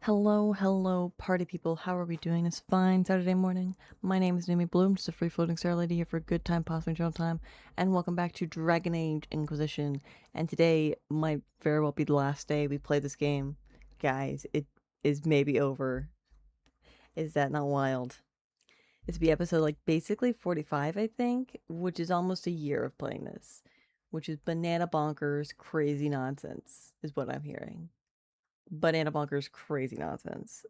Hello, party people. How are we doing this fine Saturday morning? My name is Numi Bloom, just a free-floating Star Lady here for a good time, possibly journal time, and welcome back to Dragon Age Inquisition. And today might very well be the last day we play this game. Guys, it is maybe over. Is that not wild? This will be episode, like, basically 45, I think, which is almost a year of playing this, which is banana bonkers, crazy nonsense, is what I'm hearing. Banana bonkers, crazy nonsense.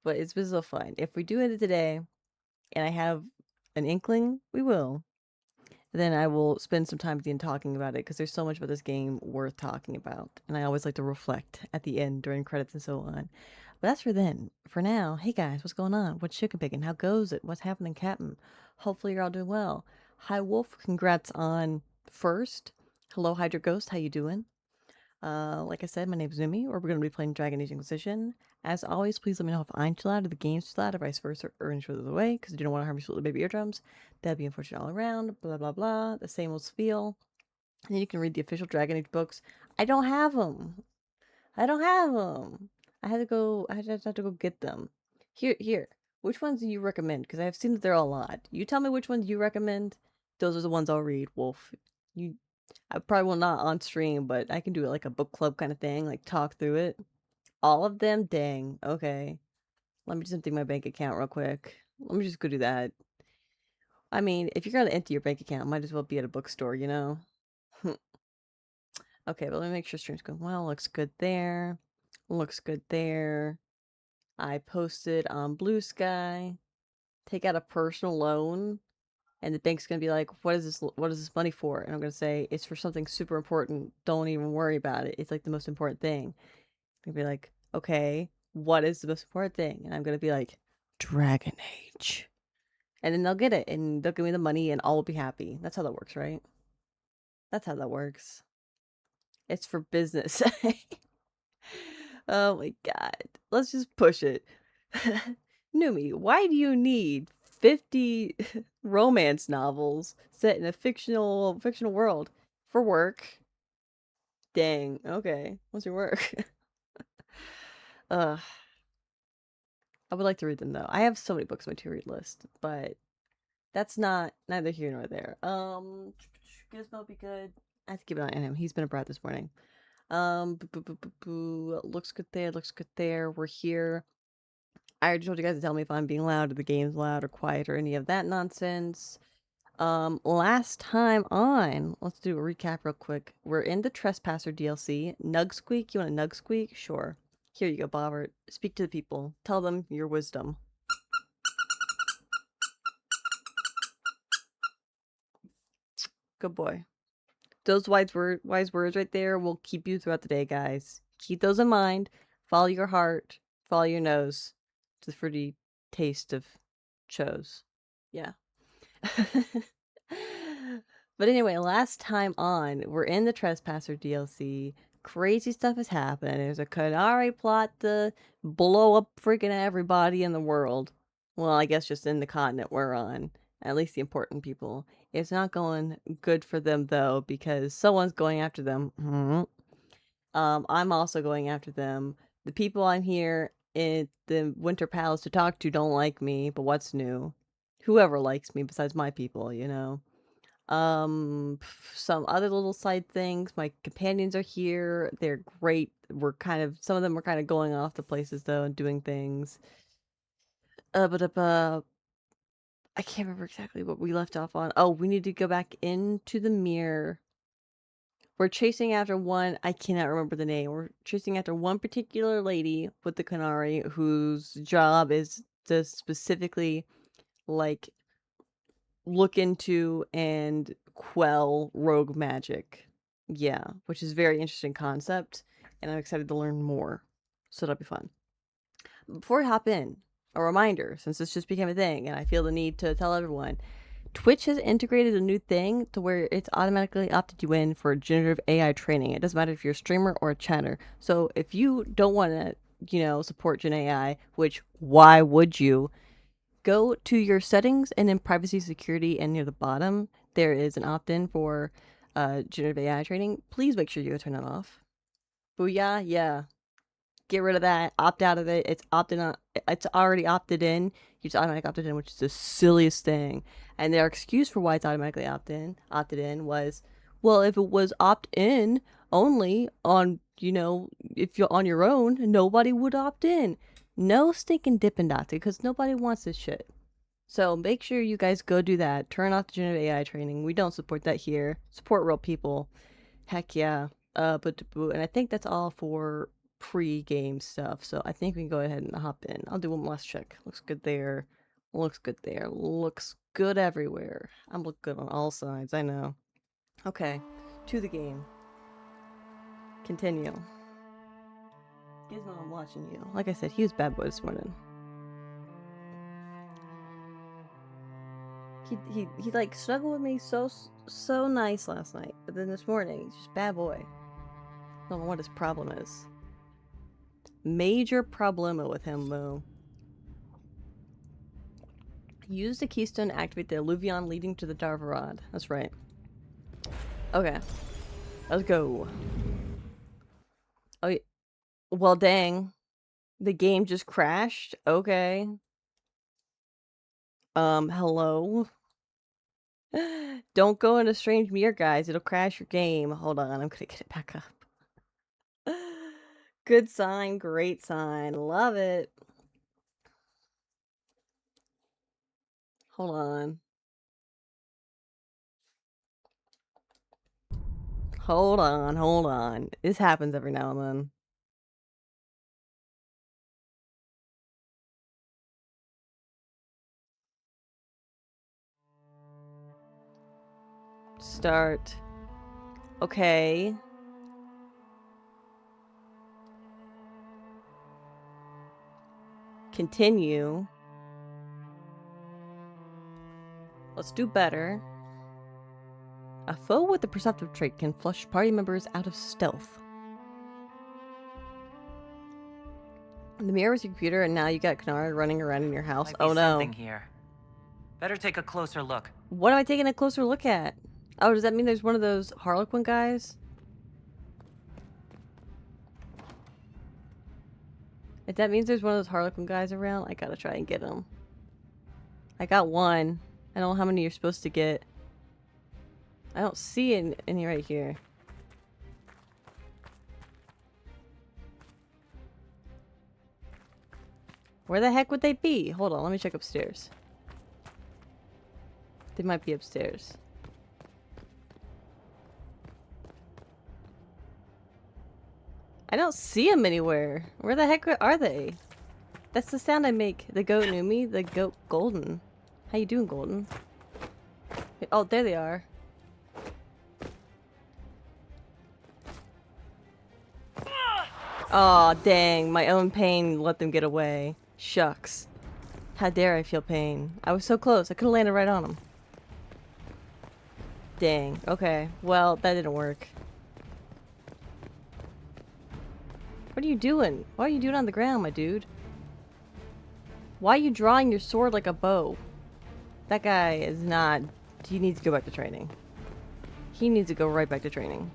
But it's been so fun. If we do it today, and I have an inkling, we will, then I will spend some time at the end talking about it, because there's so much about this game worth talking about. And I always like to reflect at the end during credits and so on. But that's for then. For now, hey guys, what's going on? What's chicken picking? How goes it? What's happening, Captain? Hopefully you're all doing well. Hi Wolf, congrats on first. Hello Hydra Ghost, how you doing? Like I said, my name is Numi, or we're going to be playing Dragon Age Inquisition. As always, please let me know if I'm too loud or the game's too loud or vice versa, or any further away, because I don't want to harm your sweet little baby eardrums. That'd be unfortunate all around, blah blah blah, the same old spiel. And then you can read the official Dragon Age books. I don't have them. I don't have them. I had to go get them. Here. Which ones do you recommend? Because I've seen that there are a lot. You tell me which ones you recommend. Those are the ones I'll read, Wolf. You I probably will not on stream, but I can do it like a book club kind of thing, like talk through it. All of them? Dang. Okay. Let me just empty my bank account real quick. Let me just go do that. I mean, if you're gonna empty your bank account, might as well be at a bookstore, you know? Okay, but let me make sure stream's going well. Looks good there. Looks good there. I posted on Blue Sky. Take out a personal loan. And the bank's gonna be like, what is this money for? And I'm gonna say, it's for something super important. Don't even worry about it. It's like the most important thing. They'll be like, okay, what is the most important thing? And I'm gonna be like, Dragon Age. And then they'll get it and they'll give me the money and all will be happy. That's how that works, right? That's how that works. It's for business. Oh my god. Let's just push it. Numi, why do you need 50 romance novels set in a fictional world? For work. Dang. Okay. What's your work? uh I would like to read them though. I have so many books on my to read list, but that's not neither here nor there. Gizmo be good. I have to keep an eye on him. He's been a brat this morning. Looks good there. Looks good there. We're here. I already told you guys to tell me if I'm being loud or the game's loud or quiet or any of that nonsense. Last time on, let's do a recap real quick. We're in the Trespasser DLC. Nug Squeak, you want a Nug Squeak? Sure. Here you go, Bobbert. Speak to the people. Tell them your wisdom. Good boy. Those wise words right there will keep you throughout the day, guys. Keep those in mind. Follow your heart. Follow your nose. To the fruity taste of chose. Yeah. But anyway, last time on, we're in the Trespasser DLC. Crazy stuff has happened. There's a Qunari plot to blow up freaking everybody in the world. Well, I guess just in the continent we're on. At least the important people. It's not going good for them though, because someone's going after them. I'm also going after them. The people I'm here in the Winter Palace to talk to don't like me, but what's new? Whoever likes me besides my people, you know. Some other little side things. My companions are here. They're great. Some of them were kind of going off to places though and doing things. I can't remember exactly what we left off on. Oh, we need to go back into the mirror. We're chasing after one, I cannot remember the name. We're chasing after one particular lady with the Qunari whose job is to specifically, like, look into and quell rogue magic. Yeah, which is a very interesting concept, and I'm excited to learn more. So that'll be fun. Before we hop in, a reminder, since this just became a thing, and I feel the need to tell everyone, Twitch has integrated a new thing to where it's automatically opted you in for generative AI training. It doesn't matter if you're a streamer or a chatter. So if you don't want to, support Gen AI, which why would you? Go to your settings and in privacy security, and near the bottom there is an opt-in for generative AI training. Please make sure you turn that off. Booyah, yeah. Get rid of that. Opt out of it. It's opted on. It's already opted in. You just automatically opted in, which is the silliest thing. And their excuse for why it's automatically opted in was, well, if it was opt in only on, if you're on your own, nobody would opt in. No stinking Dippin' Dots, because nobody wants this shit. So make sure you guys go do that. Turn off the generative AI training. We don't support that here. Support real people. Heck yeah. And I think that's all for pre-game stuff. So I think we can go ahead and hop in. I'll do one last check. Looks good there. Looks good there. Looks good everywhere. I'm looking good on all sides. I know. Okay. To the game. Continue. Gizmo, I'm watching you. Like I said, he was bad boy this morning. He like snuggled with me so nice last night, but then this morning he's just bad boy. I don't know what his problem is. Major problema with him, though. Use the keystone to activate the Alluvion leading to the Darvarad. That's right. Okay. Let's go. Oh, yeah. Well, dang. The game just crashed? Okay. Hello? Don't go in a strange mirror, guys. It'll crash your game. Hold on, I'm gonna get it back up. Good sign, great sign. Love it. Hold on. Hold on. This happens every now and then. Start. Okay. Continue. Let's do better. A foe with the perceptive trait can flush party members out of stealth. The mirror was your computer, and now you got Qunari running around in your house. Might be Oh no. something here. Better take a closer look. What am I taking a closer look at? Oh, does that mean there's one of those Harlequin guys? If that means there's one of those Harlequin guys around, I gotta try and get him. I got one. I don't know how many you're supposed to get. I don't see any right here. Where the heck would they be? Hold on, let me check upstairs. They might be upstairs. I don't see them anywhere. Where the heck are they? That's the sound I make. The goat Numi, the goat Golden. How you doing, Golden? Oh, there they are. Aw, dang. My own pain let them get away. Shucks. How dare I feel pain. I was so close. I could have landed right on them. Dang. Okay. Well, that didn't work. What are you doing? What are you doing on the ground, my dude? Why are you drawing your sword like a bow? That guy is not... He needs to go back to training. He needs to go right back to training.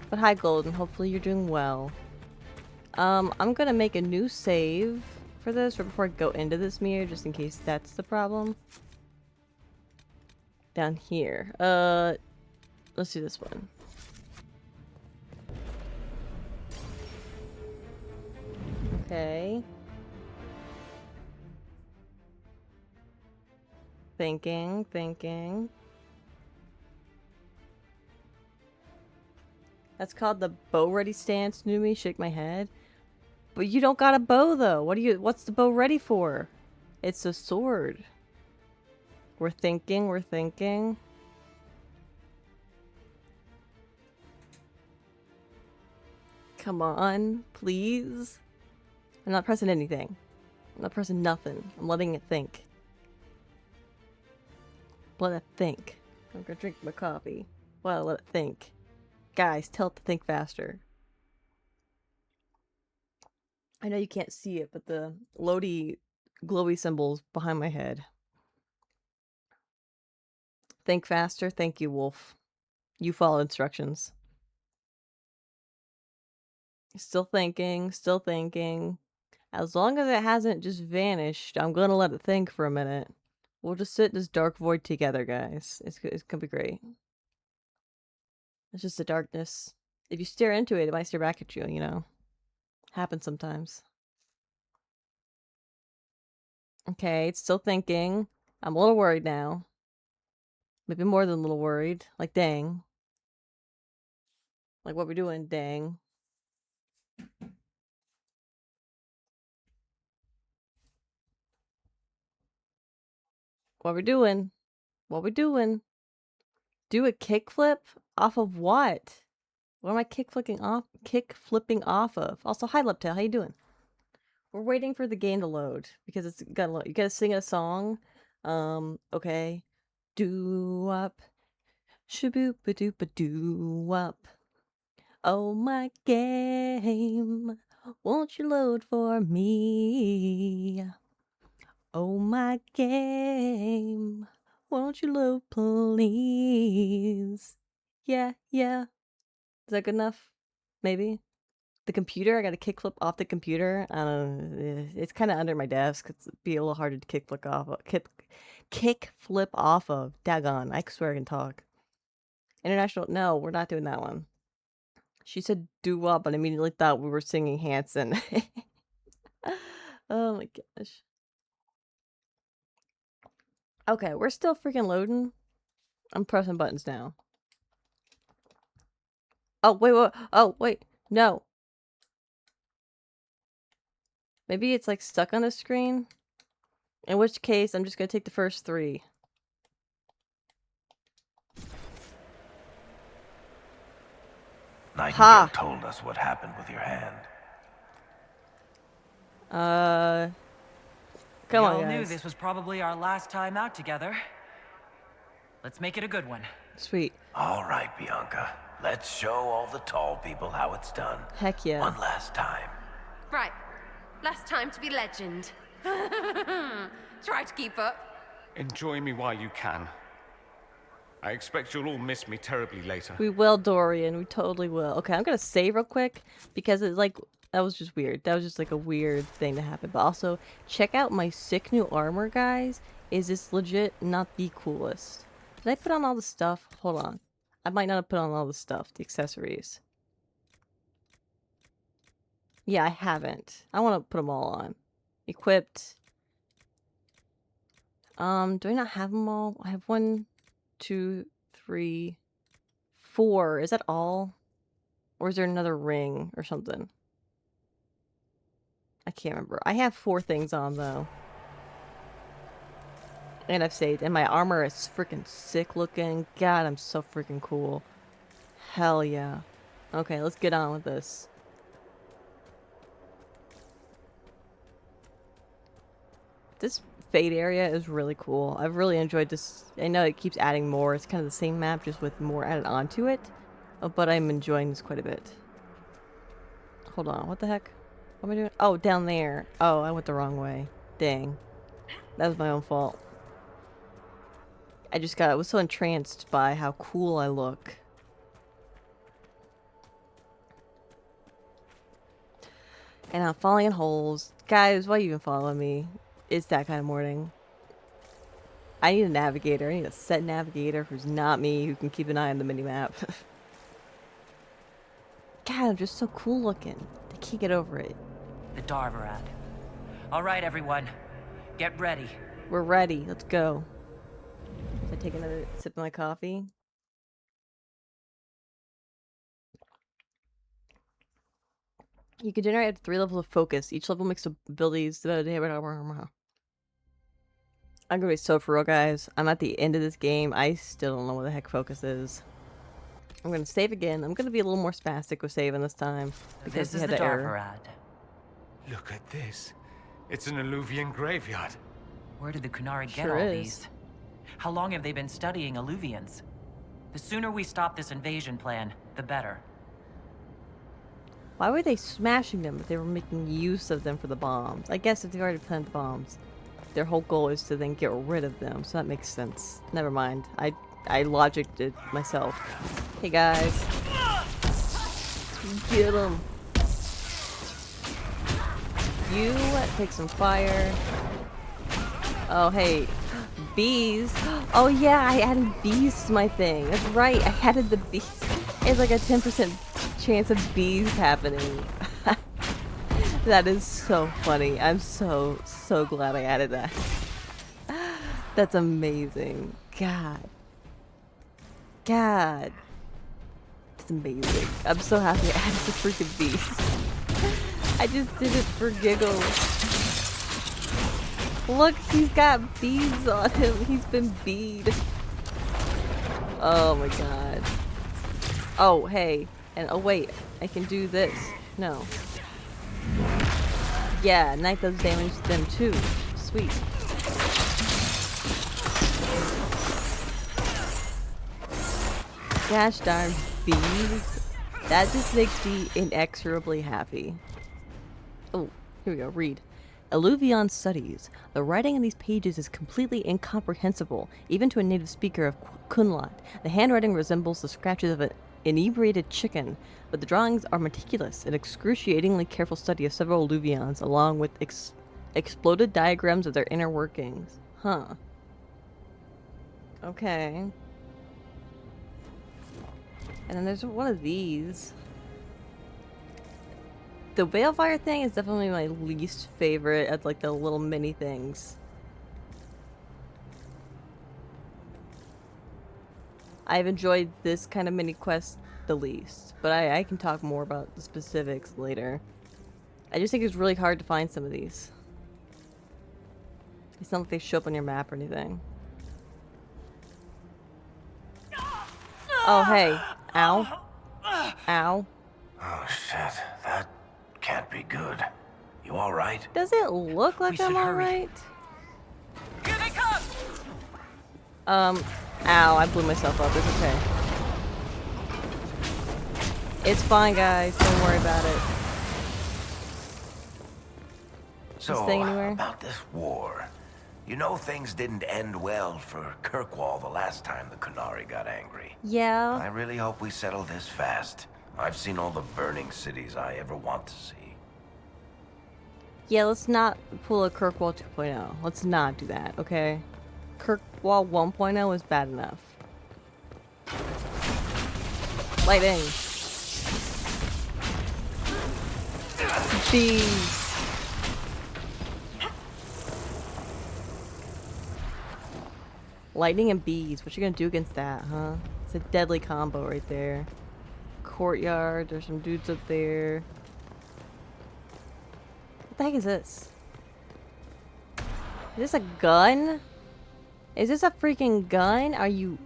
But hi, Golden. Hopefully you're doing well. I'm gonna make a new save for this right before I go into this mirror, just in case that's the problem. Down here. Let's do this one. Okay. Thinking. That's called the bow ready stance, Numi. Shake my head. But you don't got a bow though. What's the bow ready for? It's a sword. We're thinking. Come on, please. I'm not pressing anything. I'm not pressing nothing. I'm letting it think. Let it think. I'm gonna drink my coffee while I let it think. Guys, tell it to think faster. I know you can't see it, but the loady glowy symbols behind my head. Think faster. Thank you, Wolf. You follow instructions. Still thinking, still thinking. As long as it hasn't just vanished, I'm gonna let it think for a minute. We'll just sit in this dark void together, guys. It's gonna be great. It's just the darkness. If you stare into it, it might stare back at you, you know? Happens sometimes. Okay, it's still thinking. I'm a little worried now. Maybe more than a little worried. Like, dang. Like, what we doing? Dang. What we doing? What we doing? Do a kickflip? Off of what? What am I kickflipping off of? Also, hi Leptail, how you doing? We're waiting for the game to load because it's gotta load. You gotta sing a song. Okay. Do up. Shaboopa doopa doo up. Oh my game. Won't you load for me? Oh my game. Won't you load please? Yeah, yeah. Is that good enough? Maybe? The computer, I got a kickflip off the computer. I don't know. It's kind of under my desk. It'd be a little harder to kickflip off of. Kickflip off of. Daggone. I swear I can talk. International. No, we're not doing that one. She said do up, and immediately thought we were singing Hanson. Oh my gosh. Okay, we're still freaking loading. I'm pressing buttons now. Oh, wait, wait. Oh, wait. No. Maybe it's like stuck on the screen. In which case, I'm just going to take the first 3. Nightingale told us what happened with your hand. Come We on, all guys. knew this was probably our last time out together. Let's make it a good one. Sweet. All right, Bianca. Let's show all the tall people how it's done. Heck yeah. One last time. Right. Last time to be legend. Try to keep up. Enjoy me while you can. I expect you'll all miss me terribly later. We will, Dorian. We totally will. Okay, I'm gonna save real quick because it's like that was just weird. That was just like a weird thing to happen. But also, check out my sick new armor, guys. Is this legit not the coolest? Did I put on all the stuff? Hold on. I might not have put on all the stuff, the accessories. Yeah, I haven't. I want to put them all on. Equipped. Do I not have them all? I have 1, 2, 3, 4. Is that all? Or is there another ring or something? I can't remember. I have 4 things on, though. And I've saved. And my armor is freaking sick looking. God, I'm so freaking cool. Hell yeah. Okay, let's get on with this. This Fade area is really cool. I've really enjoyed this. I know it keeps adding more. It's kind of the same map, just with more added onto it. But I'm enjoying this quite a bit. Hold on. What the heck? What am I doing? Oh, down there. Oh, I went the wrong way. Dang. That was my own fault. I was so entranced by how cool I look. And I'm falling in holes. Guys, why are you even following me? It's that kind of morning. I need a navigator. I need a set navigator who's not me, who can keep an eye on the minimap. God, I'm just so cool looking. I can't get over it. The Darvarad. All right, everyone. Get ready. We're ready. Let's go. Should I take another sip of my coffee? You can generate up to 3 levels of focus. Each level makes abilities. I'm gonna be so for real, guys. I'm at the end of this game. I still don't know what the heck focus is. I'm gonna save again. I'm gonna be a little more spastic with saving this time because This we is had the that error. Darvarad. Look at this. It's an alluvian graveyard. Where did the Qunari get Sure all is. these? How long have they been studying alluvians? The sooner we stop this invasion plan, the better. Why were they smashing them if they were making use of them for the bombs? I guess if they've already planted the bombs, their whole goal is to then get rid of them, so that makes sense. Never mind. I logicked it myself. Hey guys. Get them. you take some fire. Oh, hey. Bees. Oh, yeah, I added bees to my thing. That's right, I added the bees. It's like a 10% chance of bees happening. That is so funny. I'm so glad I added that. That's amazing. God. God. It's amazing. I'm so happy I added the freaking bees. I just did it for giggles. Look, he's got bees on him. He's been beed. Oh my god. Oh, hey. And oh wait, I can do this. No. Yeah, Knight does damage to them too. Sweet. Gosh darn bees. That just makes me inexorably happy. Oh, here we go. Read. Alluvion studies. The writing in these pages is completely incomprehensible, even to a native speaker of Qunari. The handwriting resembles the scratches of an inebriated chicken, but the drawings are meticulous, an excruciatingly careful study of several alluvions, along with exploded diagrams of their inner workings. Huh. Okay. And then there's one of these. The Balefire thing is definitely my least favorite of like the little mini things. I've enjoyed this kind of mini quest the least, but I can talk more about the specifics later. I just think it's really hard to find some of these. It's not like they show up on your map or anything. Oh, hey. Ow. Ow. Oh, shit. That can't be good. You alright? Does it look like We I'm should hurry. alright? Here they come! Ow, I blew myself up. It's okay. It's fine, guys. Don't worry about it. So, thing anywhere? about this war. You know things didn't end well for Kirkwall the last time the Qunari got angry. Yeah. I really hope we settle this fast. I've seen all the burning cities I ever want to see. Yeah, let's not pull a Kirkwall 2.0. Let's not do that, okay? Kirkwall 1.0 is bad enough. Lightning. Bees. Lightning and bees. What you gonna do against that, huh? It's a deadly combo right there. Courtyard. There's some dudes up there. What the heck is this? Is this a gun? Is this a freaking gun? Are you...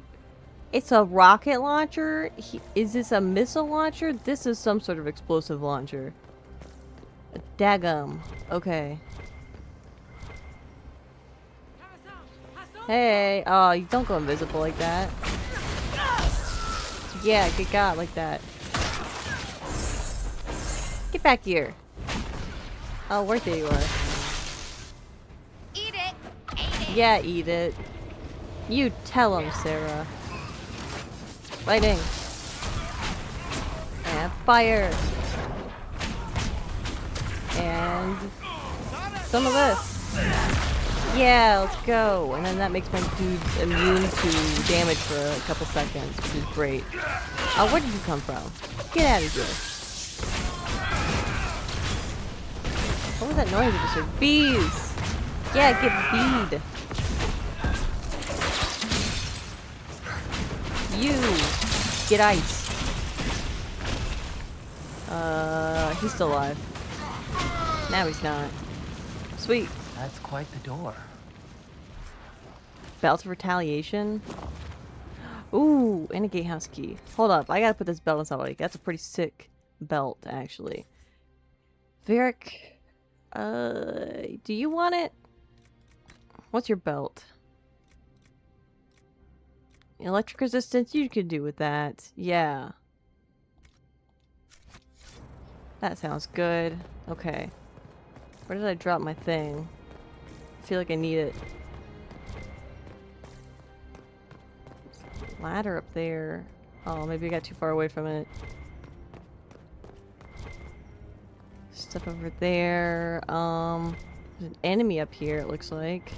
It's a rocket launcher? Is this a missile launcher? This is some sort of explosive launcher. A daggum. Okay. Hey! Oh, you don't go invisible like that. Yeah, get got like that. Get back here. Oh, right there you are. Eat it! Eat it! Yeah, eat it. You tell him, Sarah. Lightning. And fire. And some of this. Yeah, let's go. And then that makes my dudes immune to damage for a couple seconds, which is great. Oh, where did you come from? Get out of here. What was that noise you just heard? Bees! Yeah, get bead. You get ice. He's still alive. Now he's not. Sweet. That's quite the door. Belt of retaliation. Ooh, and a gatehouse key. Hold up, I gotta put this belt on somebody. That's a pretty sick belt, actually. Varric, do you want it? What's your belt? Electric resistance, you could do with that. Yeah. That sounds good. Okay. Where did I drop my thing? I feel like I need it. Ladder up there. Oh, maybe I got too far away from it. Stuff over there. There's an enemy up here, it looks like.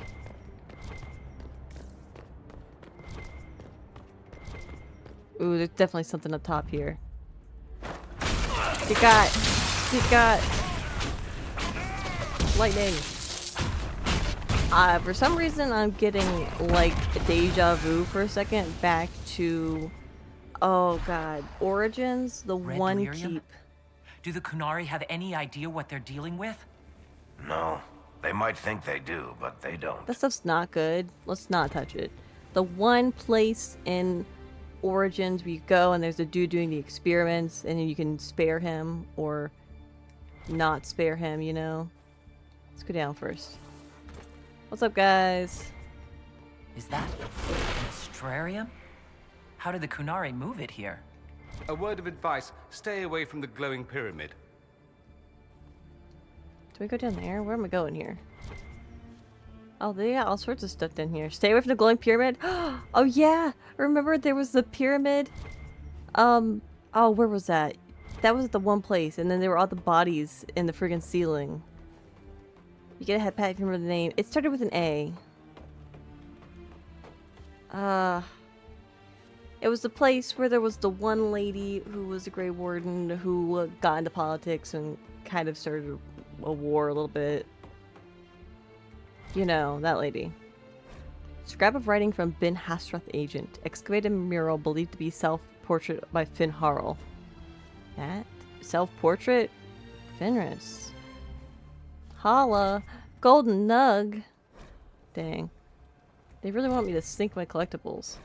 Ooh, there's definitely something up top here. Good God! Good God! Lightning! For some reason, I'm getting, like, deja vu for a second back to... Oh God. Origins? The Red one delirium? keep. Do the Qunari have any idea what they're dealing with? No. They might think they do, but they don't. That stuff's not good. Let's not touch it. The one place in Origins where you go and there's a dude doing the experiments and you can spare him or not spare him, you know? Let's go down first. What's up, guys? Is that an astrarium? How did the Qunari move it here? A word of advice, stay away from the glowing pyramid. Do we go down there? Where am I going here? Oh, they got all sorts of stuff down here. Stay away from the glowing pyramid. Oh yeah, remember there was the pyramid. Oh, where was that? That was the one place, and then there were all the bodies in the friggin' ceiling. You get a head pat if you remember the name. It started with an A. It was the place where there was the one lady who was a Grey Warden who got into politics and kind of started a war a little bit. You know, that lady. Scrap of writing from Bin Hasrath Agent. Excavated mural believed to be self-portrait by Finn Harl. That? Self-portrait? Fenris. Holla. Golden Nug. Dang. They really want me to sink my collectibles.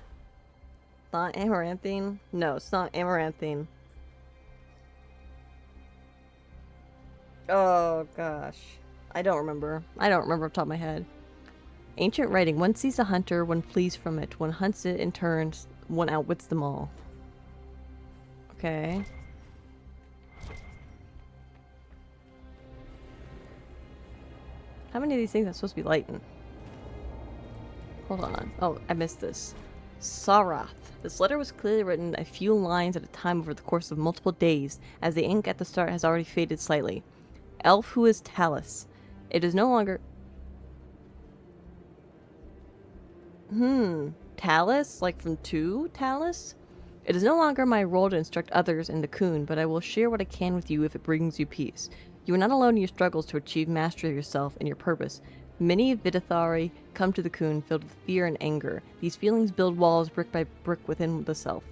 Not amaranthine? No, it's not amaranthine. Oh gosh. I don't remember. I don't remember off the top of my head. Ancient writing. One sees a hunter, one flees from it. One hunts it and turns, one outwits them all. Okay. How many of these things are supposed to be lighting? Hold on. Oh, I missed this. Sarath. This letter was clearly written a few lines at a time over the course of multiple days, as the ink at the start has already faded slightly. Elf who is Talus. It is no longer... Talus? Like from two Talus? It is no longer my role to instruct others in the Qun, but I will share what I can with you if it brings you peace. You are not alone in your struggles to achieve mastery of yourself and your purpose. Many Vidithari come to the Qun filled with fear and anger. These feelings build walls brick by brick within the self.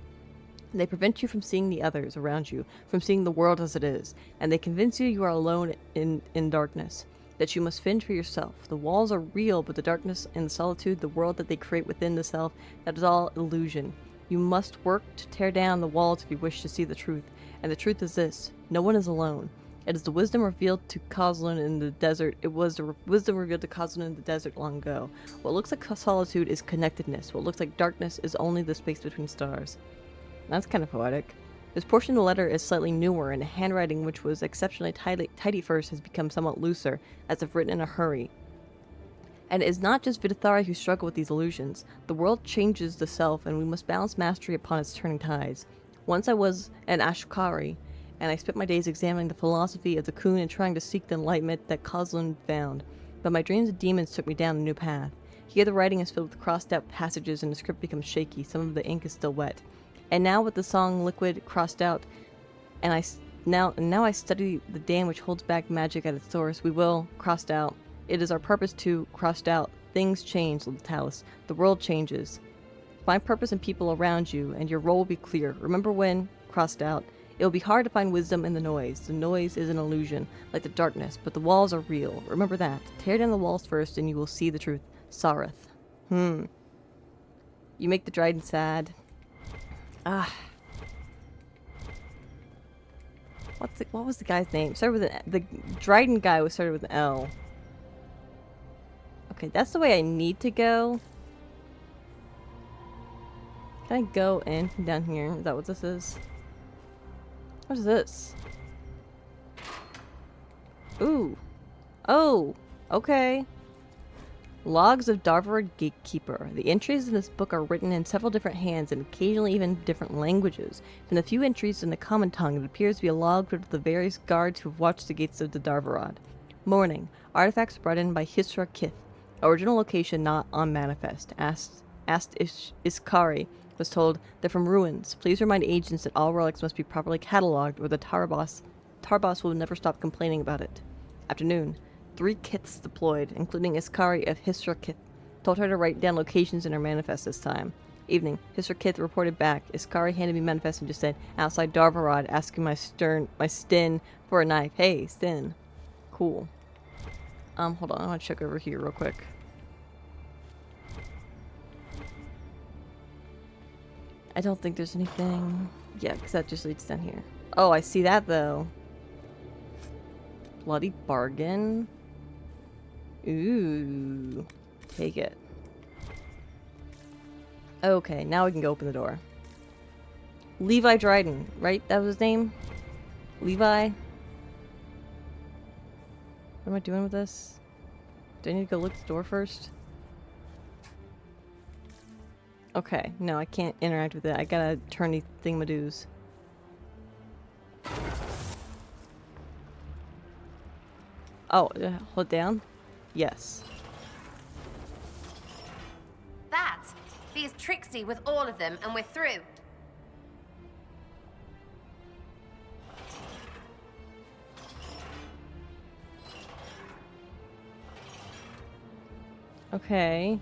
They prevent you from seeing the others around you, from seeing the world as it is, and they convince you are alone in darkness, that you must fend for yourself. The walls are real, but the darkness and the solitude, the world that they create within the self, that is all illusion. You must work to tear down the walls if you wish to see the truth, and the truth is this: no one is alone. It is the wisdom revealed to Kozlin in the desert. It was the wisdom revealed to Kozlin in the desert long ago. What looks like solitude is connectedness. What looks like darkness is only the space between stars. That's kind of poetic. This portion of the letter is slightly newer, and the handwriting, which was exceptionally tidy first, has become somewhat looser, as if written in a hurry. And it is not just Vidithari who struggle with these illusions. The world changes the self, and we must balance mastery upon its turning tides. Once I was an Ashkari, and I spent my days examining the philosophy of the Qun and trying to seek the enlightenment that Kozlin found. But my dreams of demons took me down a new path. Here the writing is filled with crossed-out passages and the script becomes shaky. Some of the ink is still wet. And now with the song liquid crossed out, and now I study the dam which holds back magic at its source. We will, crossed out. It is our purpose to, crossed out. Things change, little Talus. The world changes. Find purpose in people around you, and your role will be clear. Remember when, crossed out. It will be hard to find wisdom in the noise. The noise is an illusion, like the darkness, but the walls are real. Remember that. Tear down the walls first, and you will see the truth. Sarath. You make the Dryden sad. What was the guy's name? Started with the Dryden guy was started with an L. Okay, that's the way I need to go. Can I go in from down here? Is that what this is? What is this? Ooh. Oh, okay. Logs of Darvarad Gatekeeper. The entries in this book are written in several different hands and occasionally even different languages. From the few entries in the common tongue, it appears to be a log of the various guards who have watched the gates of the Darvarad. Morning. Artifacts brought in by Hisra Kith. Original location not on manifest. Asked Iskari. Was told they're from ruins. Please remind agents that all relics must be properly catalogued or the Tarboss will never stop complaining about it. Afternoon. 3 kiths deployed, including Iskari of Hisra Kith. Told her to write down locations in her manifest this time. Evening. Hisra Kith reported back. Iskari handed me manifest and just said, outside Darvarad, asking my Stin for a knife. Hey, Stin. Cool. Hold on. I want to check over here real quick. I don't think there's anything. Yeah, because that just leads down here. Oh, I see that, though. Bloody bargain. Ooh. Take it. Okay, now we can go open the door. Levi Dryden, right? That was his name? Levi? What am I doing with this? Do I need to go look at the door first? Okay, no, I can't interact with it. I gotta turn these thingamadoos. Oh, hold down? Yes. That! Be as tricksy with all of them, and we're through. Okay.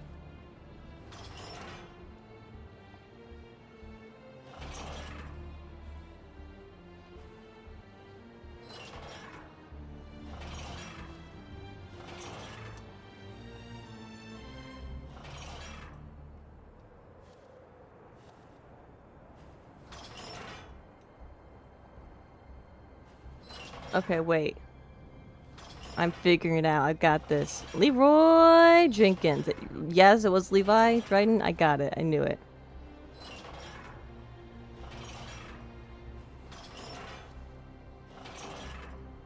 Okay, wait. I'm figuring it out. I got this. Leroy Jenkins. Yes, it was Levi Dryden. I got it. I knew it.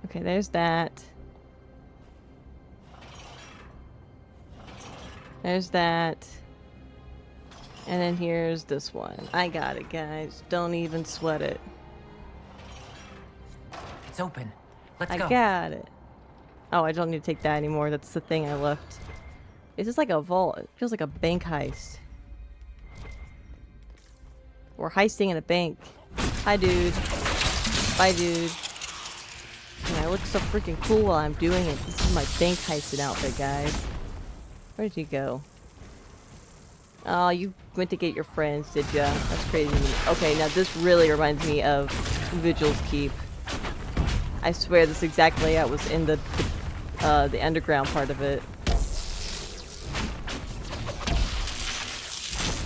Okay, there's that. There's that. And then here's this one. I got it, guys. Don't even sweat it. It's open. Let's I go. got it. Oh, I don't need to take that anymore. That's the thing I left. Is this like a vault? It feels like a bank heist. We're heisting in a bank. Hi, dude. Bye, dude. And I look so freaking cool while I'm doing it. This is my bank heisting outfit, guys. Where did you go? Oh, you went to get your friends, did ya? That's crazy. Okay, now this really reminds me of Vigil's Keep. I swear this exact layout was in the underground part of it.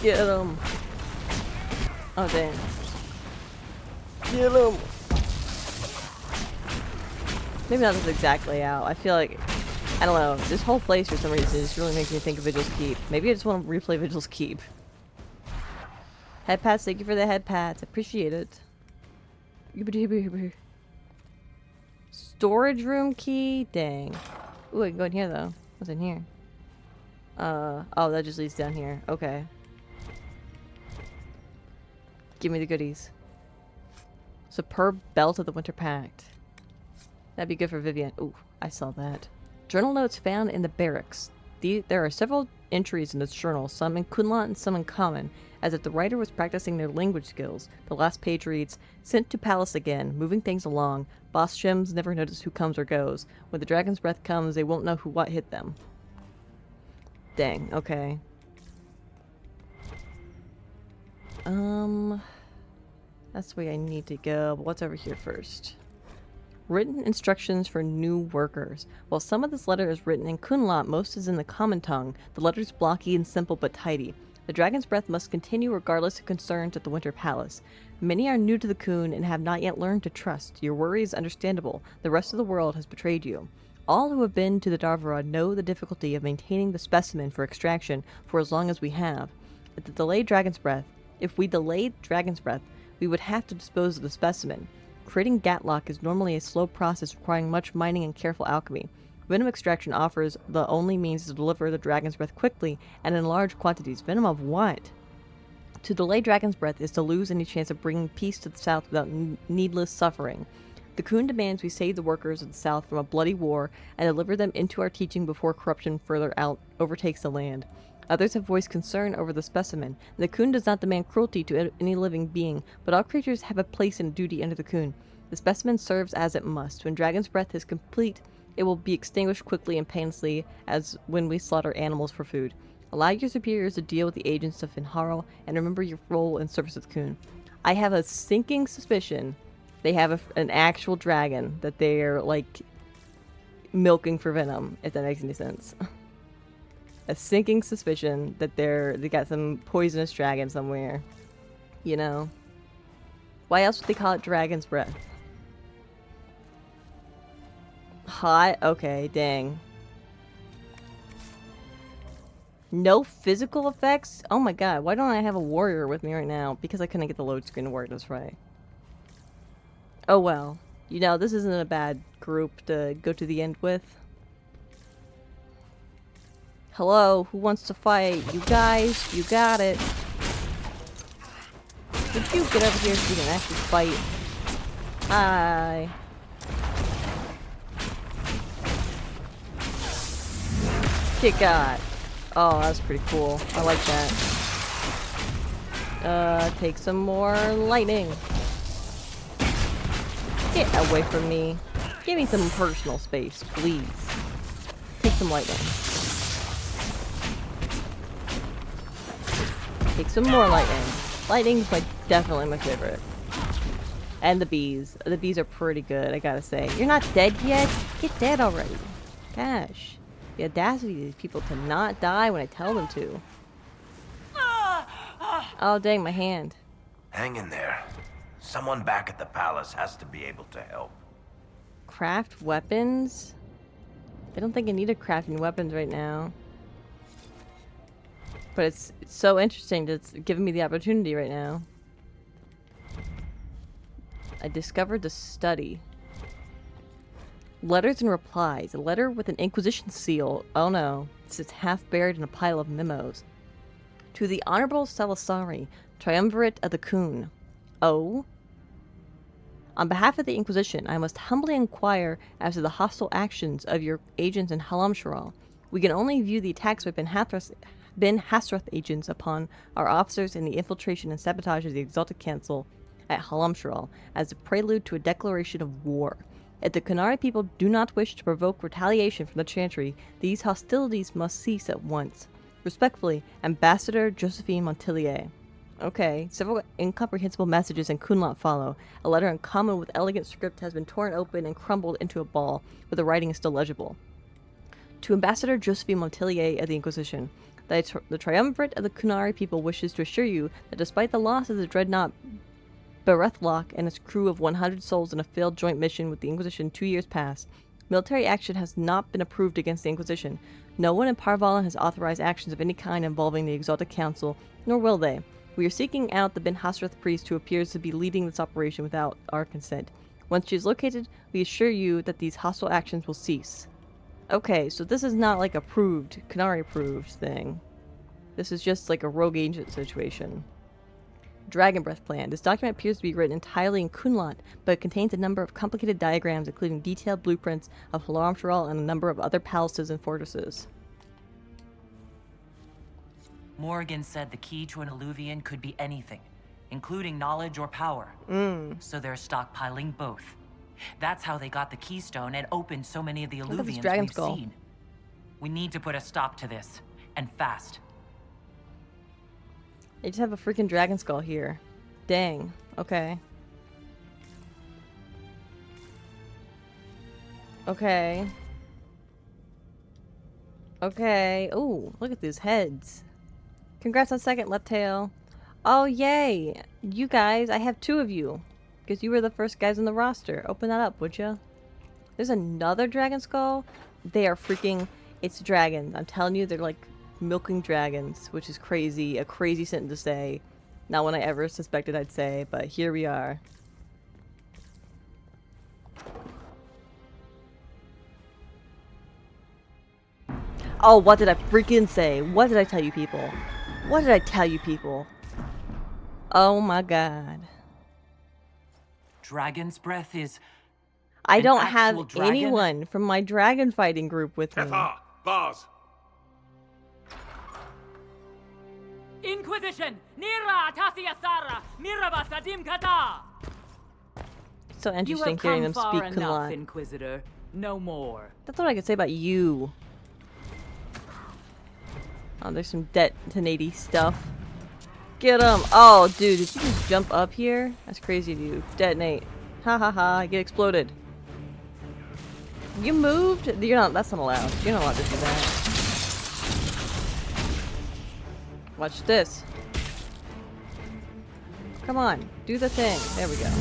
Get him! Oh dang! Get him! Maybe not this exact layout. I feel like I don't know. This whole place for some reason just really makes me think of Vigil's Keep. Maybe I just want to replay Vigil's Keep. Head pats, thank you for the head pats. Appreciate it. Storage room key? Dang. Ooh, I can go in here though. What's in here? Oh, that just leads down here. Okay. Give me the goodies. Superb belt of the Winter Pact. That'd be good for Vivian. Ooh, I saw that. Journal notes found in the barracks. There are several entries in this journal, some in Qunari and some in common, as if the writer was practicing their language skills. The last page reads, "Sent to palace again, moving things along. Boss Shims never notice who comes or goes. When the dragon's breath comes, they won't know what hit them." Dang, okay. That's the way I need to go, but what's over here first? Written instructions for new workers. While some of this letter is written in Qunari, most is in the common tongue. The letter's blocky and simple but tidy. The dragon's breath must continue regardless of concerns at the Winter Palace. Many are new to the Qun and have not yet learned to trust. Your worry is understandable. The rest of the world has betrayed you. All who have been to the Darvarad know the difficulty of maintaining the specimen for extraction for as long as we have. If we delayed dragon's breath, we would have to dispose of the specimen. Creating Gatlock is normally a slow process requiring much mining and careful alchemy. Venom extraction offers the only means to deliver the dragon's breath quickly and in large quantities. Venom of what? To delay dragon's breath is to lose any chance of bringing peace to the South without needless suffering. The Qun demands we save the workers of the South from a bloody war and deliver them into our teaching before corruption further overtakes the land. Others have voiced concern over the specimen. The Qun does not demand cruelty to any living being, but all creatures have a place and duty under the Qun. The specimen serves as it must. When dragon's breath is complete, it will be extinguished quickly and painlessly as when we slaughter animals for food. Allow your superiors to deal with the agents of Finharl and remember your role in service of the Qun. I have a sinking suspicion they have an actual dragon that they're, like, milking for venom, if that makes any sense. A sinking suspicion that they got some poisonous dragon somewhere. You know? Why else would they call it dragon's breath? Hot? Okay, dang. No physical effects? Oh my god, why don't I have a warrior with me right now? Because I couldn't get the load screen to work, that's right. Oh well. You know, this isn't a bad group to go to the end with. Hello, who wants to fight? You guys, you got it. Would you get over here so you can actually fight? Hi. Kick God. Oh, that's pretty cool. I like that. Take some more lightning. Get away from me. Give me some personal space, please. Take some lightning. Take some more lightning. Lightning's definitely my favorite. And the bees. The bees are pretty good, I gotta say. You're not dead yet? Get dead already. Gosh. The audacity of these people to not die when I tell them to. Oh, dang, my hand. Hang in there. Someone back at the palace has to be able to help. Craft weapons? I don't think I need to craft any weapons right now. But it's so interesting that it's giving me the opportunity right now. I discovered the study. Letters and replies. A letter with an Inquisition seal. Oh no. It sits half buried in a pile of memos. To the Honorable Salasari, Triumvirate of the Qun. Oh? On behalf of the Inquisition, I must humbly inquire as to the hostile actions of your agents in Halamsharal. We can only view the attacks by Ben Hasrath agents upon our officers in the infiltration and sabotage of the Exalted Council at Halamsharal as a prelude to a declaration of war. If the Qunari people do not wish to provoke retaliation from the Chantry, these hostilities must cease at once. Respectfully, Ambassador Josephine Montilier. Okay, several incomprehensible messages and kunlot follow. A letter in common with elegant script has been torn open and crumbled into a ball, but the writing is still legible. To Ambassador Josephine Montilier of the Inquisition, the triumvirate of the Qunari people wishes to assure you that despite the loss of the dreadnought Berethlock and its crew of 100 souls in a failed joint mission with the Inquisition 2 years past, military action has not been approved against the Inquisition. No one in Parvalin has authorized actions of any kind involving the Exalted Council, nor will they. We are seeking out the Ben Hasrath priest who appears to be leading this operation without our consent. Once she is located, we assure you that these hostile actions will cease. Okay, so this is not like approved, Qunari approved thing. This is just like a rogue agent situation. Dragon Breath Plan. This document appears to be written entirely in Kunlot, but it contains a number of complicated diagrams including detailed blueprints of Halamsharal and a number of other palaces and fortresses. Morgan said the key to an Illuvian could be anything, including knowledge or power. So they're stockpiling both. That's how they got the keystone and opened so many of the Illuvians we've seen. We need to put a stop to this, and fast. They just have a freaking dragon skull here. Dang. Okay. Okay. Okay. Ooh, look at these heads. Congrats on second, Left Tail. Oh, yay. You guys, I have 2 of you. Because you were the first guys on the roster. Open that up, would you? There's another dragon skull. They are freaking... It's dragons. I'm telling you, they're like milking dragons, which is crazy. A crazy sentence to say. Not one I ever suspected I'd say, but here we are. Oh, what did I freaking say? What did I tell you people? What did I tell you people? Oh my god. Dragon's breath is... I An don't actual have dragon? anyone from my dragon fighting group with me. Tethar, Bars. Inquisition! Nira Tasiasara! Miraba Sadim Kata! So You interesting have hearing come them far speak enough, Qunari. Inquisitor. No more. That's what I could say about you. Oh, there's some detonaty stuff. Get him! Oh, dude, did you just jump up here? That's crazy, dude. Detonate. Ha ha ha, get exploded. You moved? You're not, that's not allowed. You're not allowed to do that. Watch this. Come on, do the thing. There we go.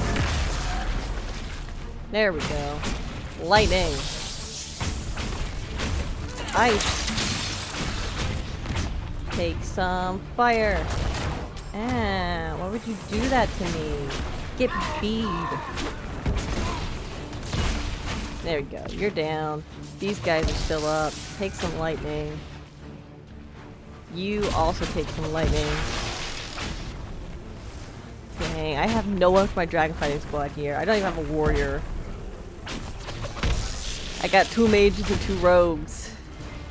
There we go. Lightning. Ice. Take some fire. Ah, why would you do that to me? Get bead. There we go. You're down. These guys are still up. Take some lightning. You also take some lightning. Dang, I have no one for my dragon fighting squad here. I don't even have a warrior. I got 2 mages and 2 rogues.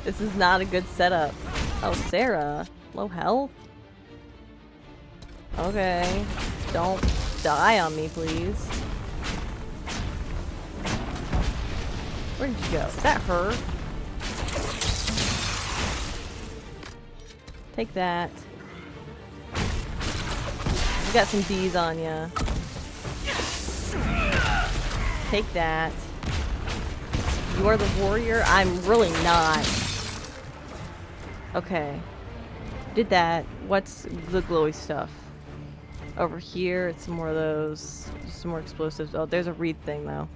This is not a good setup. Oh, Sarah. Low health? Okay. Don't die on me, please. Where did you go? Is that her? Take that. You got some D's on ya. Take that. You are the warrior? I'm really not. Okay. Did that. What's the glowy stuff? Over here, it's some more of those. Some more explosives. Oh, there's a reed thing, though.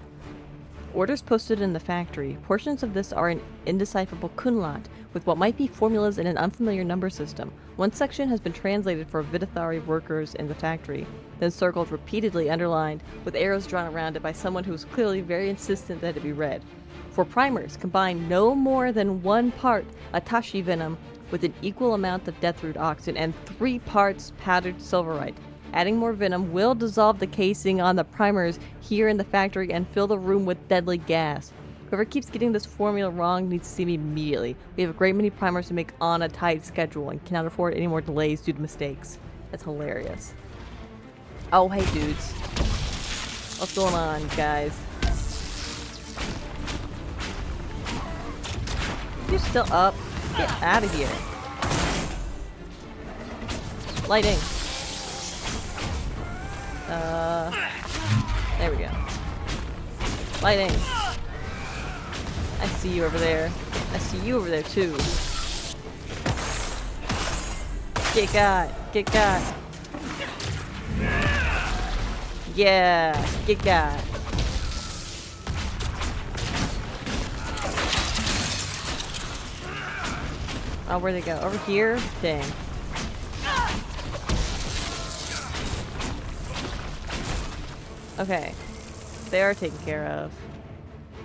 Orders posted in the factory. Portions of this are an indecipherable kunlat, with what might be formulas in an unfamiliar number system. One section has been translated for Vidithari workers in the factory, then circled, repeatedly underlined, with arrows drawn around it by someone who was clearly very insistent that it be read. For primers, combine no more than 1 part Atashi venom with an equal amount of deathroot oxygen and 3 parts powdered silverite. Adding more venom will dissolve the casing on the primers here in the factory and fill the room with deadly gas. Whoever keeps getting this formula wrong needs to see me immediately. We have a great many primers to make on a tight schedule and cannot afford any more delays due to mistakes. That's hilarious. Oh, hey dudes. What's going on, guys? You're still up? Get out of here. Lighting. There we go. Lighting. I see you over there. I see you over there too. Get got. Get got. Yeah. Get got. Oh, where'd they go? Over here? Dang. Okay. They are taken care of.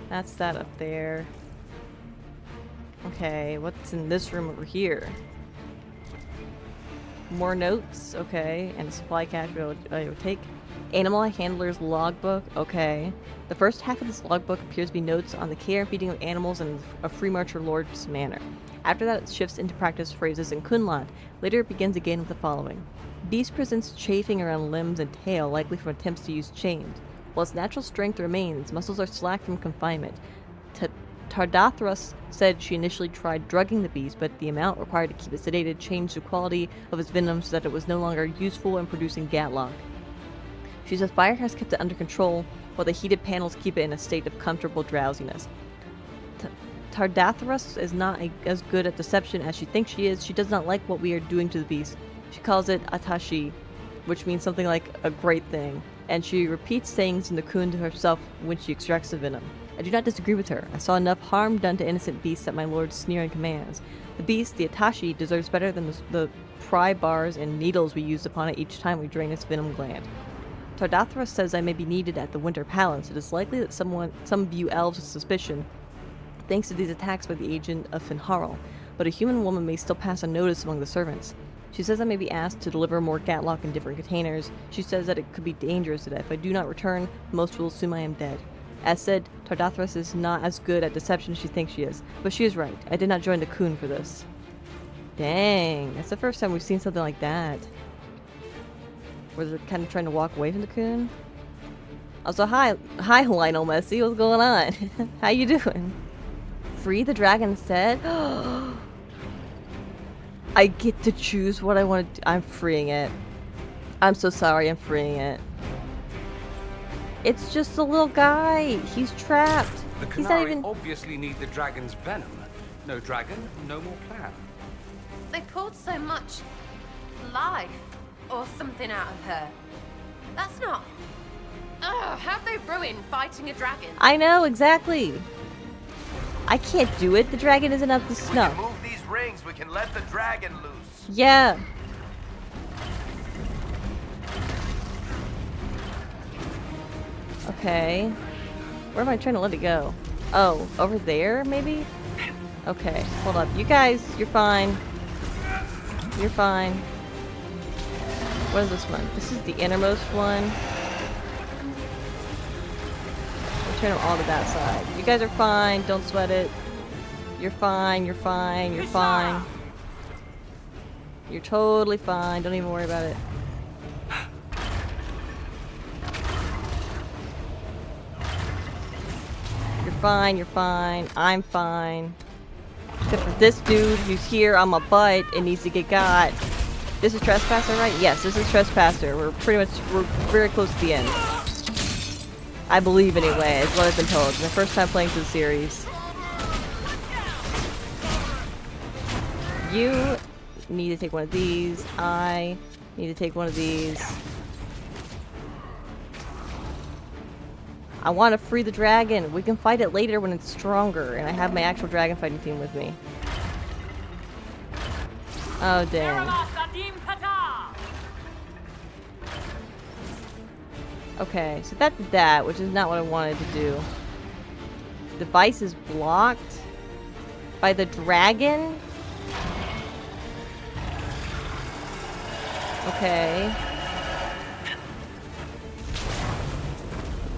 That's that up there. Okay, what's in this room over here? More notes, okay, and a supply cache I would take. Animal handler's logbook, okay. The first half of this logbook appears to be notes on the care and feeding of animals in a free marcher lord's manner. After that, it shifts into practice phrases in Kunlat. Later, it begins again with the following. Beast presents chafing around limbs and tail, likely from attempts to use chains. While its natural strength remains, muscles are slack from confinement. Tardathras said she initially tried drugging the beast, but the amount required to keep it sedated changed the quality of its venom so that it was no longer useful in producing gatlock. She says fire has kept it under control, while the heated panels keep it in a state of comfortable drowsiness. Tardathras is not as good at deception as she thinks she is. She does not like what we are doing to the beast. She calls it Atashi, which means something like a great thing, and she repeats sayings in the Kun to herself when she extracts the venom. I do not disagree with her. I saw enough harm done to innocent beasts at my lord's sneering commands. The beast, the Atashi, deserves better than the pry bars and needles we used upon it each time we drain its venom gland. Tardathras says I may be needed at the Winter Palace. It is likely that some view elves with suspicion, thanks to these attacks by the agent of Finharl. but a human woman may still pass unnoticed among the servants. She says I may be asked to deliver more Gatlock in different containers. She says that it could be dangerous, that if I do not return, most will assume I am dead. As said, Tardathras is not as good at deception as she thinks she is, but she is right. I did not join the Qun for this. Dang, that's the first time we've seen something like that. Where they're kind of trying to walk away from the Qun. Also, hi Lionel Messi, what's going on? How you doing? Free the dragon instead? I get to choose what I want to do. I'm freeing it. I'm so sorry, I'm freeing it. It's just a little guy. He's trapped. The He's not Qunari even... obviously need the dragon's venom. No dragon, no more plan. They pulled so much life or something out of her. That's not... Ugh, how'd they ruin fighting a dragon? I know, exactly. I can't do it. The dragon isn't up to If we snuff. can move these rings, we can let the dragon loose. Yeah. Okay. Where am I trying to let it go? Oh, over there, maybe? Okay, hold up. You guys, you're fine. You're fine. What is this one? This is the innermost one. We'll turn them all to that side. You guys are fine. Don't sweat it. You're fine. You're fine. You're fine. You're totally fine. Don't even worry about it. You're fine. You're fine. I'm fine. Except for this dude who's here on my butt and needs to get got. This is Trespasser, right? Yes, this is Trespasser. We're very close to the end. I believe anyway, is what I've been told. It's my first time playing through the series. You need to take one of these. I need to take one of these. I want to free the dragon. We can fight it later when it's stronger, and I have my actual dragon fighting team with me. Oh, dang. Okay, so that did that, which is not what I wanted to do. Device is blocked by the dragon? Okay.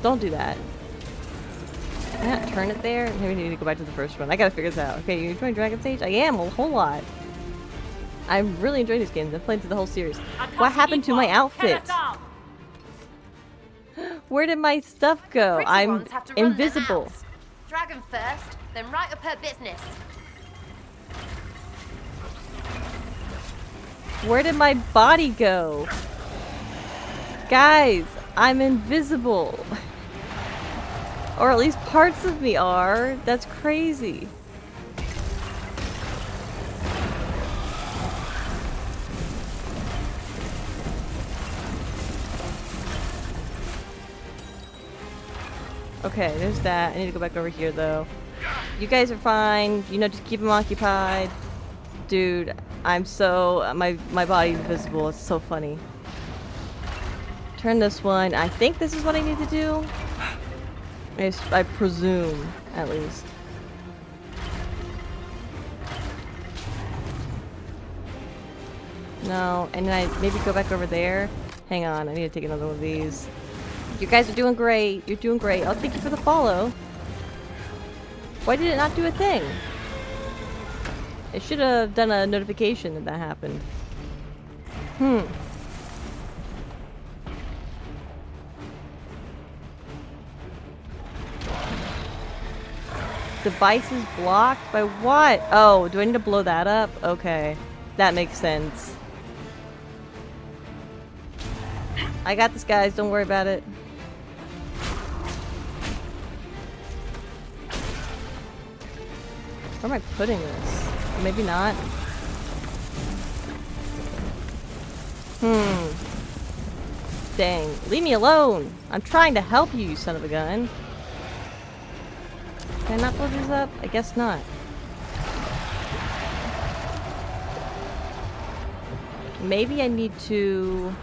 Don't do that. Can I not turn it there? Maybe I need to go back to the first one. I gotta figure this out. Okay, you enjoying Dragon Age? I am, a whole lot. I'm really enjoying these games. I've played through the whole series. What happened to my outfit? Where did my stuff go? Pretty I'm ones have to run their invisible. mouths. Dragon first, then right up her business. Where did my body go? Guys, I'm invisible. Or at least parts of me are. That's crazy. Okay, there's that. I need to go back over here, though. You guys are fine. You know, just keep them occupied. Dude, I'm so... My body's invisible. It's so funny. Turn this one. I think this is what I need to do. I presume, at least. No, and then I maybe go back over there. Hang on, I need to take another one of these. You guys are doing great. You're doing great. Oh, thank you for the follow. Why did it not do a thing? It should have done a notification that that happened. Device is blocked by what? Oh, do I need to blow that up? Okay. That makes sense. I got this, guys. Don't worry about it. Where am I putting this? Maybe not. Dang. Leave me alone. I'm trying to help you, you son of a gun. Can I not blow these up? I guess not. Maybe I need to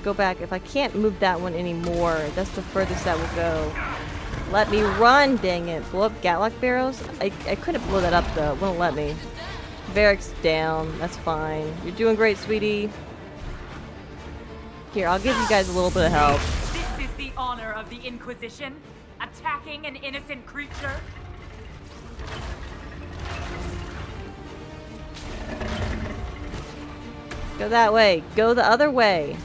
go back. If I can't move that one anymore, that's the furthest that will go. Let me run, dang it. Blow up Gatlock barrels? I couldn't blow that up though. It wouldn't let me. Varric's down. That's fine. You're doing great, sweetie. Here, I'll give you guys a little bit of help. This is the honor of the Inquisition? Attacking an innocent creature? Go that way. Go the other way.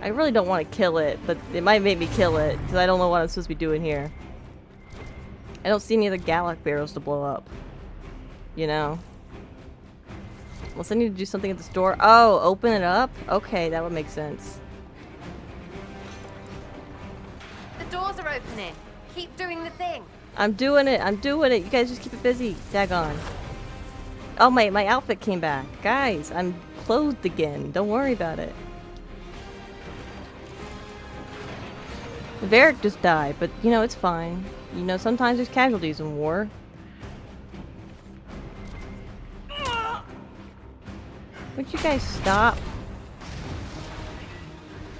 I really don't want to kill it, but it might make me kill it, because I don't know what I'm supposed to be doing here. I don't see any other Gatlock barrels to blow up. You know? Unless I need to do something at the store. Oh, open it up? Okay, that would make sense. The doors are opening. Keep doing the thing. I'm doing it. I'm doing it. You guys just keep it busy. Daggone. Oh, my outfit came back. Guys, I'm clothed again. Don't worry about it. Varric just died, but, you know, it's fine. You know, sometimes there's casualties in war. Would you guys stop?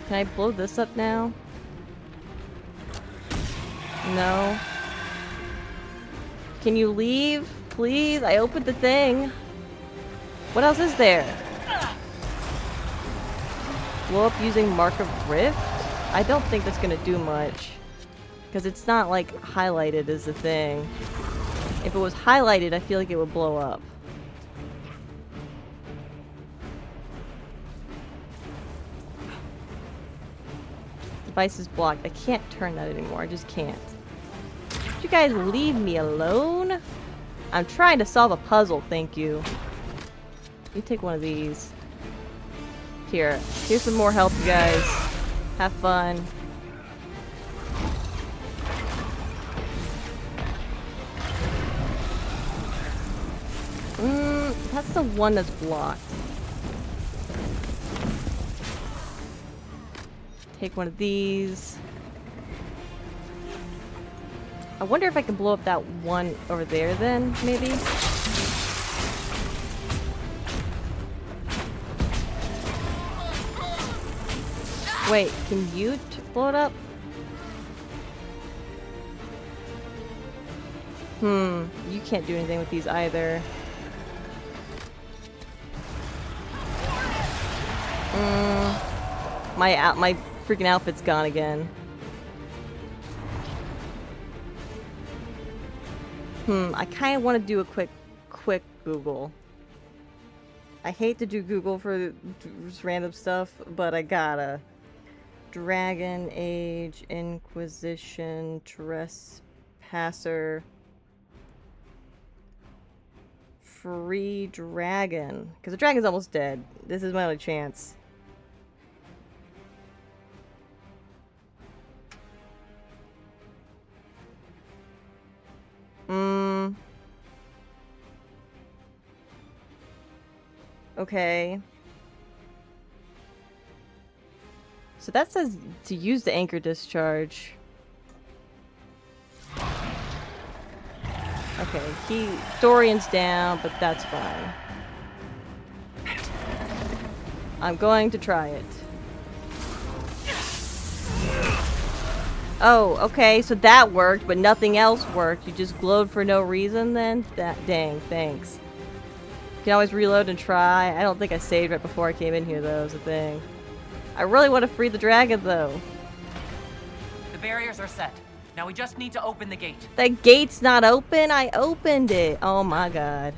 Can I blow this up now? No. Can you leave? Please? I opened the thing. What else is there? Blow up using Mark of Rift? I don't think that's gonna do much. Because it's not, like, highlighted as a thing. If it was highlighted, I feel like it would blow up. Device is blocked. I can't turn that anymore. I just can't. Would you guys leave me alone? I'm trying to solve a puzzle, thank you. You take one of these. Here. Here's some more help, you guys. Have fun. That's the one that's blocked. Take one of these. I wonder if I can blow up that one over there then, maybe? Wait, can you blow it up? You can't do anything with these either. My freaking outfit's gone again. I kind of want to do a quick Google. I hate to do Google for just random stuff, but I gotta. Dragon Age Inquisition Trespasser Free Dragon. Because the dragon's almost dead. This is my only chance. Okay. So that says to use the anchor discharge. Okay, Dorian's down, but that's fine. I'm going to try it. Oh, okay, so that worked, but nothing else worked. You just glowed for no reason then? Dang, thanks. You can always reload and try. I don't think I saved right before I came in here, though, is the thing. I really want to free the dragon, though. The barriers are set. Now we just need to open the gate. The gate's not open? I opened it. Oh my god.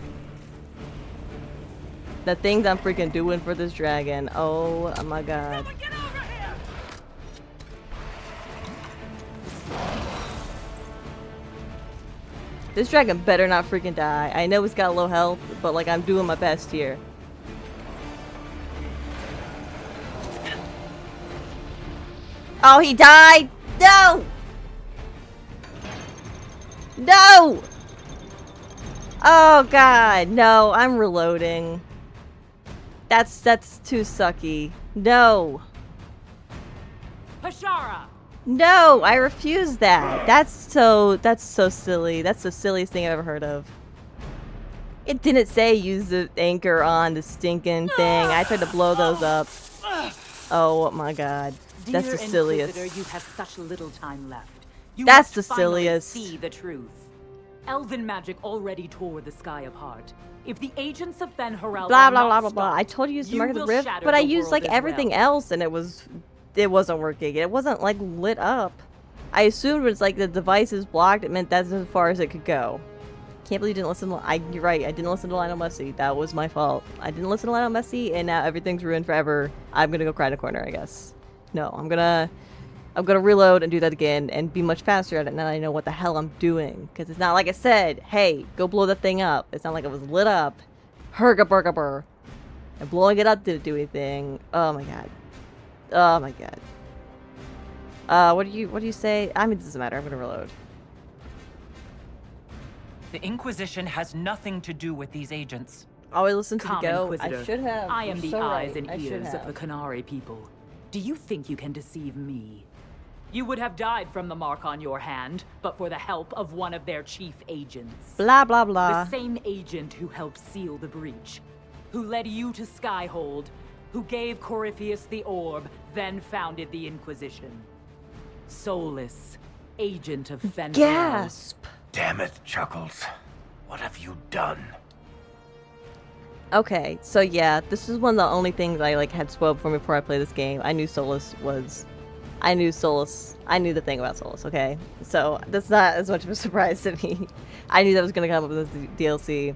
The things I'm freaking doing for this dragon. Oh my god. Someone get over here! This dragon better not freaking die. I know it's got low health, but like I'm doing my best here. Oh, he died! No! No! Oh god, no, I'm reloading. That's too sucky. No. Hashara! No, I refuse that. That's so silly. That's the silliest thing I've ever heard of. It didn't say use the anchor on the stinking thing. I tried to blow those up. Oh my god. That's the silliest. Inquisitor, you have such little time left. You That's must the finally silliest. see the truth. Elven magic already tore the sky apart. If the agents of Fen Harel Blah are blah not blah blah blah. I stopped, told you to use the you mark of the will rift, shatter but I the used world like as everything well. else, and it wasn't working. It wasn't like lit up. I assumed it was like the device is blocked. It meant that's as far as it could go. Can't believe you didn't listen to you're right, I didn't listen to Lionel Messi. That was my fault. I didn't listen to Lionel Messi, and now everything's ruined forever. I'm gonna go cry in a corner, I guess. No, I'm gonna reload and do that again and be much faster at it now that I know what the hell I'm doing. Because it's not like I said, hey, go blow that thing up. It's not like it was lit up. Herga burga burr. And blowing it up didn't do anything. Oh my god. Oh my god. What do you say? I mean, it doesn't matter. I'm gonna reload. The Inquisition has nothing to do with these agents. Always listen to the Come, go. Inquisitor. I should have. I am You're the so eyes right. and I should ears of the have. Qunari people. Do you think you can deceive me? You would have died from the mark on your hand, but for the help of one of their chief agents. Blah blah blah. The same agent who helped seal the breach, who led you to Skyhold, who gave Corypheus the orb, then founded the Inquisition. Soulless, agent of Fen Harel. Gasp. Damn it, Chuckles. What have you done? Okay, so yeah, this is one of the only things I like had spoiled for me before I played this game. I knew Solus was. I knew the thing about Solus, okay? So that's not as much of a surprise to me. I knew that was gonna come up with this DLC.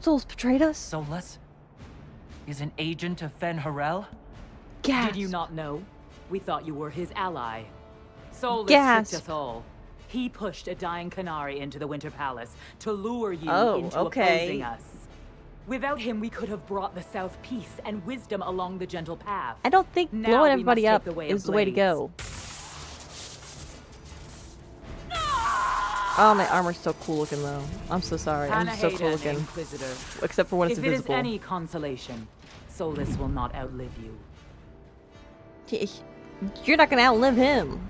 Solus betrayed us? Solus is an agent of Fen Harel? Gasp. Did you not know? We thought you were his ally. Solus Gasp. tricked us all. He pushed a dying Qunari into the Winter Palace to lure you Oh, into okay. opposing us. Without him, we could have brought the South peace and wisdom along the gentle path. I don't think Now blowing we everybody must take up the way of is the way to blades. go. Oh, my armor's so cool looking though. I'm so sorry. I'm so cool Panaheda, looking. Inquisitor. Except for when it's If it is invisible. any consolation, Solus will not outlive you. You're not gonna outlive him.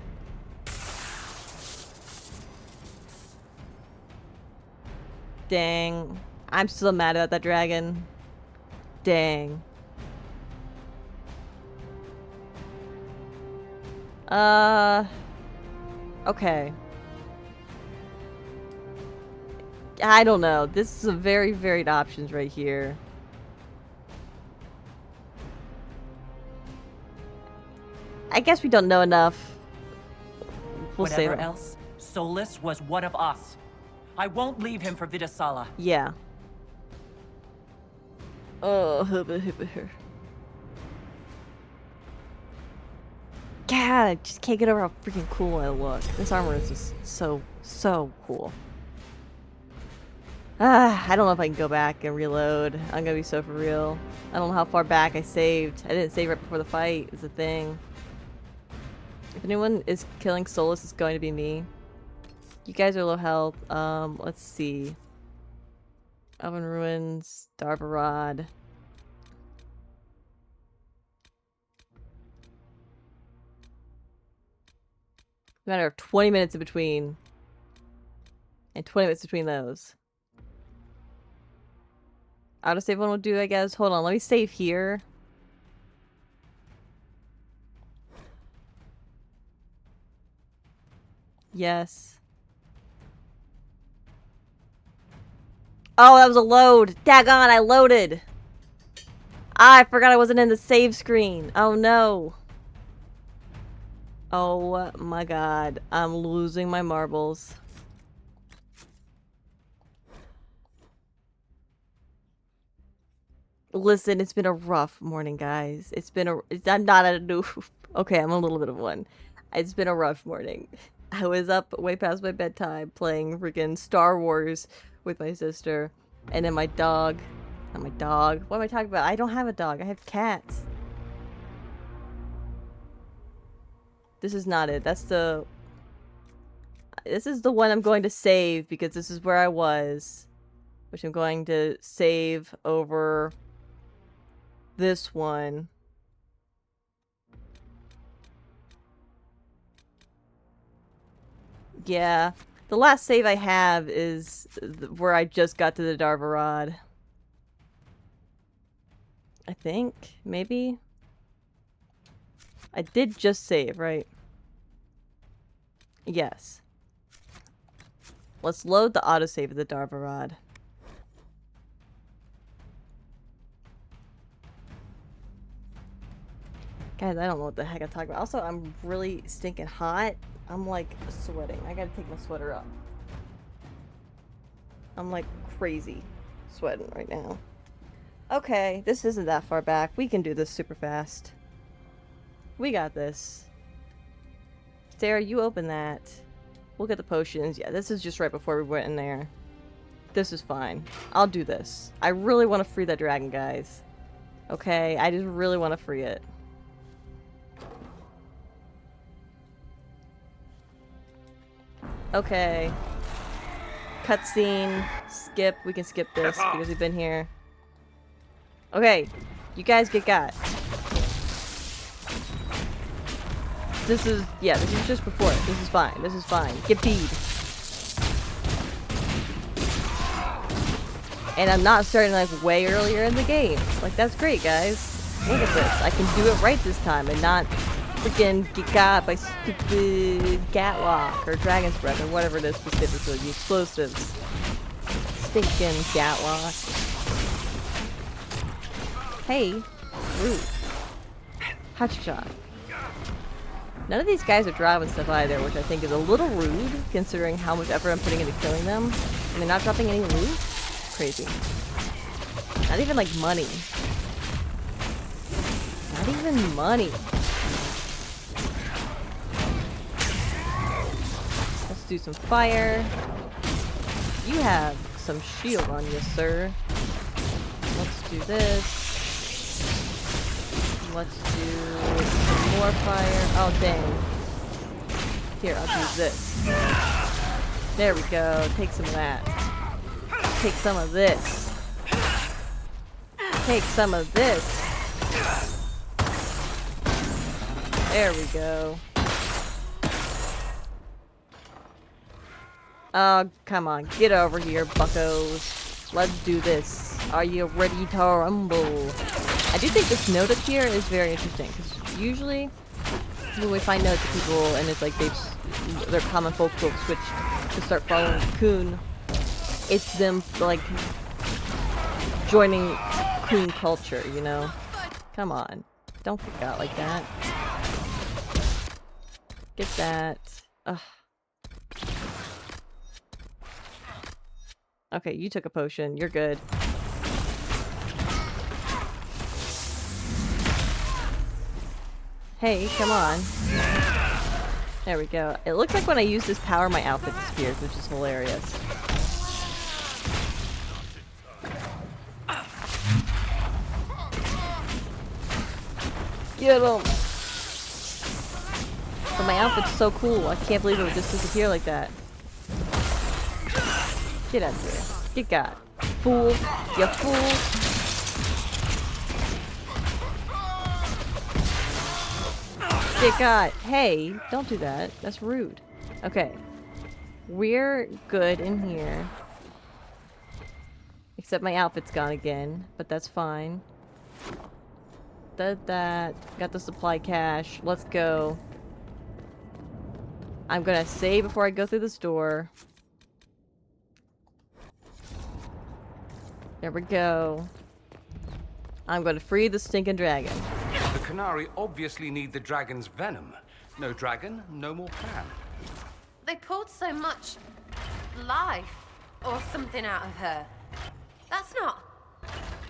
Dang. I'm still mad about that dragon. Dang. Okay. I don't know. This is some very varied options right here. I guess we don't know enough. We'll save Whatever him. else, Solus was one of us. I won't leave him for Vidasala. Yeah. Oh, God, I just can't get over how freaking cool I look. This armor is just so cool. I don't know if I can go back and reload. I'm gonna be so for real. I don't know how far back I saved. I didn't save right before the fight, is the thing. If anyone is killing Solus, it's going to be me. You guys are low health. Let's see. Oven Ruins, Darvarad. Matter of 20 minutes in between. And 20 minutes between those. Autosave one will do, I guess. Hold on, let me save here. Yes. Oh, that was a load. Daggone, I loaded. Ah, I forgot I wasn't in the save screen. Oh no. Oh my god. I'm losing my marbles. Listen, it's been a rough morning, guys. It's been I'm not at a new... Okay, I'm a little bit of one. It's been a rough morning. I was up way past my bedtime playing freaking Star Wars with my sister. And then my dog... Not my dog. What am I talking about? I don't have a dog. I have cats. This is not it. That's the... This is the one I'm going to save because this is where I was. Which I'm going to save over this one. Yeah. The last save I have is where I just got to the Darvarad. I think, maybe. I did just save, right? Yes. Let's load the autosave of the Darvarad. Guys, I don't know what the heck I'm talking about. Also, I'm really stinking hot. I'm like sweating. I gotta take my sweater up. I'm like crazy sweating right now. Okay, this isn't that far back. We can do this super fast. We got this. Sarah, you open that. We'll get the potions. Yeah, this is just right before we went in there. This is fine. I'll do this. I really want to free that dragon, guys. Okay, I just really want to free it. Okay. Cutscene. Skip. We can skip this because we've been here. Okay. You guys get got. This is, yeah, this is just before it. This is fine. This is fine. Get bead. And I'm not starting like way earlier in the game. Like, that's great, guys. Look at this. I can do it right this time and not freaking get got by stupid Gatlock or Dragon's Breath or whatever it is specifically. The explosives. Stinking Gatlock. Hey. Rude. Hotshot. None of these guys are dropping stuff either, which I think is a little rude, considering how much effort I'm putting into killing them. And they're not dropping any loot? Crazy. Not even, like, money. Not even money. Let's do some fire. You have some shield on you, sir. Let's do this. Let's do some more fire. Oh, dang. Here, I'll do this. There we go. Take some of that. Take some of this. Take some of this. There we go. Oh, come on. Get over here, buckos. Let's do this. Are you ready to rumble? I do think this note up here is very interesting, because usually when we find notes of people and it's like their common folk will switch to start following Qun, it's them like joining Qun culture, you know? Come on. Don't get got like that. Get that. Ugh. Okay, you took a potion. You're good. Hey, come on. There we go. It looks like when I use this power, my outfit disappears, which is hilarious. Get him! But my outfit's so cool. I can't believe it would just disappear like that. Get out of here. Get got. Fool. You fool. Get got. Hey, don't do that. That's rude. Okay. We're good in here. Except my outfit's gone again, but that's fine. Did that. Got the supply cache. Let's go. I'm gonna save before I go through this door. There we go. I'm gonna free the stinking dragon. The Qunari obviously need the dragon's venom. No dragon, no more plan. They pulled so much life or something out of her. That's not...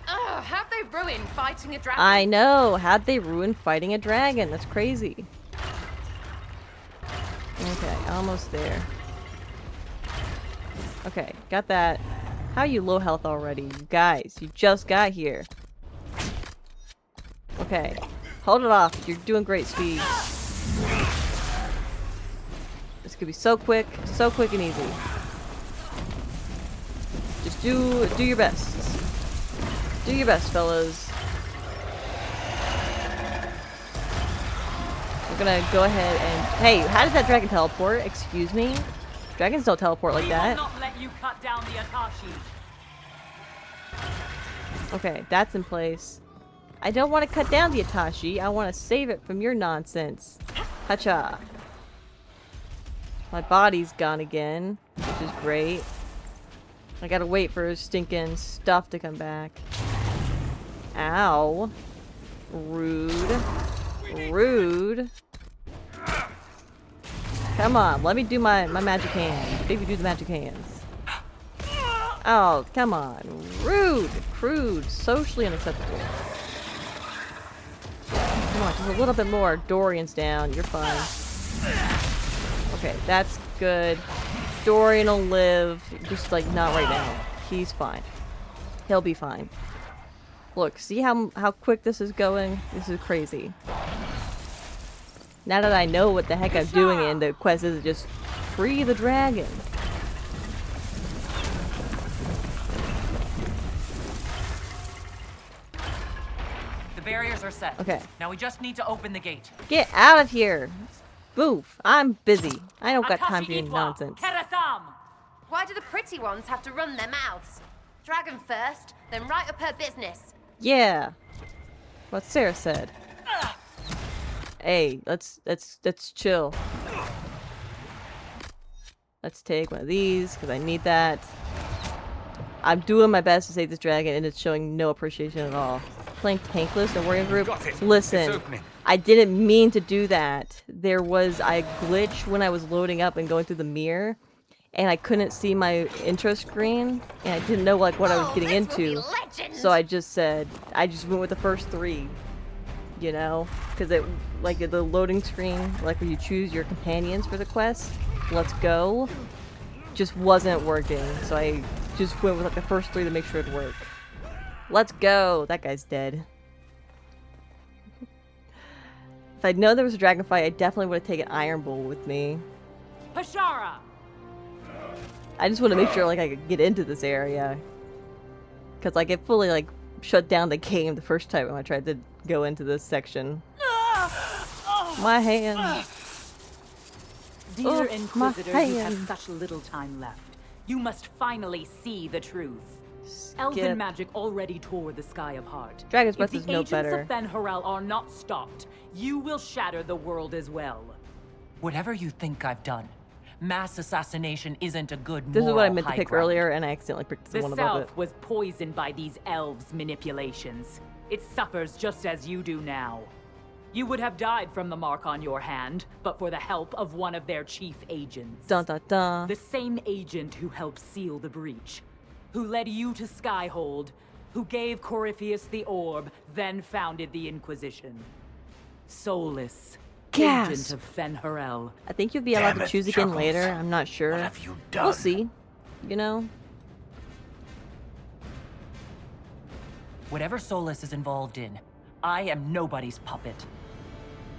Ugh, how'd they ruin fighting a dragon? I know. How'd they ruin fighting a dragon? That's crazy. Okay, almost there. Okay, got that. How are you low health already? You guys, you just got here. Okay. Hold it off. You're doing great, Speed. This could be so quick and easy. Just do your best. Do your best, fellas. We're gonna go ahead and... Hey, how did that dragon teleport? Excuse me? Dragons don't teleport like that. We will not let you cut down the Atashi. Okay, that's in place. I don't want to cut down the Itachi. I want to save it from your nonsense. Hacha. My body's gone again, which is great. I gotta wait for his stinking stuff to come back. Ow. Rude. Rude. Come on, let me do my magic hands. Baby, do the magic hands. Oh, come on. Rude. Crude. Socially unacceptable. Come on, just a little bit more. Dorian's down. You're fine. Okay, that's good. Dorian will live. Just, like, not right now. He's fine. He'll be fine. Look, see how quick this is going? This is crazy. Now that I know what the heck I'm doing and the quest is just free the dragon. The barriers are set. Okay. Now we just need to open the gate. Get out of here. Move. I'm busy. I don't got time for your nonsense. Why do the pretty ones have to run their mouths? Dragon first, then right up her business. Yeah. What Sarah said. Hey, let's chill. Let's take one of these, because I need that. I'm doing my best to save this dragon, and it's showing no appreciation at all. Playing tankless and warrior group? Listen, I didn't mean to do that. There was a glitch when I was loading up and going through the mirror, and I couldn't see my intro screen, and I didn't know like what I was getting into. So I just went with the first 3. You know, because it, like, the loading screen, like when you choose your companions for the quest, let's go, just wasn't working. So I just went with like the first 3 to make sure it'd work. Let's go. That guy's dead. If I'd known there was a dragon fight, I definitely would have taken Iron Bull with me. Pashara! I just want to make sure like I could get into this area, because like it fully like shut down the game the first time when I tried to go into this section. My hand. Dear Inquisitor, you have such little time left. You must finally see the truth. Elven magic already tore the sky apart. Dragon's Breath if is the no agents better. of Fen'Harel are not stopped, you will shatter the world as well. Whatever you think I've done, mass assassination isn't a good This is what I moral meant to high pick ground. earlier, and I accidentally picked the The one above it. South was poisoned by these elves' manipulations. It suffers just as you do now. You would have died from the mark on your hand, but for the help of one of their chief agents. Dun dun dun. The same agent who helped seal the breach, who led you to Skyhold, who gave Corypheus the orb, then founded the Inquisition. Soulless, agent Gasp. of Fen'Harel. I think you'll be allowed Damn to it, choose again Chuckles. later. I'm not sure. What have you done? We'll see. You know? Whatever Solus is involved in, I am nobody's puppet.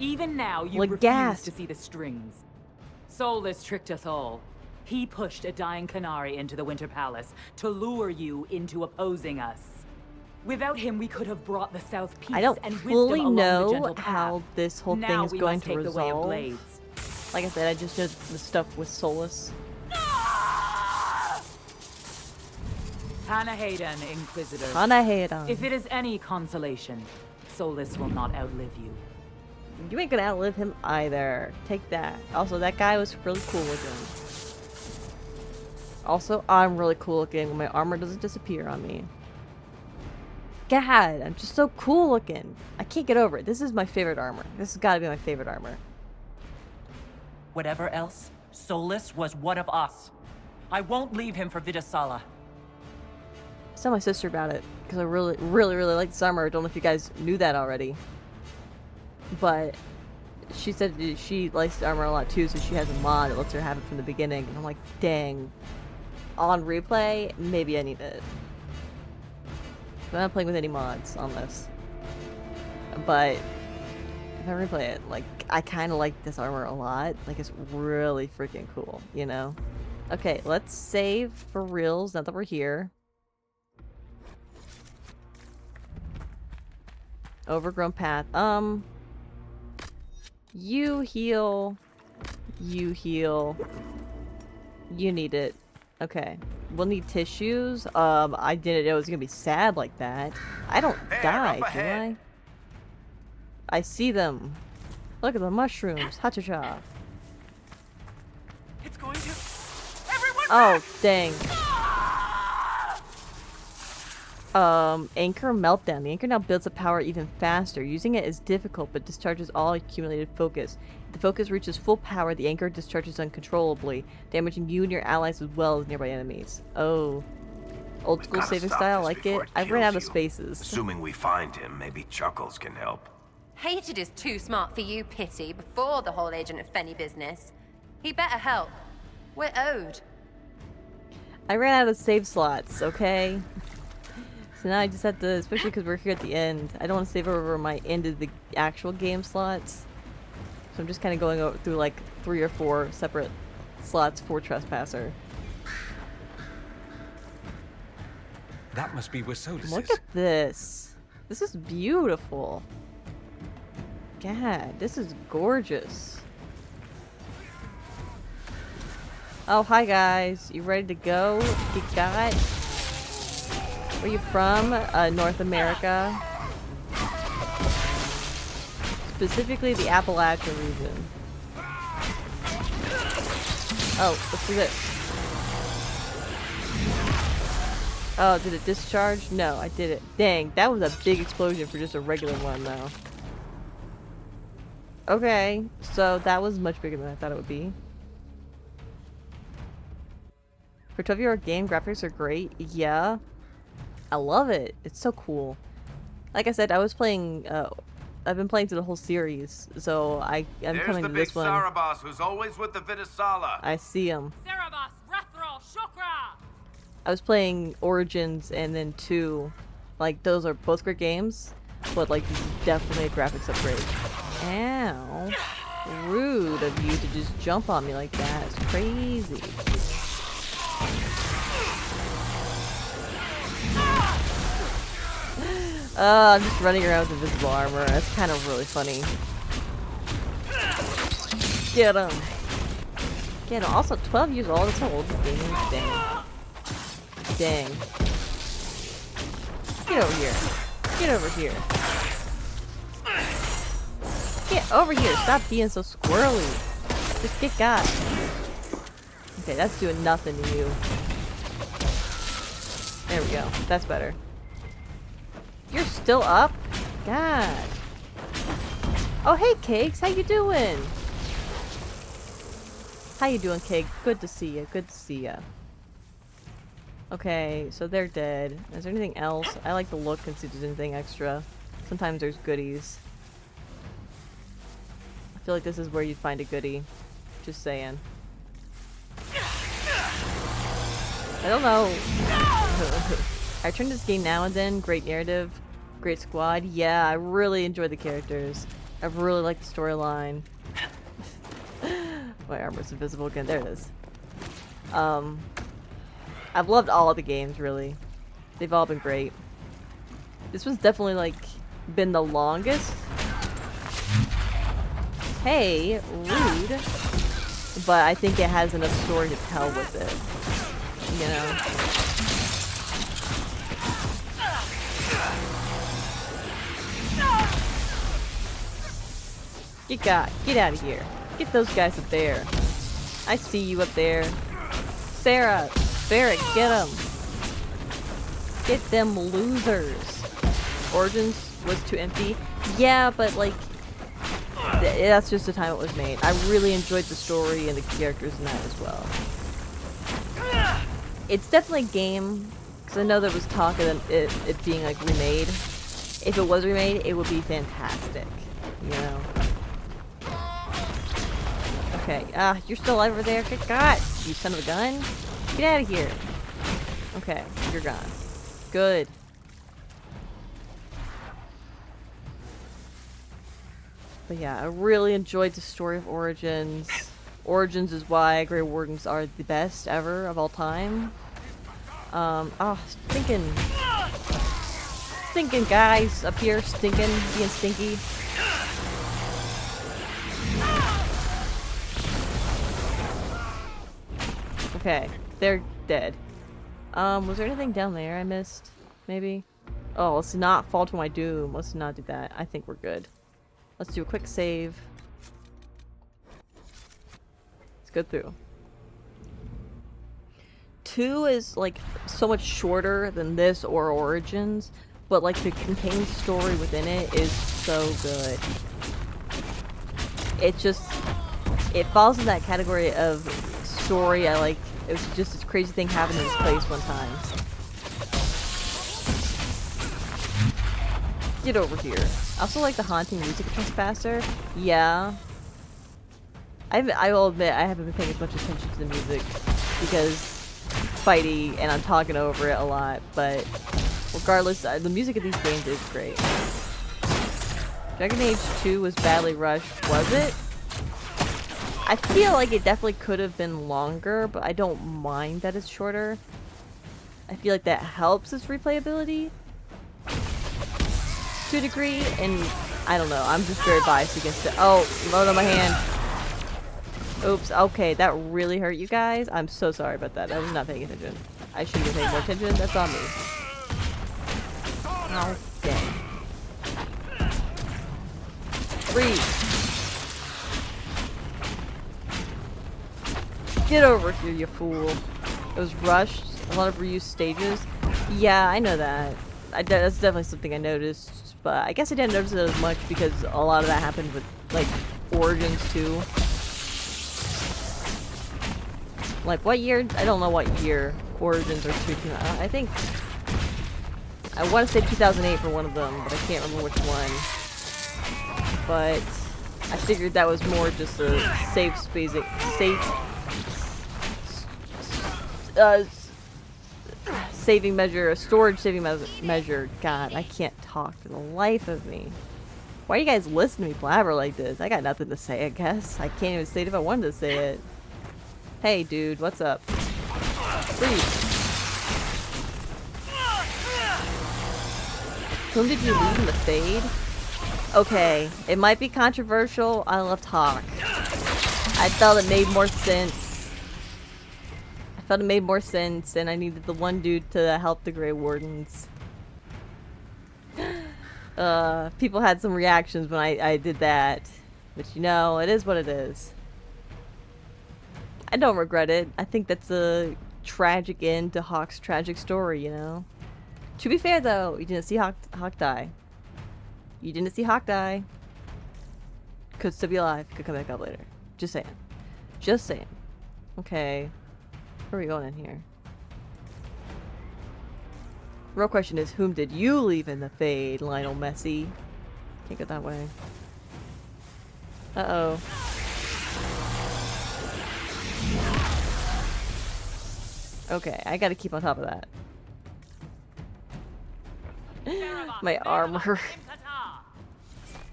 Even now, you Like refuse gas. to see the strings. Soulless tricked us all. He pushed a dying Qunari into the Winter Palace to lure you into opposing us. Without him, we could have brought the South peace I don't and fully wisdom along the know gentle how path. this whole Now thing is we going must to take the way of resolve. blades. Like I said, I just did the stuff with Solus. Panahedon, Inquisitor. Panahedon. If it is any consolation, Solus will not outlive you. You ain't gonna outlive him either. Take that. Also, that guy was really cool looking. Also, I'm really cool looking when my armor doesn't disappear on me. God, I'm just so cool looking. I can't get over it. This is my favorite armor. This has got to be my favorite armor. Whatever else, Solus was one of us. I won't leave him for Vidasala. I tell my sister about it because I really, really, really like this armor. I don't know if you guys knew that already, but she said she likes the armor a lot too, so she has a mod that lets her have it from the beginning. And I'm like, dang. On replay, maybe I need it. I'm not playing with any mods on this, but if I replay it, like, I kind of like this armor a lot. Like, it's really freaking cool, you know? Okay, let's save for reals now that we're here. Overgrown path. You heal. You heal. You need it. Okay. We'll need tissues. I didn't know it was gonna be sad like that. I don't There, die, up do I? ahead. I see them. Look at the mushrooms. Ha-cha-cha. It's going to... Everyone Oh, dang. Anchor meltdown. The anchor now builds up power even faster. Using it is difficult, but discharges all accumulated focus. If the focus reaches full power, the anchor discharges uncontrollably, damaging you and your allies as well as nearby enemies. Oh. Old school Gotta saving stop style, this like before it? I ran kills out of you. spaces. Assuming we find him, maybe Chuckles can help. Hated is too smart for you, Pity, before the whole Agent of Fenny business. He better help. We're owed. I ran out of save slots, okay? So now I just have to, especially because we're here at the end, I don't want to save over my end of the actual game slots. So I'm just kind of going over through like 3 or 4 separate slots for Trespasser. That must be where Solus Look is. at this. This is beautiful. God, this is gorgeous. Oh, hi guys. You ready to go? You got? Where you from? North America. Specifically the Appalachia region. Oh, let's do this. Oh, did it discharge? No, I did it. Dang, that was a big explosion for just a regular one, though. Okay, so that was much bigger than I thought it would be. For a 12-year-old game, graphics are great. Yeah. I love it. It's so cool. Like I said, I was playing, I've been playing through the whole series, so I'm coming to this one. There's the big Sarabas who's always with the Vitisala. I see him. Cerebus, Rethrol, Shukra! I was playing Origins and then 2. Like, those are both great games, but like, this is definitely a graphics upgrade. Ow. Rude of you to just jump on me like that. It's crazy. I'm just running around with invisible armor. That's kind of really funny. Get him. Get him. Also, 12 years old. That's how old this game is. Dang. Dang. Get over here. Get over here. Get over here. Stop being so squirrely. Just get got. Okay, that's doing nothing to you. There we go. That's better. You're still up? God. Oh, hey, Cakes. How you doing? How you doing, Cake? Good to see ya. Good to see ya. Okay, so they're dead. Is there anything else? I like to look and see if there's anything extra. Sometimes there's goodies. I feel like this is where you'd find a goodie. Just saying. I don't know. I turn this game now and then. Great narrative. Great squad. Yeah, I really enjoy the characters. I really like the storyline. My armor's invisible again. There it is. I've loved all of the games, really. They've all been great. This one's definitely, like, been the longest. Hey, rude. But I think it has enough story to tell with it. You know? Get out of here. Get those guys up there. I see you up there. Sarah, Barrett, get them. Get them losers. Origins was too empty. Yeah, but like, that's just the time it was made. I really enjoyed the story and the characters in that as well. It's definitely a game, because I know there was talk of it being like remade. If it was remade, it would be fantastic. You know? Okay, you're still over there? Good God! You son of a gun! Get out of here! Okay, you're gone. Good. But yeah, I really enjoyed the story of Origins. Origins is why Grey Wardens are the best ever of all time. Stinking guys up here, being stinky. Okay, they're dead. Was there anything down there I missed? Maybe? Oh, let's not fall to my doom. Let's not do that. I think we're good. Let's do a quick save. Let's go through. 2 is like so much shorter than this or Origins, but like the contained story within it is so good. It falls in that category of story I like. It was just this crazy thing happened in this place one time. Get over here. I also like the haunting music. It comes faster. Yeah. I will admit I haven't been paying as much attention to the music because fighty and I'm talking over it a lot, but regardless, the music of these games is great. Dragon Age 2 was badly rushed, was it? I feel like it definitely could have been longer, but I don't mind that it's shorter. I feel like that helps its replayability to a degree, and I don't know, I'm just very biased against it. Oh, load on my hand. Oops, okay, that really hurt you guys. I'm so sorry about that. I was not paying attention. I should have paid more attention. That's on me. Oh, dang. Freeze. Get over here, you fool. It was rushed. A lot of reused stages. Yeah, I know that. That's definitely something I noticed. But I guess I didn't notice it as much because a lot of that happened with, like, Origins too. Like, what year? I don't know what year Origins or 2 came out. I think... I want to say 2008 for one of them, but I can't remember which one. But I figured that was more just a saving measure, a storage saving measure. God, I can't talk for the life of me. Why do you guys listen to me blabber like this? I got nothing to say, I guess. I can't even say it if I wanted to say it. Hey, dude, what's up? Freeze. Whom did you leave in the fade? Okay, it might be controversial. I love talk. I felt it made more sense. And I needed the one dude to help the Grey Wardens. People had some reactions when I did that. But you know, it is what it is. I don't regret it. I think that's a tragic end to Hawk's tragic story, you know? To be fair, though, you didn't see Hawk die. You didn't see Hawk die. Could still be alive. Could come back up later. Just saying. Just saying. Okay. Where are we going in here? Real question is, whom did you leave in the fade, Lionel Messi? Can't go that way. Uh-oh. Okay, I gotta keep on top of that. My armor.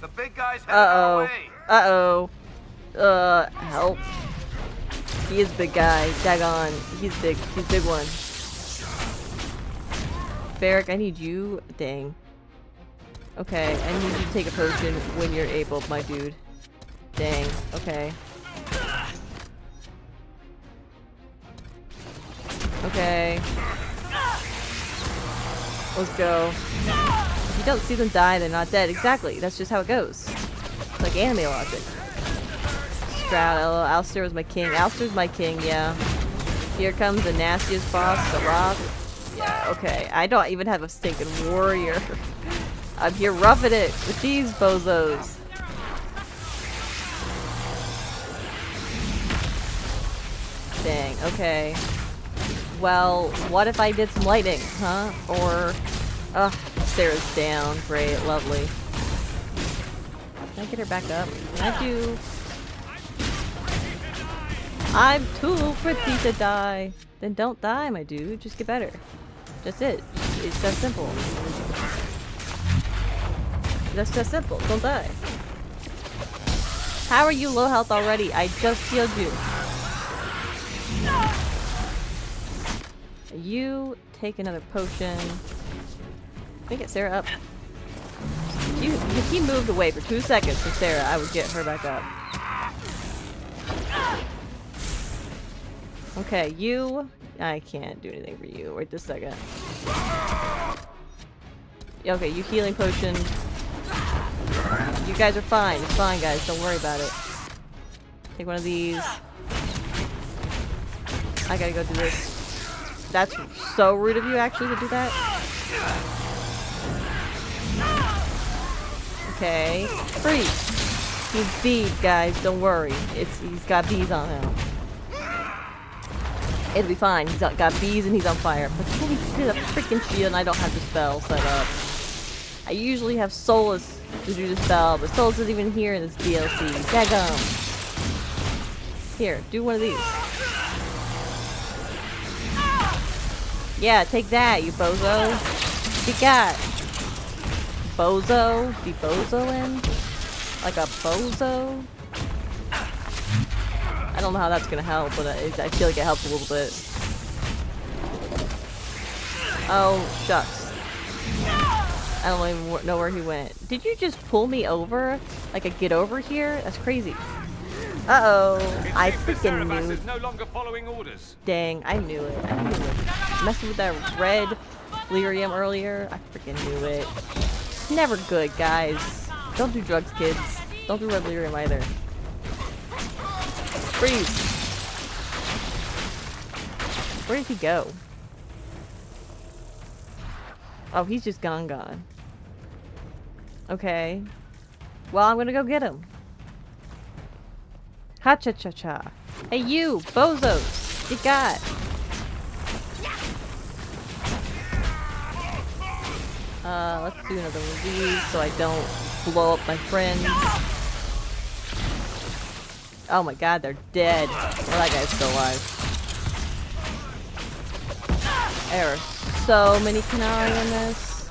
The big guy's headed our way. Uh-oh. Help. He is big guy. Dagon. He's big. He's big one. Varric, I need you. Dang. Okay, I need you to take a potion when you're able, my dude. Dang. Okay. Okay. Let's go. If you don't see them die, they're not dead. Exactly. That's just how it goes. It's like anime logic. Stroud, Alistair was my king. Alistair's my king, yeah. Here comes the nastiest boss, the Rob. Yeah, okay. I don't even have a stinking warrior. I'm here roughing it with these bozos. Dang, okay. Well, what if I did some lightning, huh? Or, Sarah's down. Great, lovely. Can I get her back up? Can I do? I'm too pretty to die. Then don't die, my dude. Just get better. That's it. It's that simple. That's that simple. Don't die. How are you low health already? I just healed you. You take another potion. Let me get Sarah up. If he moved away for 2 seconds from Sarah, I would get her back up. Okay, you... I can't do anything for you. Wait just a second. Okay, you healing potion. You guys are fine. It's fine, guys. Don't worry about it. Take one of these. I gotta go do this. That's so rude of you, actually, to do that. Okay. Freeze. He's bead, guys. Don't worry. He's got bees on him. It'll be fine. He's got bees and he's on fire. But then he did a freaking shield and I don't have the spell set up. I usually have Solus to do the spell, but Solus isn't even here in this DLC. Daggum. Here, do one of these. Yeah, take that, you bozo. What you got? Bozo? Be bozoing? Like a bozo? I don't know how that's gonna help, but I feel like it helps a little bit. Oh, shucks. I don't even know where he went. Did you just pull me over? Like a get over here? That's crazy. Uh-oh. I freaking knew. Is no longer following orders. Dang, I knew it. I knew it. Messing with that red lyrium earlier. I freaking knew it. It's never good, guys. Don't do drugs, kids. Don't do red lyrium either. Freeze! Where did he go? Oh, he's just gone. Okay. Well, I'm gonna go get him. Ha-cha-cha-cha. Hey, you! Bozos! What you got? Let's do another one of these so I don't blow up my friends. Oh my god, they're dead. Well, that guy's still alive. There are so many Qunari in this.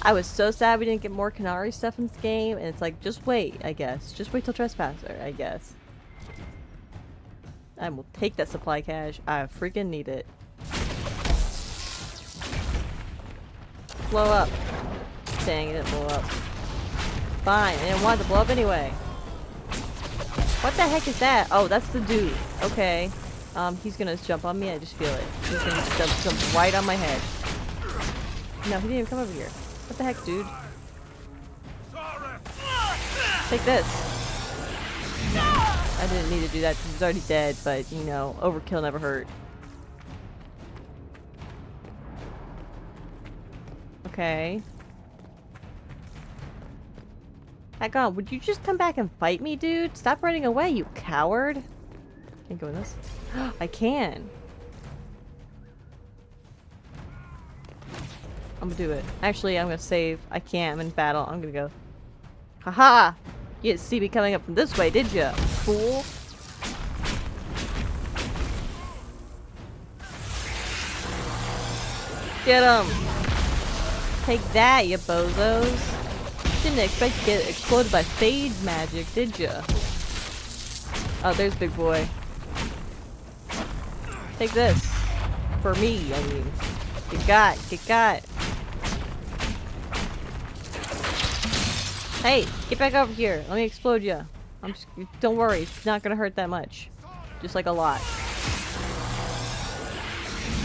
I was so sad we didn't get more Qunari stuff in this game, and it's like, just wait, I guess. Just wait till Trespasser, I guess. I will take that supply cache. I freaking need it. Blow up. Dang, it didn't blow up. Fine, I didn't want it to blow up anyway. What the heck is that? Oh, that's the dude. Okay. He's gonna jump on me. I just feel it. He's gonna jump right on my head. No, he didn't even come over here. What the heck, dude? Take this. I didn't need to do that because he's already dead, but, you know, overkill never hurt. Okay. Heck on, would you just come back and fight me, dude? Stop running away, you coward! Can't go in this. I can! I'm gonna do it. Actually, I'm gonna save. I can't, I'm in battle. I'm gonna go. Haha! You didn't see me coming up from this way, did ya? Fool! Get him! Take that, you bozos! Didn't expect to get exploded by fade magic, did ya? Oh, there's big boy. Take this. For me, I mean. Get got. Hey, get back over here. Let me explode ya. Don't worry, it's not gonna hurt that much. Just like a lot.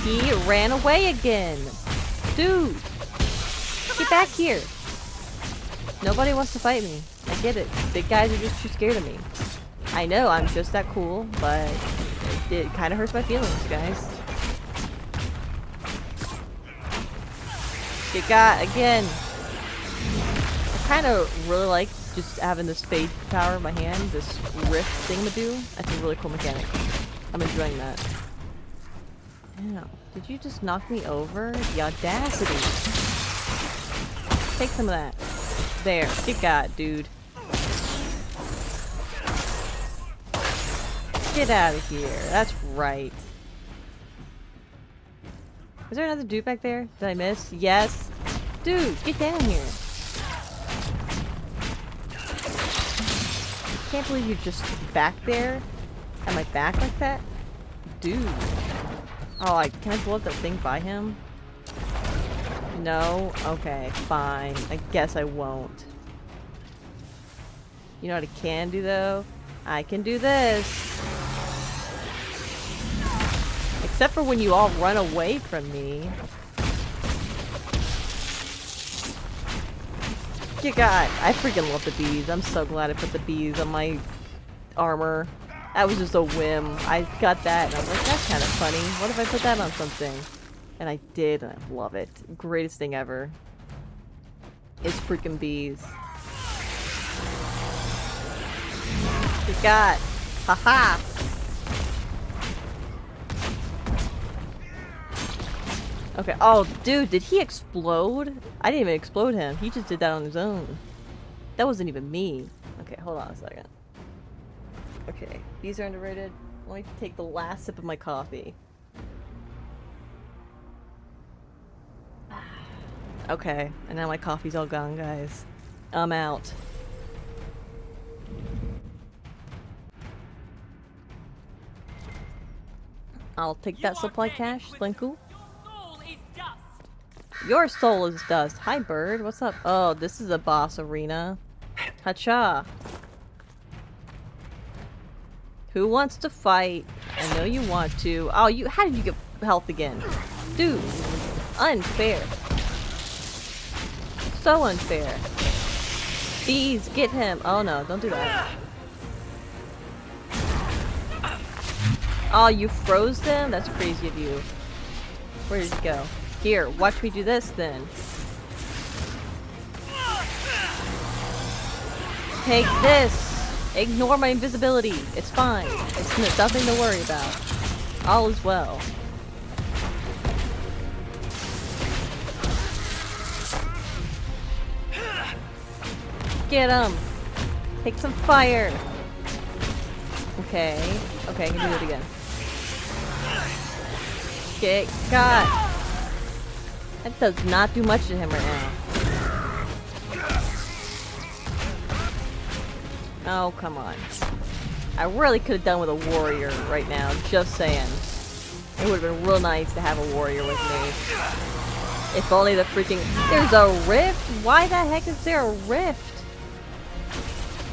He ran away again. Dude. Get back here. Nobody wants to fight me. I get it. Big guys are just too scared of me. I know, I'm just that cool, but it kind of hurts my feelings, guys. Get got again. I kind of really like just having this fade power in my hand, this rift thingamadoo. That's a really cool mechanic. I'm enjoying that. Damn, did you just knock me over? The audacity. Take some of that. There, get got, dude. Get out of here. That's right. Is there another dude back there? Did I miss? Yes. Dude, get down here. I can't believe you're just back there. At my back like that? Dude. Oh, can I blow up that thing by him? No? Okay, fine. I guess I won't. You know what I can do, though? I can do this. Except for when you all run away from me. You got. I freaking love the bees. I'm so glad I put the bees on my armor. That was just a whim. I got that and I was like, that's kind of funny. What if I put that on something? And I did, and I love it. Greatest thing ever. It's freaking bees. You got. Haha. Okay. Oh, dude, did he explode? I didn't even explode him. He just did that on his own. That wasn't even me. Okay, hold on a second. Okay, these are underrated. Let me take the last sip of my coffee. Okay, and now my coffee's all gone, guys. I'm out. I'll take that supply cache. Slinku. Your soul is dust. Hi, bird. What's up? Oh, this is a boss arena. Hacha. Who wants to fight? I know you want to. Oh, you. How did you get health again? Dude. Unfair. So unfair. Bees, get him. Oh no, don't do that. Oh, you froze them? That's crazy of you. Where did he go? Here, watch me do this then. Take this! Ignore my invisibility. It's fine. It's nothing to worry about. All is well. Get him! Take some fire! Okay. Okay, I can do it again. Get got! That does not do much to him right now. Oh, come on. I really could have done with a warrior right now, just saying. It would have been real nice to have a warrior with me. If only the freaking... There's a rift? Why the heck is there a rift?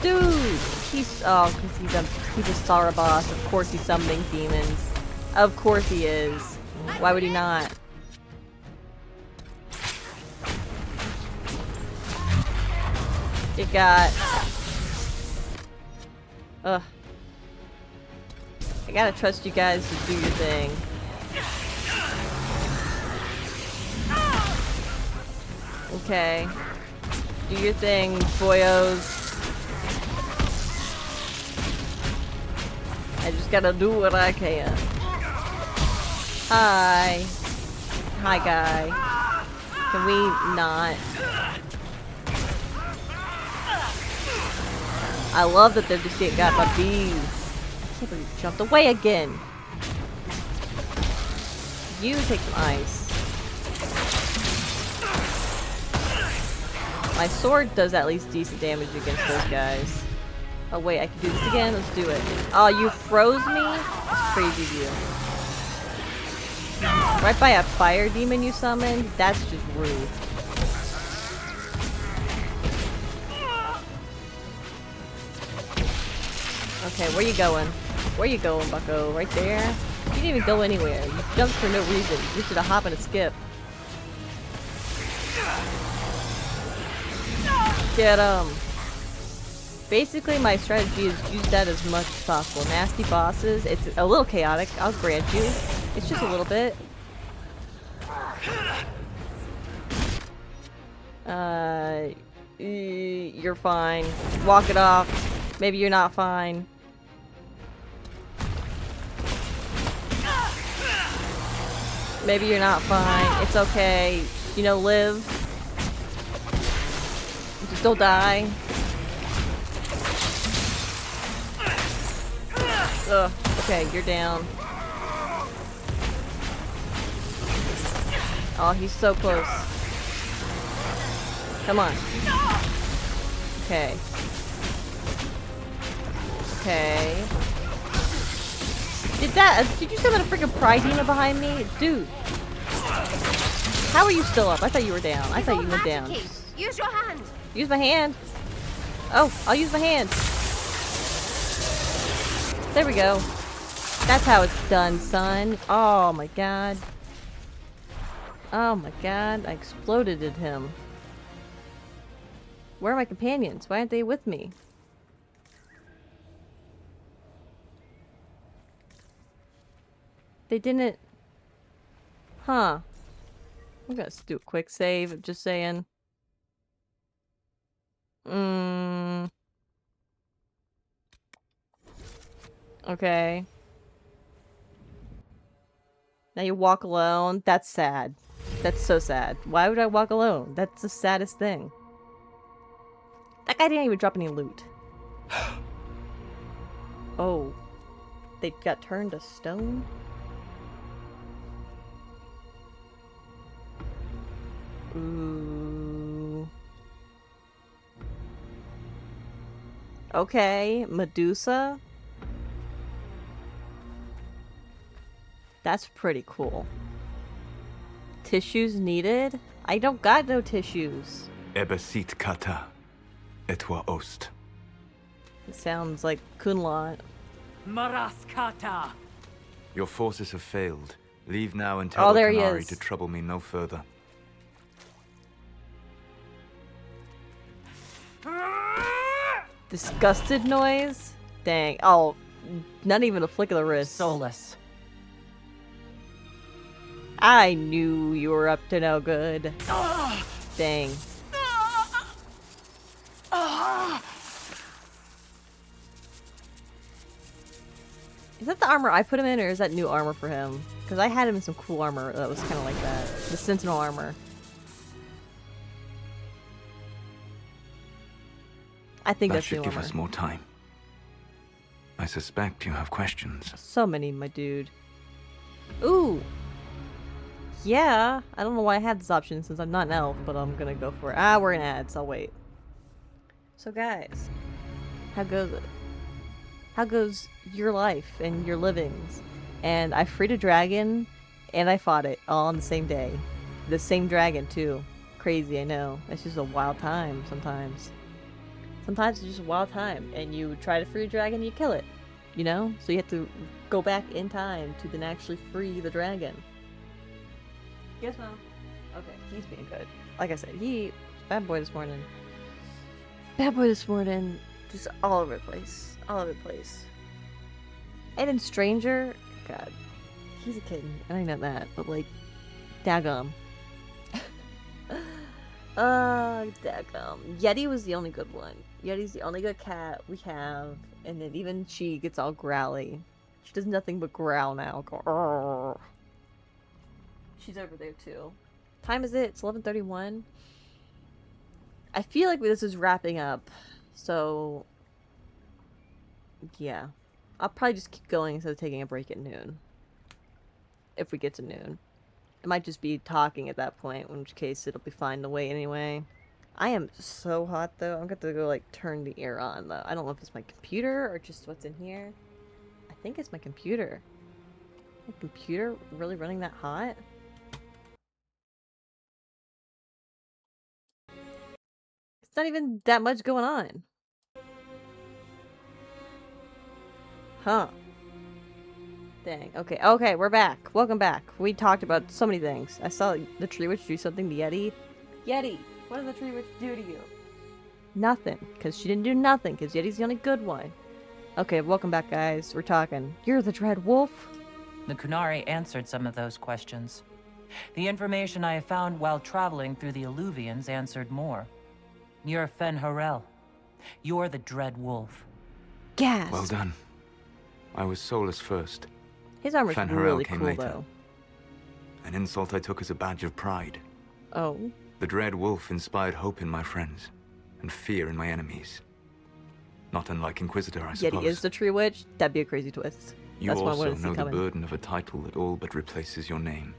Dude! He's... Oh, because he's a Sara boss. Of course he's summoning demons. Of course he is. Why would he not? You got... Ugh. I gotta trust you guys to do your thing. Okay. Do your thing, boyos. I just gotta do what I can. Hi. Hi, guy. Can we not? I love that they're just getting got by bees. I can't believe you jumped away again. You take some ice. My sword does at least decent damage against those guys. Oh wait, I can do this again? Let's do it. Oh, you froze me? That's crazy of you. Right by a fire demon you summoned? That's just rude. Okay, where you going? Where you going, bucko? Right there? You didn't even go anywhere. You jumped for no reason. You should have hopped and a skip. Get him! Basically, my strategy is use that as much as possible. Nasty bosses, it's a little chaotic, I'll grant you. It's just a little bit. You're fine. Walk it off. Maybe you're not fine. Maybe you're not fine. It's okay. You know, live. Just don't die. Ugh. Okay, you're down. Oh, he's so close. Come on. Okay. Okay. Did you summon a freaking pride demon behind me? Dude. How are you still up? I thought you were down. I thought you went down. Use your hand. Use my hand. Oh, I'll use my hand. There we go. That's how it's done, son. Oh my god. Oh my god. I exploded at him. Where are my companions? Why aren't they with me? They didn't... Huh. I'm gonna do a quick save, just saying. Okay. Now you walk alone? That's sad. That's so sad. Why would I walk alone? That's the saddest thing. That guy didn't even drop any loot. Oh. They got turned to stone? Ooh. Okay, Medusa? That's pretty cool. Tissues needed? I don't got no tissues. Ebesit kata, etwa ost. It sounds like Qunari. Maraskata! Your forces have failed. Leave now and tell Oh, the there he Qunari is. to trouble me no further. Disgusted noise? Dang. Oh, not even a flick of the wrist. Soulless. I knew you were up to no good. Dang. Is that the armor I put him in, or is that new armor for him? Because I had him in some cool armor that was kind of like that. The Sentinel armor. I think That that's new should give armor. us more time. I suspect you have questions. So many, my dude. Ooh! Yeah! I don't know why I had this option since I'm not an elf, but I'm gonna go for it. Ah, we're in ads. I'll wait. So guys, how goes it? How goes your life and your livings? And I freed a dragon, and I fought it all on the same day. The same dragon, too. Crazy, I know. It's just a wild time sometimes. Sometimes it's just a wild time, and you try to free a dragon, you kill it. You know? So you have to go back in time to then actually free the dragon. Yes, Mom? Okay, he's being good. Like I said, bad boy this morning. Bad boy this morning. Just all over the place. All over the place. And in Stranger, God, he's a kitten. I know that, but like, daggum. Daggum. Yeti was the only good one. Yeti's the only good cat we have, and then even she gets all growly. She does nothing but growl now. Go, "Arr." She's over there too. Time is it? It's 11:31. I feel like this is wrapping up, so yeah. I'll probably just keep going instead of taking a break at noon. If we get to noon. It might just be talking at that point, in which case it'll be fine to wait anyway. I am so hot though. I'm going to go like turn the air on though. I don't know if it's my computer or just what's in here. I think it's my computer. My computer really running that hot? It's not even that much going on. Huh. Dang. Okay. Okay, we're back. Welcome back. We talked about so many things. I saw the tree witch do something to Yeti. Yeti! What did the tree witch do to you? Nothing. Because she didn't do nothing. Because Yeti's the only good one. Okay, welcome back, guys. We're talking. You're the Dread Wolf? The Qunari answered some of those questions. The information I have found while traveling through the Alluvians answered more. You're Fen Harel. You're the Dread Wolf. Gasp! Well done. I was soulless first. His armor's Fen Harel really came cool, later. though. An insult I took as a badge of pride. Oh. The Dread Wolf inspired hope in my friends, and fear in my enemies. Not unlike Inquisitor, I suppose. Yeti is the tree witch? That'd be a crazy twist. You That's what I also wanted to see know the coming. burden of a title that all but replaces your name.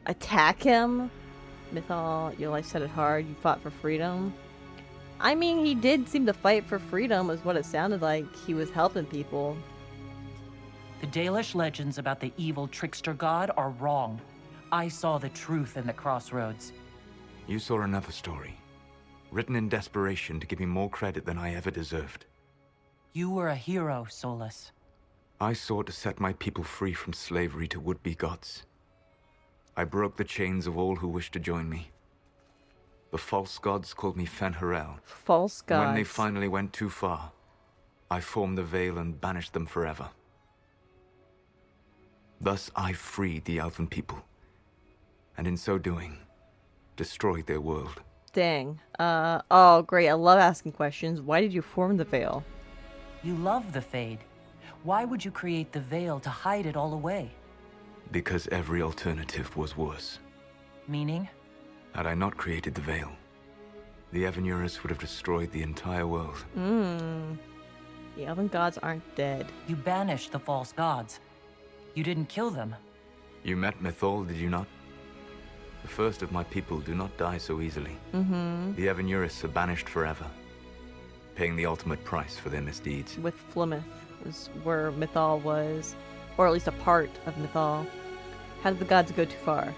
Attack him? Mythal, your life set it hard. You fought for freedom. I mean, he did seem to fight for freedom, is what it sounded like. He was helping people. The Dalish legends about the evil trickster god are wrong. I saw the truth in the crossroads. You saw another story, written in desperation to give me more credit than I ever deserved. You were a hero, Solus. I sought to set my people free from slavery to would-be gods. I broke the chains of all who wished to join me. The false gods called me Fen'Harel. False gods. When they finally went too far, I formed the Veil and banished them forever. Thus I freed the Elven people, and in so doing, destroyed their world. Dang. Oh, great. I love asking questions. Why did you form the Veil? You love the Fade. Why would you create the Veil to hide it all away? Because every alternative was worse. Meaning? Had I not created the Veil, the Evanurus would have destroyed the entire world. The Elven gods aren't dead. You banished the false gods. You didn't kill them. You met Mythal, did you not? The first of my people do not die so easily. The Evanurus are banished forever, paying the ultimate price for their misdeeds. With Flemeth was where Mythal was, or at least a part of Mythal. How did the gods go too far?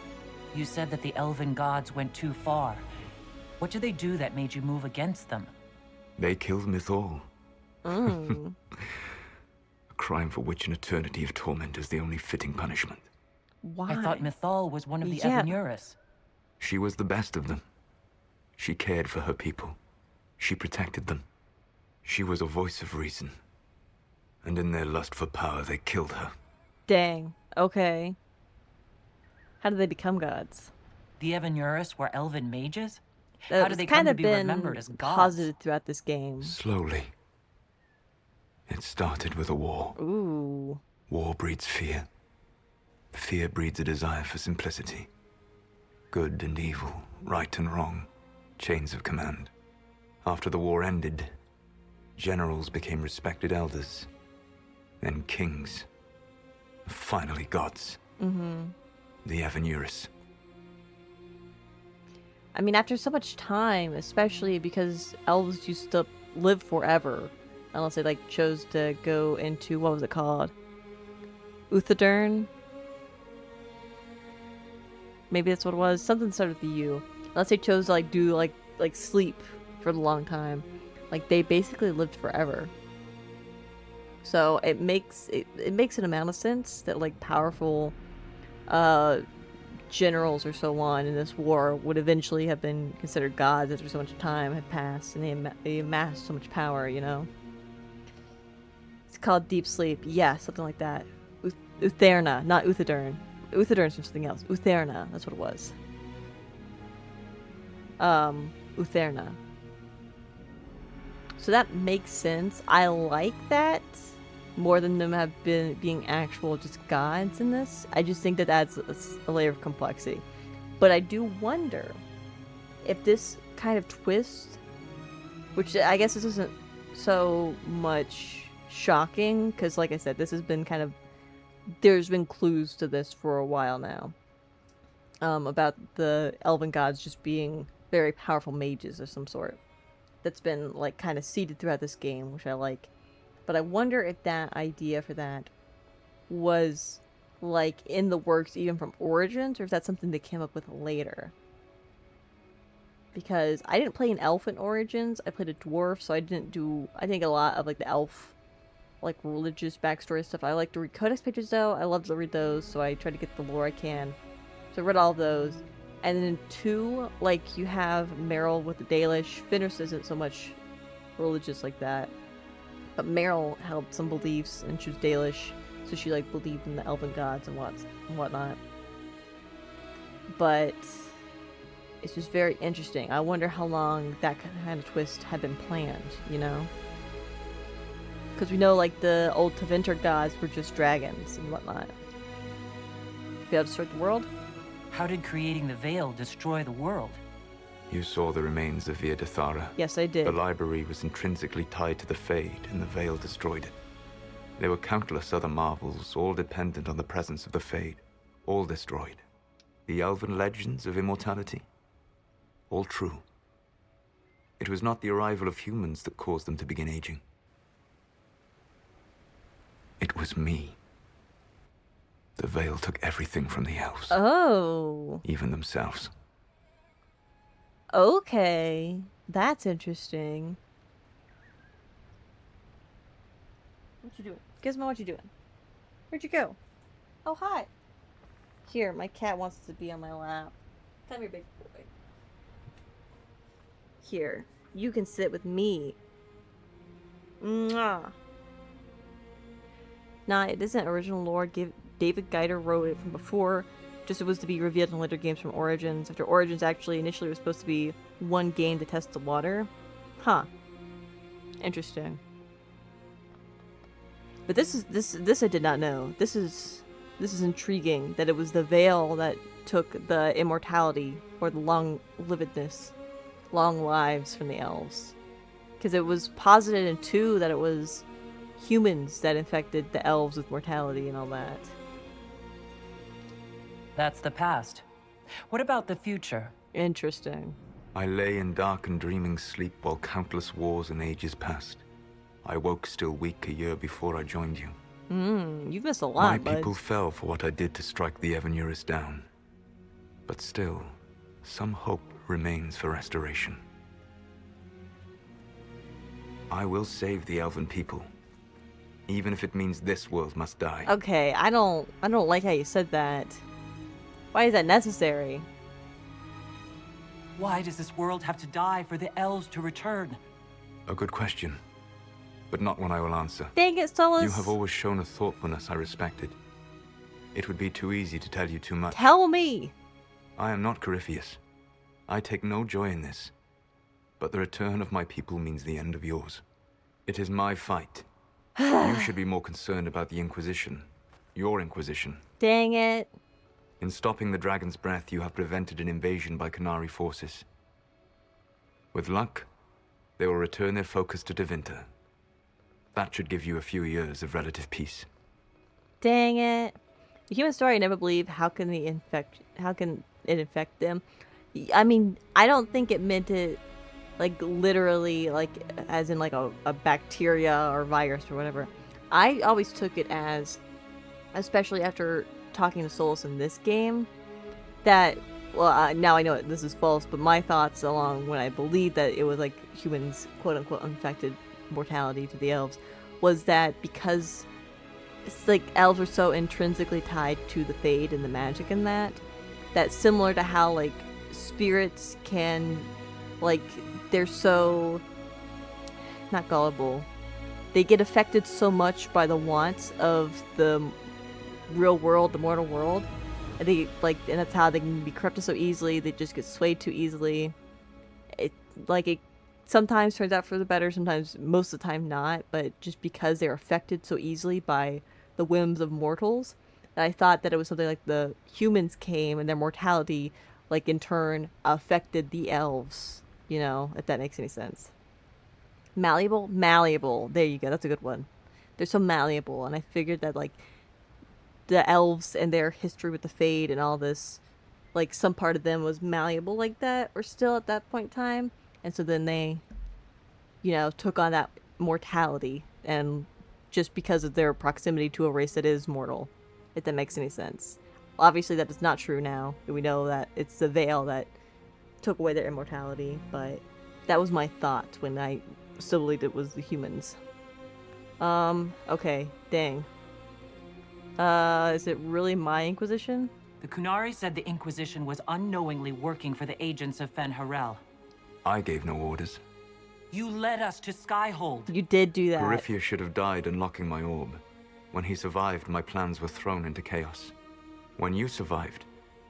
You said that the elven gods went too far. What did they do that made you move against them? They killed Mythal. A crime for which an eternity of torment is the only fitting punishment. Why? I thought Mythal was one of the Yeah. Evanurus. She was the best of them. She cared for her people. She protected them. She was a voice of reason. And in their lust for power, they killed her. Dang. Okay. How did they become gods? The Evanurus were elven mages? How That's did they kind come to of be been remembered as gods? posited throughout this game. Slowly. It started with a war. Ooh. War breeds fear. Fear breeds a desire for simplicity. Good and evil, right and wrong, chains of command. After the war ended, generals became respected elders, then kings, finally gods. The Evanurus. I mean, after so much time, especially because elves used to live forever, unless they like chose to go into, what was it called? Uthadern? Maybe that's what it was. Something started with the U. Unless they chose to like do like sleep for a long time, like they basically lived forever. So it makes an amount of sense that like powerful generals or so on in this war would eventually have been considered gods after so much time had passed and they amassed so much power, you know. It's called deep sleep. Yeah, something like that. Utherna, not Uthadern. Uthadern's from something else. Utherna, that's what it was. Utherna. So that makes sense. I like that more than them being actual just gods in this. I just think that adds a layer of complexity. But I do wonder if this kind of twist, which I guess this isn't so much shocking, because like I said, this has been kind of, there's been clues to this for a while now, about the elven gods just being very powerful mages of some sort. That's been like kind of seeded throughout this game, which I like. But I wonder if that idea for that was like in the works even from Origins, or if that's something they came up with later. Because I didn't play an elf in Origins, I played a dwarf, so I didn't do, I think, a lot of like the elf, like religious backstory stuff. I like to read Codex Pages though, I love to read those, so I try to get the lore I can. So I read all of those. And then in 2, like, you have Meryl with the Dalish. Fenris isn't so much religious like that. But Meryl held some beliefs, and she was Dalish, so she, like, believed in the elven gods and whatnot. But it's just very interesting. I wonder how long that kind of twist had been planned, you know? Because we know, like, the old Tevinter gods were just dragons and whatnot. They had destroyed the world? How did creating the Veil destroy the world? You saw the remains of Via Dethara. Yes, I did. The library was intrinsically tied to the Fade, and the Veil destroyed it. There were countless other marvels, all dependent on the presence of the Fade, all destroyed. The elven legends of immortality, all true. It was not the arrival of humans that caused them to begin aging. It was me. The Veil took everything from the elves. Oh. Even themselves. Okay. That's interesting. What you doing? Gizmo, what you doing? Where'd you go? Oh, hi. Here, my cat wants to be on my lap. Come here, big boy. Here, you can sit with me. Mwah. Nah, it isn't original lore. David Geider wrote it from before. Just it was to be revealed in later games from Origins. After Origins actually initially was supposed to be one game to test the water. Huh. Interesting. But this I did not know. This is intriguing that it was the veil that took the immortality or the long lives from the elves. Because it was posited in 2 that it was humans that infected the elves with mortality and all that. That's the past. What about the future? Interesting. I lay in dark and dreaming sleep while countless wars and ages passed. I woke still weak a year before I joined you. You've missed a lot, My bud. people fell for what I did to strike the Evanurus down. But still, some hope remains for restoration. I will save the elven people, even if it means this world must die. Okay, I don't like how you said that. Why is that necessary? Why does this world have to die for the elves to return? A good question, but not one I will answer. Dang it, Solus. You have always shown a thoughtfulness I respected. It would be too easy to tell you too much. Tell me! I am not Corypheus. I take no joy in this. But the return of my people means the end of yours. It is my fight. You should be more concerned about the Inquisition. Your Inquisition. Dang it. In stopping the Dragon's Breath, you have prevented an invasion by Qunari forces. With luck, they will return their focus to Tevinter. That should give you a few years of relative peace. Dang it. The human story I never believe. How can it infect them? I mean, I don't think it meant it like literally like as in like a bacteria or virus or whatever. I always took it as, especially after talking to Solus in this game, that now I know this is false, but my thoughts along when I believed that it was like humans quote unquote infected mortality to the elves was that because it's like elves were so intrinsically tied to the Fade and the magic in that similar to how like spirits can, like, they're so not gullible, they get affected so much by the wants of the real world, the mortal world, and they like, and that's how they can be corrupted so easily. They just get swayed too easily. It sometimes turns out for the better, sometimes, most of the time not, but just because they're affected so easily by the whims of mortals, that I thought that it was something like the humans came and their mortality, like, in turn affected the elves, you know, if that makes any sense. Malleable? Malleable. There you go, that's a good one. They're so malleable, and I figured that, like, the elves and their history with the Fade and all this, like, some part of them was malleable like that, or still at that point in time. And so then they, you know, took on that mortality, and just because of their proximity to a race that is mortal, if that makes any sense. Obviously that is not true now. We know that it's the veil that took away their immortality, but that was my thought when I still believed it was the humans. Okay, dang. Is it really my Inquisition? The Qunari said the Inquisition was unknowingly working for the agents of Fen-Harel. I gave no orders. You led us to Skyhold. You did do that. Corypheus should have died unlocking my orb. When he survived, my plans were thrown into chaos. When you survived,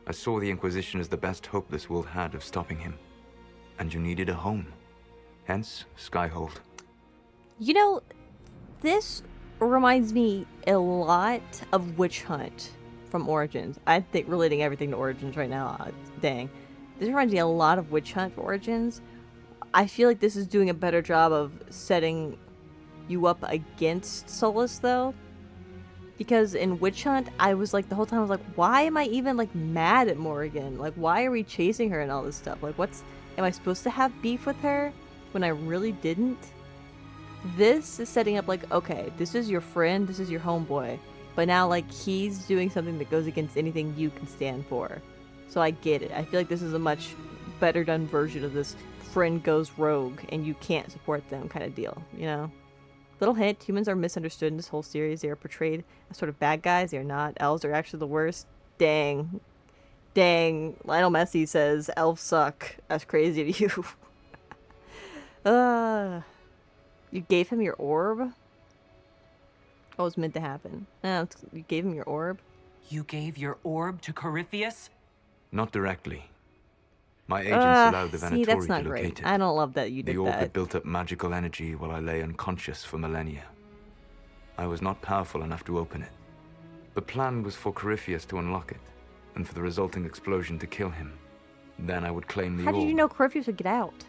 I saw the Inquisition as the best hope this world had of stopping him. And you needed a home. Hence, Skyhold. You know, this reminds me a lot of Witch Hunt from Origins. I think relating everything to Origins right now, dang. This reminds me a lot of Witch Hunt for Origins. I feel like this is doing a better job of setting you up against Solus, though. Because in Witch Hunt, I was like, the whole time I was like, why am I even like mad at Morrigan? Like, why are we chasing her and all this stuff? Like, am I supposed to have beef with her when I really didn't? This is setting up like, okay, this is your friend, this is your homeboy. But now, like, he's doing something that goes against anything you can stand for. So I get it. I feel like this is a much better done version of this friend goes rogue and you can't support them kind of deal, you know? Little hint, humans are misunderstood in this whole series. They are portrayed as sort of bad guys. They are not. Elves are actually the worst. Dang. Dang. Lionel Messi says elves suck. That's crazy to you. You gave him your orb? What was meant to happen? You gave him your orb? You gave your orb to Corypheus? Not directly. My agents allowed the see, that's Venatori not to great. locate it. I don't love that you The did orb that. had built up magical energy while I lay unconscious for millennia. I was not powerful enough to open it. The plan was for Corypheus to unlock it, and for the resulting explosion to kill him. Then I would claim the How orb. did you know Corypheus would get out?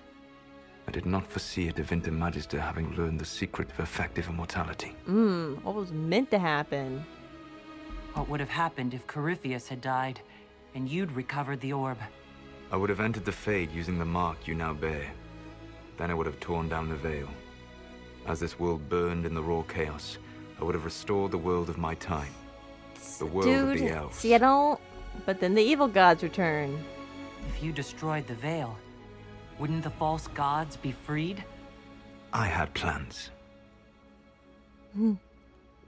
I did not foresee a Divinta Magister having learned the secret of effective immortality. What was meant to happen? What would have happened if Corypheus had died, and you'd recovered the orb? I would have entered the Fade using the mark you now bear. Then I would have torn down the veil. As this world burned in the raw chaos, I would have restored the world of my time. The world of the elves. See, I don't... But then the evil gods return. If you destroyed the veil, wouldn't the false gods be freed? I had plans.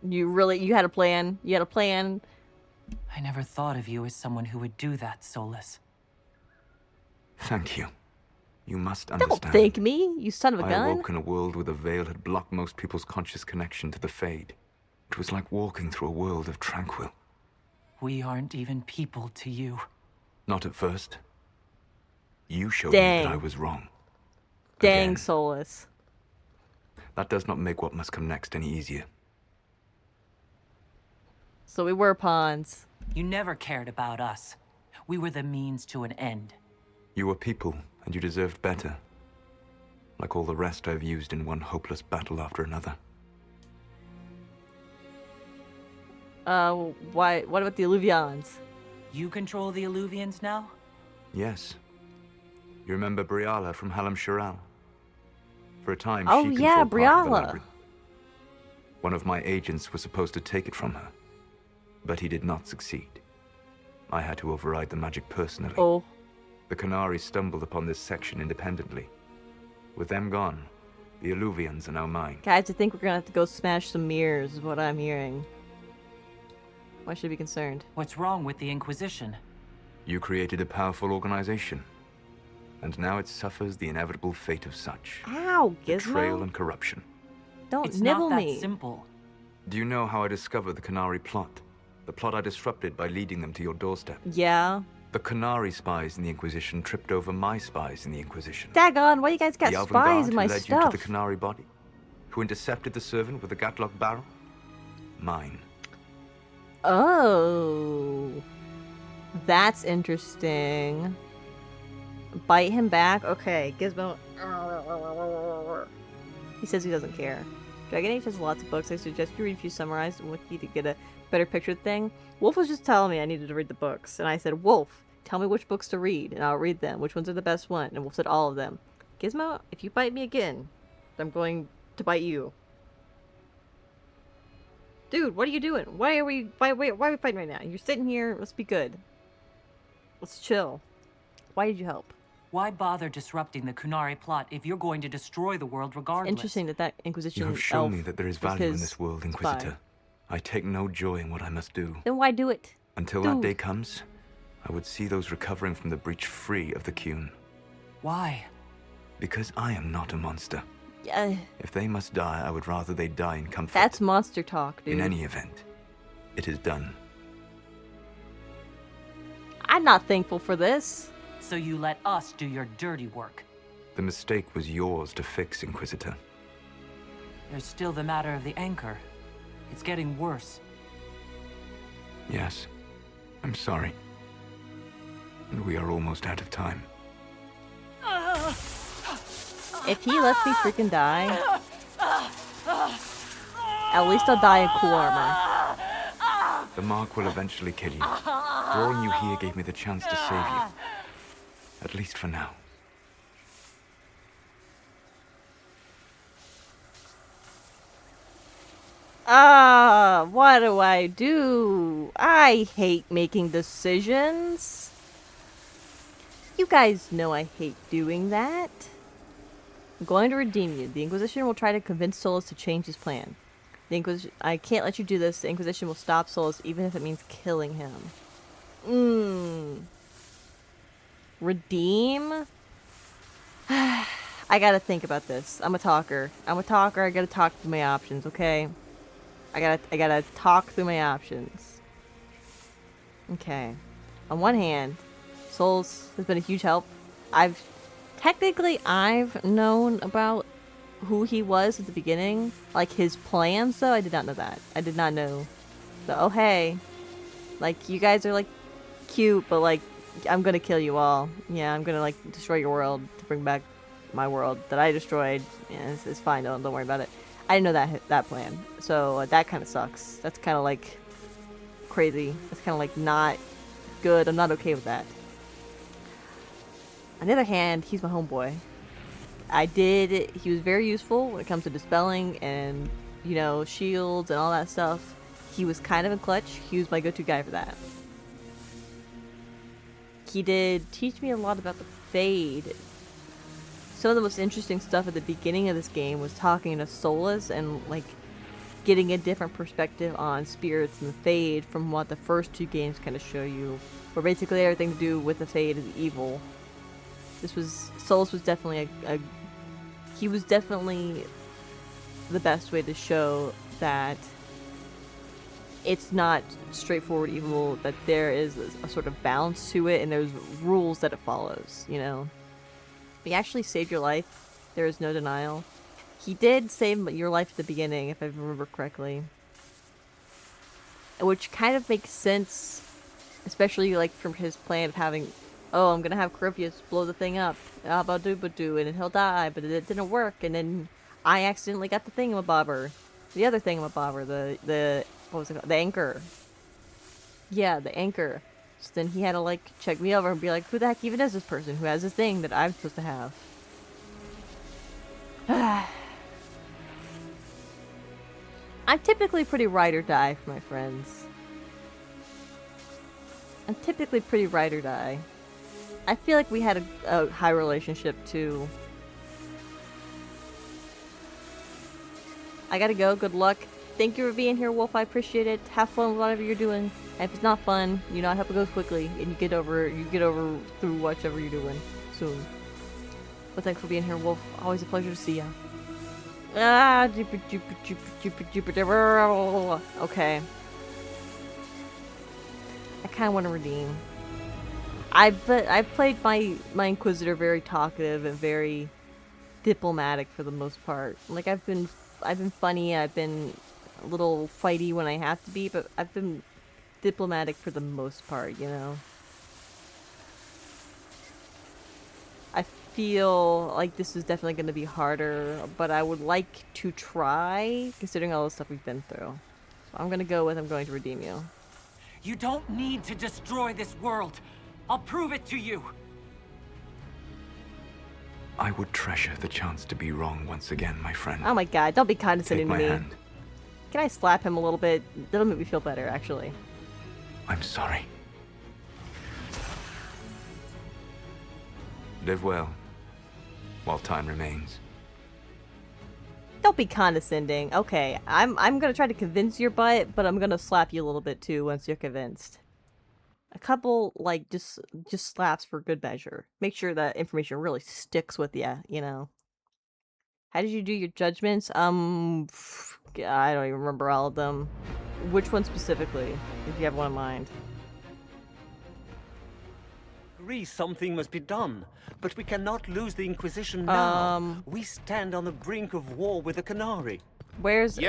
You had a plan. You had a plan. I never thought of you as someone who would do that, Solus. Thank you. You must Don't understand. thank me, you son of a I gun. awoke in a world where the veil had blocked most people's conscious connection to the Fade. It was like walking through a world of tranquil. We aren't even people to you. Not at first. You showed me Dang. that I was wrong. Dang, Again. Solus. That does not make what must come next any easier. So we were pawns. You never cared about us. We were the means to an end. You were people, and you deserved better. Like all the rest I've used in one hopeless battle after another. Why? What about the Illuvians? You control the Illuvians now? Yes. You remember Briala from Hallam Shiral? For a time, Oh, she yeah, controlled part of the Briala. labyrinth. One of my agents was supposed to take it from her, but he did not succeed. I had to override the magic personally. Oh. The Qunari stumbled upon this section independently. With them gone, the Illuvians are now mine. Guys, I think we're gonna have to go smash some mirrors, is what I'm hearing. Why should I be concerned? What's wrong with the Inquisition? You created a powerful organization, and now it suffers the inevitable fate of such. Ow, Betrayal Gizmo. and corruption. Don't It's nibble not that me. simple. Do you know how I discovered the Qunari plot? The plot I disrupted by leading them to your doorstep. Yeah. The Qunari spies in the Inquisition tripped over my spies in the Inquisition. Daggone, why you guys got The spies avant-garde in my who led stuff? you to the Qunari body? Who intercepted the servant with the Gatlock barrel? Mine. Oh. That's interesting. Bite him back? Okay, Gizmo. He says he doesn't care. Dragon Age has lots of books. I suggest you read a few summarized in Wiki to get a better picture of the thing. Wolf was just telling me I needed to read the books. And I said, Wolf, tell me which books to read, and I'll read them. Which ones are the best one? And Wolf said all of them. Gizmo, if you bite me again, I'm going to bite you. Dude, what are you doing? Why are we fighting right now? You're sitting here. Let's be good. Let's chill. Why did you help? Why bother disrupting the Qunari plot if you're going to destroy the world regardless? Interesting that Inquisition You have shown elf me that there is was value in his this world, spy. Inquisitor. I take no joy in what I must do. Then why do it? Until Dude. that day comes, I would see those recovering from the breach free of the Qun. Why? Because I am not a monster. Yeah, If they must die, I would rather they die in comfort. that's monster talk, dude. In any event, it is done. I'm not thankful for this. So you let us do your dirty work. The mistake was yours to fix, Inquisitor. There's still the matter of the anchor. It's getting worse. Yes, I'm sorry. And we are almost out of time. If he lets me freaking die, at least I'll die in cool armor. The mark will eventually kill you. Drawing you here gave me the chance to save you. At least for now. What do I do? I hate making decisions. You guys know I hate doing that. I'm going to redeem you. The Inquisition will try to convince Solus to change his plan. The Inquisition, I can't let you do this. The Inquisition will stop Solus even if it means killing him. Redeem? I I gotta think about this. I'm a talker. I gotta talk through my options, okay? I gotta talk through my options. Okay. On one hand, Souls has been a huge help. I've known about who he was at the beginning. Like, his plans, though, I did not know that. I did not know. So, oh, hey. Like, you guys are, like, cute, but, like, I'm gonna kill you all. Yeah, I'm gonna, like, destroy your world to bring back my world that I destroyed. Yeah, it's fine. Don't worry about it. I didn't know that plan. So, that kind of sucks. That's kind of, like, crazy. That's kind of, like, not good. I'm not okay with that. On the other hand, he's my homeboy. He was very useful when it comes to dispelling and, you know, shields and all that stuff. He was kind of in clutch. He was my go-to guy for that. He did teach me a lot about the Fade. Some of the most interesting stuff at the beginning of this game was talking to Solus and, like, getting a different perspective on spirits and the Fade from what the first two games kind of show you. Where basically everything to do with the Fade is evil. Solus was definitely he was definitely the best way to show that it's not straightforward evil, that there is a sort of balance to it and there's rules that it follows, you know. He actually saved your life. There is no denial. He did save your life at the beginning, if I remember correctly. Which kind of makes sense, especially like from his plan of having, oh, I'm gonna have Corypheus blow the thing up, abadoo, and he'll die, but it didn't work, and then I accidentally got the thingamabobber. The other thingamabobber, the what was it called? The anchor. Yeah, the anchor. So then he had to, like, check me over and be like, who the heck even is this person who has this thing that I'm supposed to have? I'm typically pretty ride or die for my friends. I'm typically pretty ride or die. I feel like we had a high relationship too. I gotta go. Good luck. Thank you for being here, Wolf. I appreciate it. Have fun with whatever you're doing. And if it's not fun, you know, I hope it goes quickly and you get over through whatever you're doing soon. But thanks for being here, Wolf. Always a pleasure to see ya. Okay. I kind of want to redeem. I've played my Inquisitor very talkative and very diplomatic for the most part. Like, I've been funny. I've been a little fighty when I have to be, but I've been diplomatic for the most part, you know. I feel like this is definitely going to be harder, but I would like to try, considering all the stuff we've been through. So I'm going to redeem you. You don't need to destroy this world. I'll prove it to you. I would treasure the chance to be wrong once again, my friend. Oh my god, don't be Take condescending to my me. hand. Can I slap him a little bit? That'll make me feel better, actually. I'm sorry. Live well, while time remains. Don't be condescending. Okay, I'm gonna try to convince your butt, but I'm gonna slap you a little bit too once you're convinced. A couple, like, just slaps for good measure. Make sure that information really sticks with you, you know. How did you do your judgments? I don't even remember all of them. Which one specifically, if you have one in mind? Agree something must be done, but we cannot lose the Inquisition now. We stand on the brink of war with the Qunari. Where is it?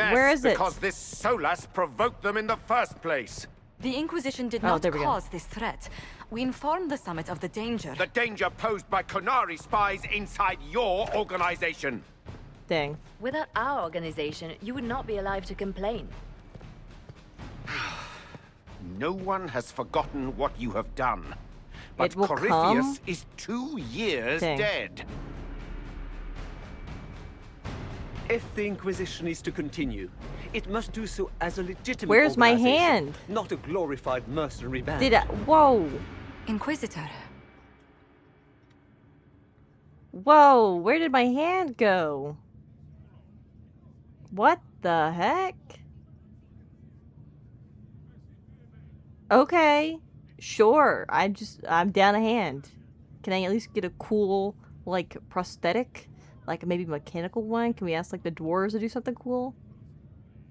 Because this Solas provoked them in the first place. The Inquisition did not cause this threat. We informed the Summit of the danger. The danger posed by Qunari spies inside your organization. Dang. Without our organization, you would not be alive to complain. No one has forgotten what you have done. But It will Corypheus come? is 2 years Dang. dead. If the Inquisition is to continue, it must do so as a legitimate Where's my organization, hand? not a glorified mercenary band. Whoa. Inquisitor. Whoa, where did my hand go? What the heck? Okay. Sure. I'm down a hand. Can I at least get a cool, like, prosthetic Like maybe a mechanical one? Can we ask like the dwarves to do something cool?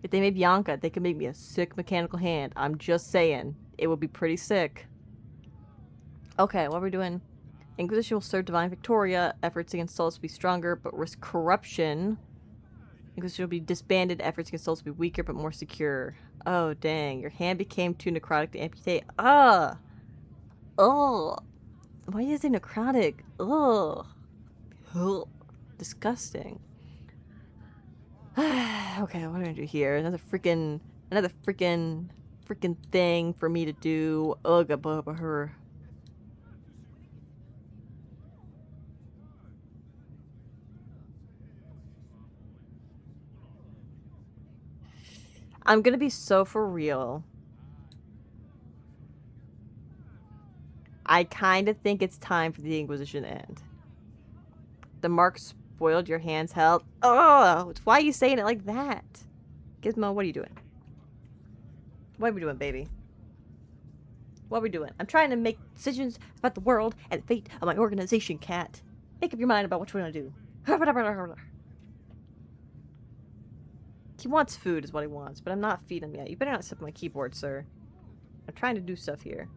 If they made Bianca, they could make me a sick mechanical hand. I'm just saying. It would be pretty sick. Okay, what are we doing? Inquisition will serve Divine Victoria. Efforts against souls will be stronger, but risk corruption. Inquisition will be disbanded. Efforts against souls will be weaker, but more secure. Oh, dang. Your hand became too necrotic to amputate. Ugh. Ugh. Why is it necrotic? Ugh. Ugh. Disgusting. Okay, what are we gonna do here? Another freaking thing for me to do. Ugh, above her. I'm gonna be so for real. I kind of think it's time for the Inquisition to end. The mark spoiled your hand's health. Oh, why are you saying it like that? Gizmo, what are you doing? What are we doing, baby? What are we doing? I'm trying to make decisions about the world and the fate of my organization, cat. Make up your mind about what you want to do. He wants food is what he wants, but I'm not feeding him yet. You better not sit on my keyboard, sir. I'm trying to do stuff here.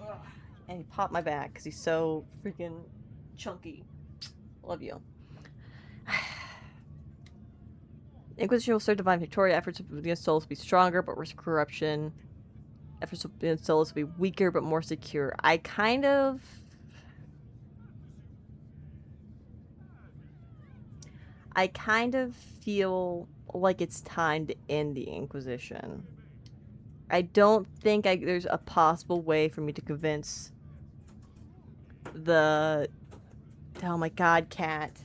Ugh. And he popped my back because he's so freaking chunky. Love you. Inquisition will serve Divine Victoria. Efforts against souls will be stronger, but risk corruption. Efforts against souls will be weaker, but more secure. I kind of feel like it's time to end the Inquisition. I don't think there's a possible way for me to convince the... Oh my god, cat.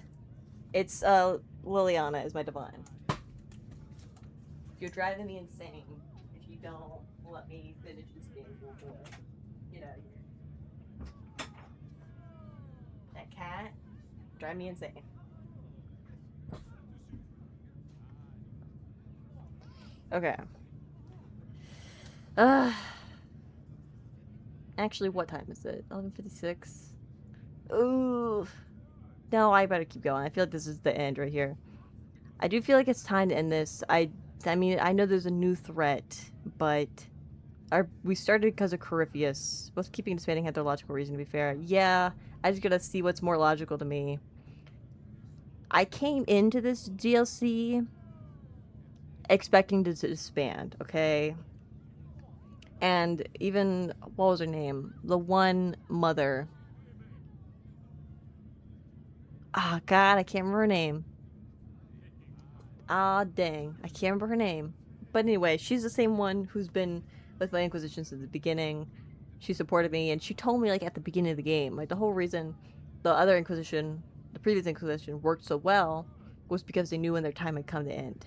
It's, Liliana is my divine. You're driving me insane if you don't let me finish this game, little boy. Get out of here. That cat drive me insane. Okay. Actually, what time is it? 11:56. Ooh. No, I better keep going. I feel like this is the end right here. I do feel like it's time to end this. I mean, I know there's a new threat, but we started because of Corypheus. Both keeping and disbanding had their logical reason, to be fair. Yeah, I just gotta see what's more logical to me. I came into this DLC expecting to disband, okay? And even, what was her name? The one mother. Ah, God, I can't remember her name. Ah, dang. I can't remember her name. But anyway, she's the same one who's been with my Inquisition since the beginning. She supported me, and she told me, like, at the beginning of the game, like, the whole reason the other Inquisition, the previous Inquisition, worked so well was because they knew when their time had come to end.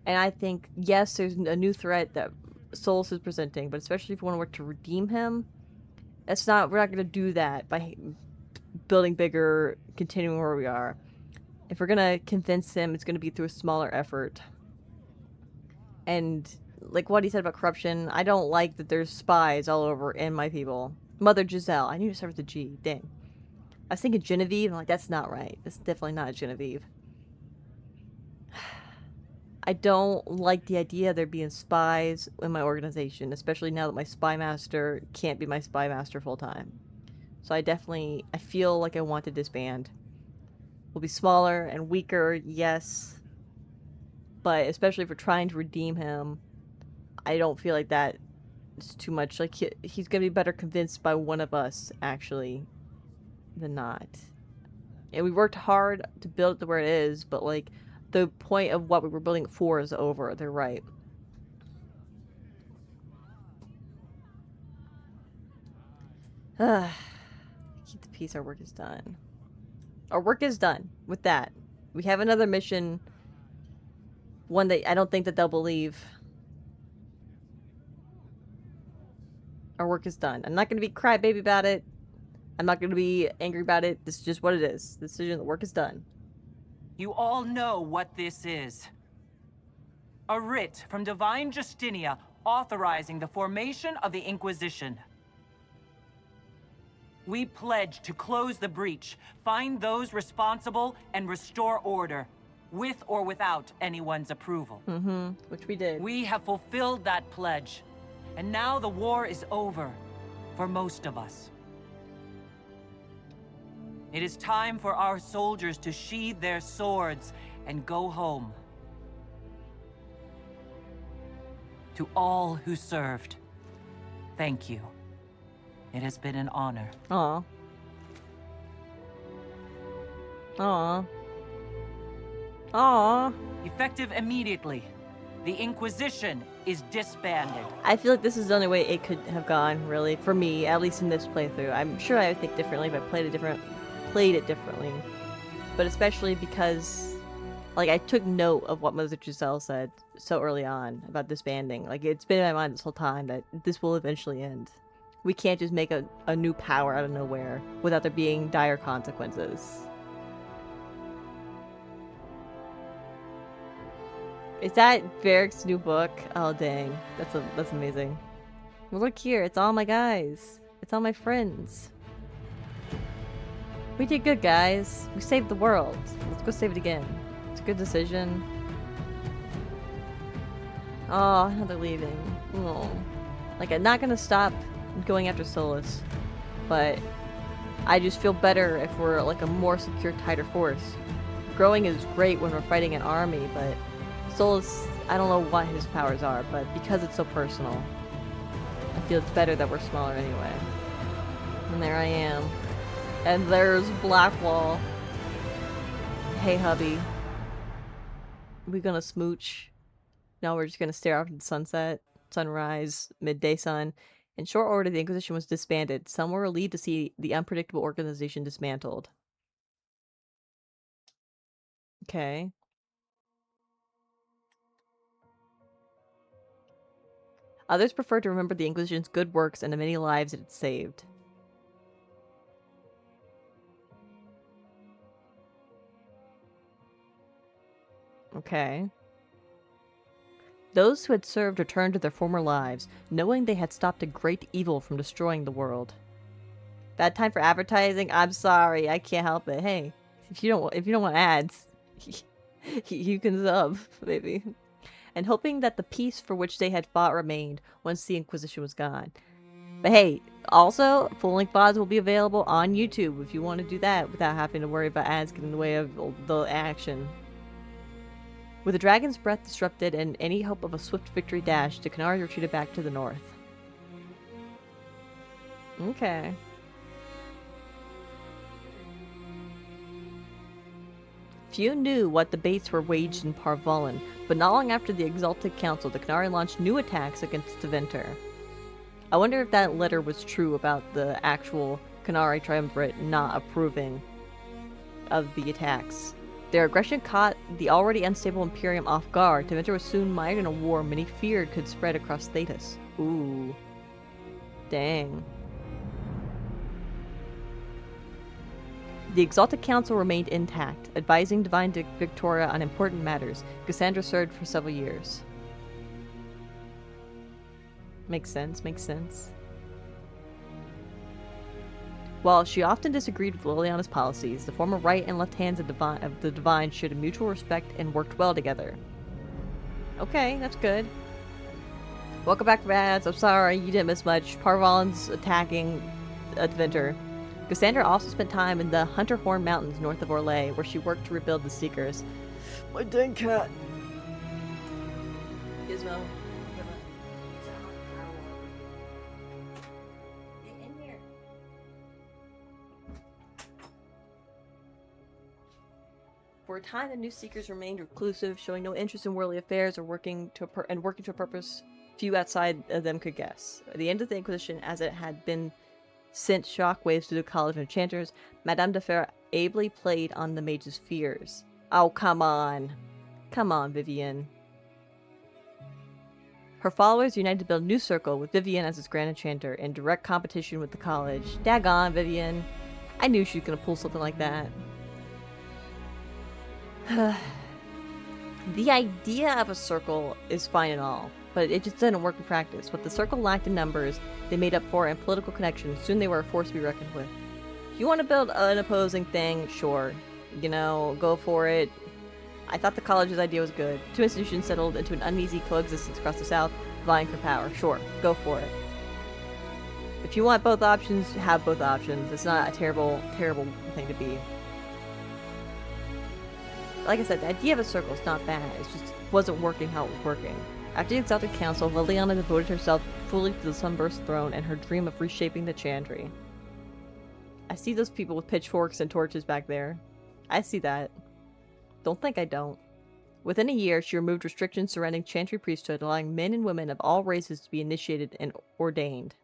And I think, yes, there's a new threat that Solus is presenting, but especially if we want to work to redeem him, we're not going to do that by building bigger, continuing where we are. If we're going to convince him, it's going to be through a smaller effort. And, like what he said about corruption, I don't like that there's spies all over in my people. Mother Giselle. I knew to start with a G. Dang. I was thinking Genevieve. I'm like, that's not right. That's definitely not a Genevieve. I don't like the idea of there being spies in my organization, especially now that my spy master can't be my spy master full time. So I feel like I want to disband. We'll be smaller and weaker, yes. But especially if we're trying to redeem him, I don't feel like that is too much. Like, he's going to be better convinced by one of us, actually, than not. And we worked hard to build it to where it is, but, like, the point of what we were building it for is over. They're right. Keep the peace. Our work is done. Our work is done with that. We have another mission. One that I don't think that they'll believe. Our work is done. I'm not going to be crybaby about it. I'm not going to be angry about it. This is just what it is. The decision, the work is done. You all know what this is. A writ from Divine Justinia authorizing the formation of the Inquisition. We pledge to close the breach, find those responsible, and restore order, with or without anyone's approval. Which we did. We have fulfilled that pledge, and now the war is over, for most of us. It is time for our soldiers to sheathe their swords and go home. To all who served, thank you. It has been an honor. Aw. Aw. Aw. Effective immediately, the Inquisition is disbanded. I feel like this is the only way it could have gone, really, for me, at least in this playthrough. I'm sure I would think differently if I played it differently. But especially because, like, I took note of what Mother Giselle said so early on about disbanding. Like, it's been in my mind this whole time that this will eventually end. We can't just make a new power out of nowhere without there being dire consequences. Is that Varric's new book? Oh dang, that's amazing. Well, look here, it's all my guys. It's all my friends. We did good, guys. We saved the world. Let's go save it again. It's a good decision. Oh, now they're leaving. Oh. Like, I'm not gonna stop going after Solus, but I just feel better if we're like a more secure, tighter force. Growing is great when we're fighting an army, but Solus, I don't know what his powers are, but because it's so personal, I feel it's better that we're smaller anyway. And there I am. And there's Blackwall. Hey, hubby. We gonna smooch? No, we're just gonna stare off at the sunset, sunrise, midday sun. In short order, the Inquisition was disbanded. Some were relieved to see the unpredictable organization dismantled. Okay. Others prefer to remember the Inquisition's good works and the many lives it saved. Okay. Those who had served returned to their former lives, knowing they had stopped a great evil from destroying the world. Bad time for advertising? I'm sorry, I can't help it. Hey, if you don't want ads, you can sub, maybe. And hoping that the peace for which they had fought remained once the Inquisition was gone. But hey, also, full-length VODs will be available on YouTube if you want to do that without having to worry about ads getting in the way of the action. With the dragon's breath disrupted and any hope of a swift victory dashed, the Qunari retreated back to the north. Okay. Few knew what debates were waged in Parvalan, but not long after the Exalted Council, the Qunari launched new attacks against Tevinter. I wonder if that letter was true about the actual Qunari triumvirate not approving of the attacks. Their aggression caught the already unstable Imperium off guard. Tevinter was soon mired in a war many feared could spread across Thetis. Ooh. Dang. The Exalted Council remained intact, advising Divine Victoria on important matters. Cassandra served for several years. Makes sense, makes sense. While she often disagreed with Liliana's policies, the former right and left hands of the Divine showed a mutual respect and worked well together. Okay, that's good. Welcome back, Rads. I'm sorry, you didn't miss much. Parvalan's attacking Tevinter. Cassandra also spent time in the Hunterhorn Mountains north of Orlais, where she worked to rebuild the Seekers. My dang cat! Gizmo. For a time, the new Seekers remained reclusive, showing no interest in worldly affairs or working to a purpose few outside of them could guess. At the end of the Inquisition, as it had been sent shockwaves through the College of Enchanters, Madame de Fer ably played on the mage's fears. Oh, come on. Come on, Vivienne. Her followers united to build a new circle, with Vivienne as its Grand Enchanter, in direct competition with the College. Daggone, Vivienne. I knew she was going to pull something like that. The idea of a circle is fine and all, but it just didn't work in practice. What the Circle lacked in numbers, they made up for in political connections. Soon they were a force to be reckoned with. If you want to build an opposing thing, sure. You know, go for it. I thought the college's idea was good. Two institutions settled into an uneasy coexistence across the South, vying for power. Sure, go for it. If you want both options, have both options. It's not a terrible, terrible thing to be. Like I said, the idea of a circle is not bad. It just wasn't working how it was working. After the Exalted Council, Liliana devoted herself fully to the Sunburst throne and her dream of reshaping the Chantry. I see those people with pitchforks and torches back there. I see that. Don't think I don't. Within a year, she removed restrictions surrounding Chantry priesthood, allowing men and women of all races to be initiated and ordained.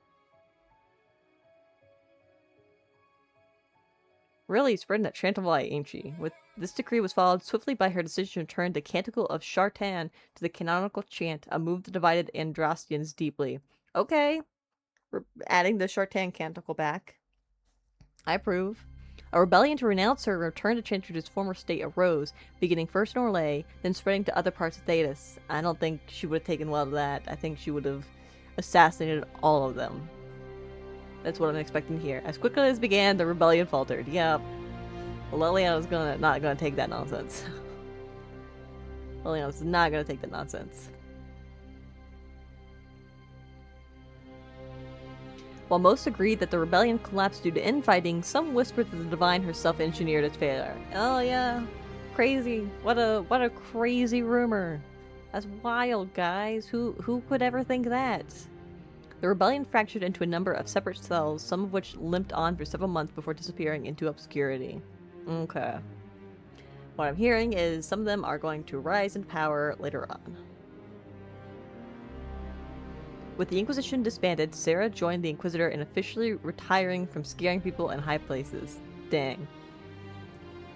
Really spreading that Chantalite, ain't she? With this decree was followed swiftly by her decision to turn the Canticle of Shartan to the canonical chant, a move that divided Andrastians deeply. Okay. We're adding the Shartan Canticle back. I approve. A rebellion to renounce her and return to Chantry to its former state arose, beginning first in Orlais, then spreading to other parts of Thedas. I don't think she would have taken well to that. I think she would have assassinated all of them. That's what I'm expecting here. As quickly as it began, the rebellion faltered. Yep. Liliana's not gonna take that nonsense. Liliana's not gonna take that nonsense. While most agreed that the rebellion collapsed due to infighting, some whispered that the Divine herself engineered its failure. Oh yeah, crazy! What a crazy rumor. That's wild, guys. Who could ever think that? The rebellion fractured into a number of separate cells, some of which limped on for several months before disappearing into obscurity. Okay. What I'm hearing is some of them are going to rise in power later on. With the Inquisition disbanded, Sarah joined the Inquisitor in officially retiring from scaring people in high places. Dang.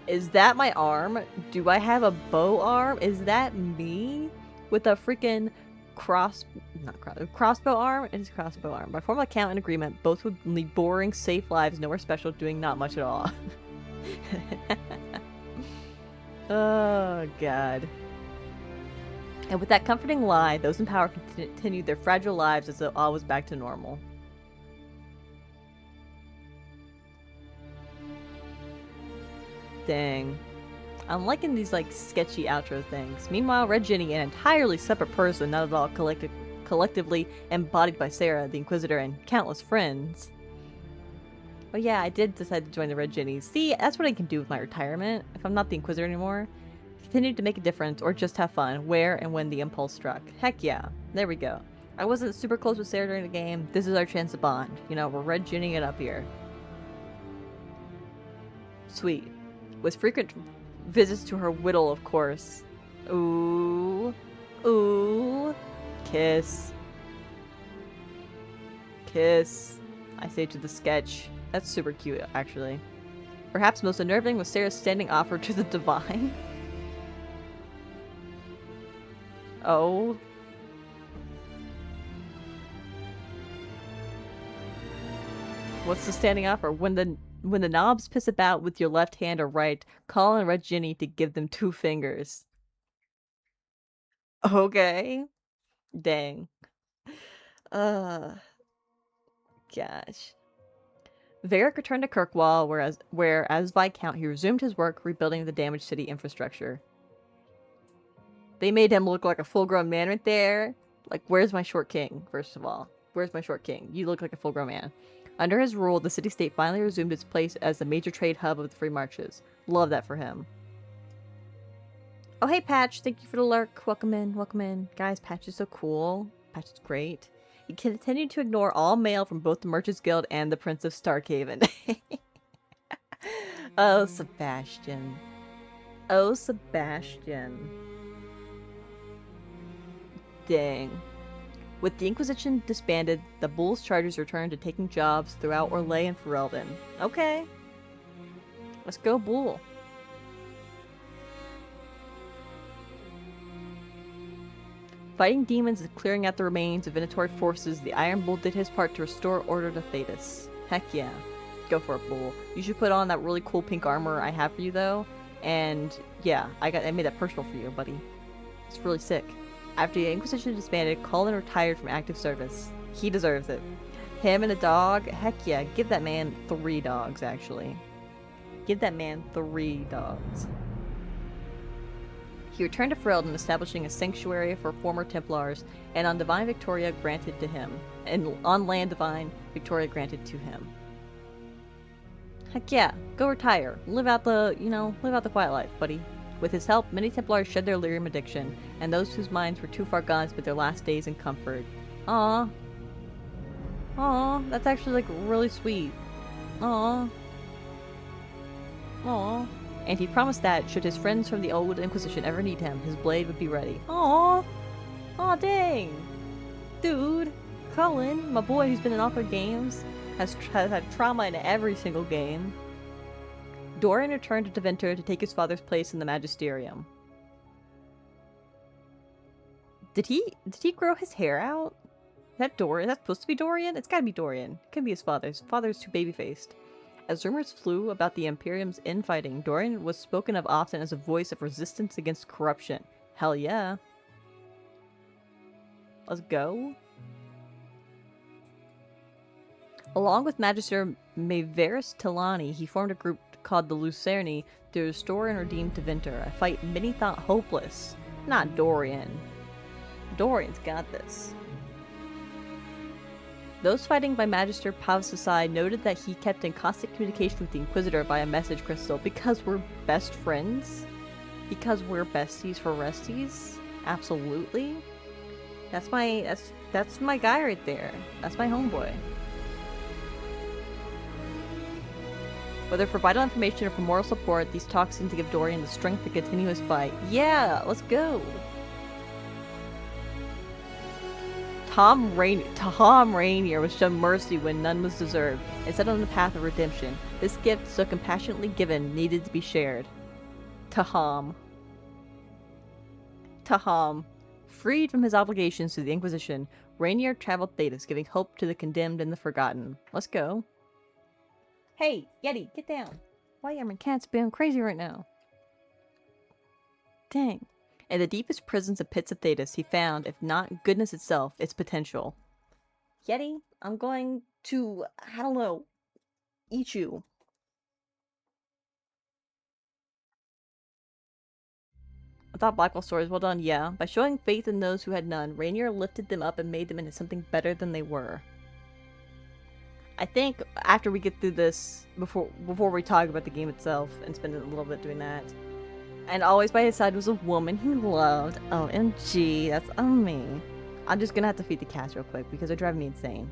Is that my arm? Do I have a bow arm? Is that me? With a freaking crossbow arm? It is a crossbow arm. By formal account and agreement, both would lead boring, safe lives, nowhere special, doing not much at all. Oh, God. And with that comforting lie, those in power continued their fragile lives as though all was back to normal. Dang. I'm liking these, like, sketchy outro things. Meanwhile, Red Ginny, an entirely separate person, not at all collectively embodied by Sarah, the Inquisitor, and countless friends. Oh yeah, I did decide to join the Red Ginnies. See, that's what I can do with my retirement, if I'm not the Inquisitor anymore. Continue to make a difference, or just have fun, where and when the impulse struck. Heck yeah. There we go. I wasn't super close with Sarah during the game. This is our chance to bond. You know, we're Red Ginning it up here. Sweet. With frequent visits to her whittle, of course. Ooh. Ooh. Kiss. Kiss. I say to the sketch. That's super cute, actually. Perhaps most unnerving was Sarah's standing offer to the Divine. Oh. What's the standing offer? When the knobs piss about with your left hand or right, call on Red Ginny to give them 2 fingers. Okay. Dang. Gosh. Varric returned to Kirkwall, where as Viscount he resumed his work rebuilding the damaged city infrastructure. They made him look like a full-grown man right there. Like, where's my short king, first of all? Where's my short king? You look like a full-grown man. Under his rule, the city-state finally resumed its place as the major trade hub of the Free Marches. Love that for him. Oh, hey, Patch. Thank you for the lurk. Welcome in. Welcome in. Guys, Patch is so cool. Patch is great. He continued to ignore all mail from both the Merchants Guild and the Prince of Starkhaven. Oh, Sebastian. Oh, Sebastian. Dang. With the Inquisition disbanded, the Bull's charges returned to taking jobs throughout Orlais and Ferelden. Okay. Let's go, Bull. Fighting demons and clearing out the remains of Venatori forces, the Iron Bull did his part to restore order to Thedas. Heck yeah. Go for it, Bull. You should put on that really cool pink armor I have for you, though. And, yeah, I made that personal for you, buddy. It's really sick. After the Inquisition disbanded, Cullen retired from active service. He deserves it. Him and a dog? Heck yeah, give that man 3 dogs, actually. Give that man 3 dogs. He returned to Ferelden, establishing a sanctuary for former Templars, and on Divine Victoria granted to him. And on land Divine Victoria granted to him. Heck yeah, go retire. Live out the, live out the quiet life, buddy. With his help, many Templars shed their lyrium addiction, and those whose minds were too far gone spent their last days in comfort. Aww. Aww, that's actually, like, really sweet. Aww. Aww. And he promised that, should his friends from the old Inquisition ever need him, his blade would be ready. Aww. Aw, dang. Dude. Cullen, my boy who's been in all their games, has had trauma in every single game. Dorian returned to Deventer to take his father's place in the Magisterium. Did he grow his hair out? Is that Dorian? Is that supposed to be Dorian? It's gotta be Dorian. It could be his father. His father's too baby-faced. As rumors flew about the Imperium's infighting, Dorian was spoken of often as a voice of resistance against corruption. Hell yeah. Let's go. Along with Magister Maevaris Tilani, he formed a group called the Lucerni to restore and redeem Deventer, a fight many thought hopeless. Not Dorian. Dorian's got this. Those fighting by Magister Pav's side noted that he kept in constant communication with the Inquisitor via message crystal because we're best friends? Because we're besties for resties? Absolutely. That's my guy right there. That's my homeboy. Whether for vital information or for moral support, these talks seem to give Dorian the strength to continue his fight. Yeah, let's go! Tom Rainier was shown mercy when none was deserved, and set on the path of redemption. This gift, so compassionately given, needed to be shared. Taham. Freed from his obligations to the Inquisition, Rainier traveled Thedas, giving hope to the condemned and the forgotten. Let's go. Hey, Yeti, get down. Why are my cats being crazy right now? Dang. In the deepest prisons and pits of Thedas, he found, if not goodness itself, its potential. Yeti, I'm going to, I don't know, eat you. I thought Blackwell stories, well done, yeah. By showing faith in those who had none, Rainier lifted them up and made them into something better than they were. I think after we get through this, before we talk about the game itself and spend a little bit doing that, and always by his side was a woman he loved. OMG, that's on me. I'm just gonna have to feed the cats real quick because they're driving me insane.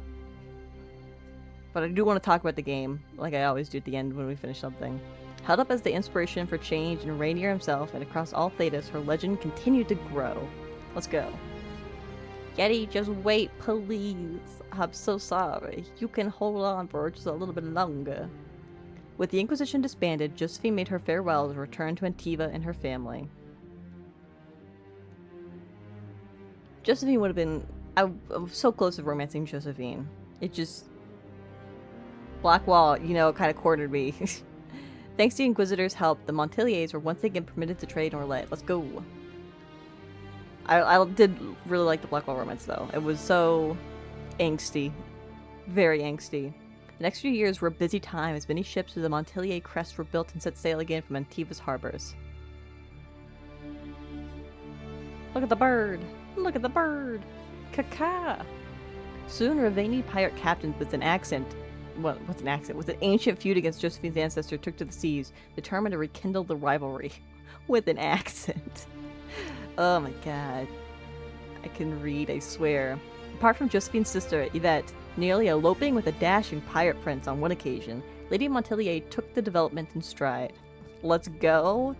But I do want to talk about the game, like I always do at the end when we finish something. Held up as the inspiration for change in Rainier himself and across all Thedas, her legend continued to grow. Let's go. Yeti, just wait, please. I'm so sorry. You can hold on for just a little bit longer. With the Inquisition disbanded, Josephine made her farewells and returned to Antiva and her family. Josephine would have been... I was so close to romancing Josephine. It just... Blackwall, kind of cornered me. Thanks to the Inquisitor's help, the Montiliers were once again permitted to trade in Orlet. Let's go. I did really like the Blackwall romance, though. It was so angsty. Very angsty. The next few years were a busy time as many ships with the Montilier crest were built and set sail again from Antiva's harbors. Look at the bird! Look at the bird! Caca! Soon, Ravani pirate captains with an accent... with an ancient feud against Josephine's ancestor took to the seas, determined to rekindle the rivalry. With an accent. Oh my god. I can read, I swear. Apart from Josephine's sister, Yvette, nearly eloping with a dashing pirate prince on one occasion, Lady Montilier took the development in stride. Let's go.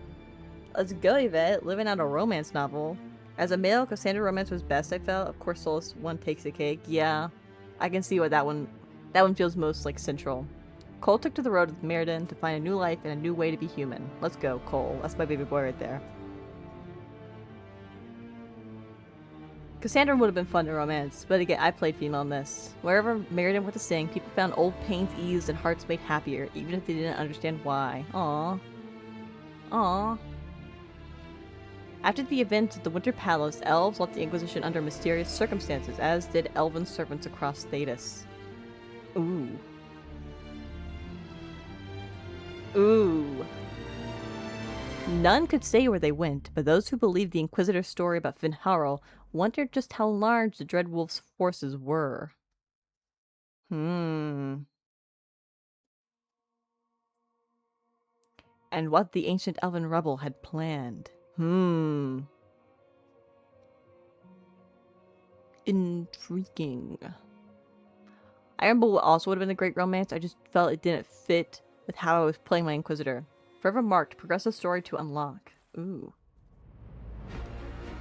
Let's go, Yvette, living out a romance novel. As a male, Cassandra romance was best, I felt. Of course, Solus one takes the cake. Yeah, I can see what that one feels most, like, central. Cole took to the road with Meriden to find a new life and a new way to be human. Let's go, Cole. That's my baby boy right there. Cassandra would have been fun to romance, but again, I played female in this. Wherever Meriden went to sing, people found old pains eased and hearts made happier, even if they didn't understand why. Aww. Aww. After the events at the Winter Palace, elves left the Inquisition under mysterious circumstances, as did elven servants across Thedas. Ooh. Ooh. None could say where they went, but those who believed the Inquisitor's story about Finn Harel wondered just how large the Dreadwolf's forces were. And what the ancient elven rebel had planned. Intriguing. I remember what also would have been a great romance, I just felt it didn't fit with how I was playing my Inquisitor. Forever marked, progressive story to unlock. Ooh.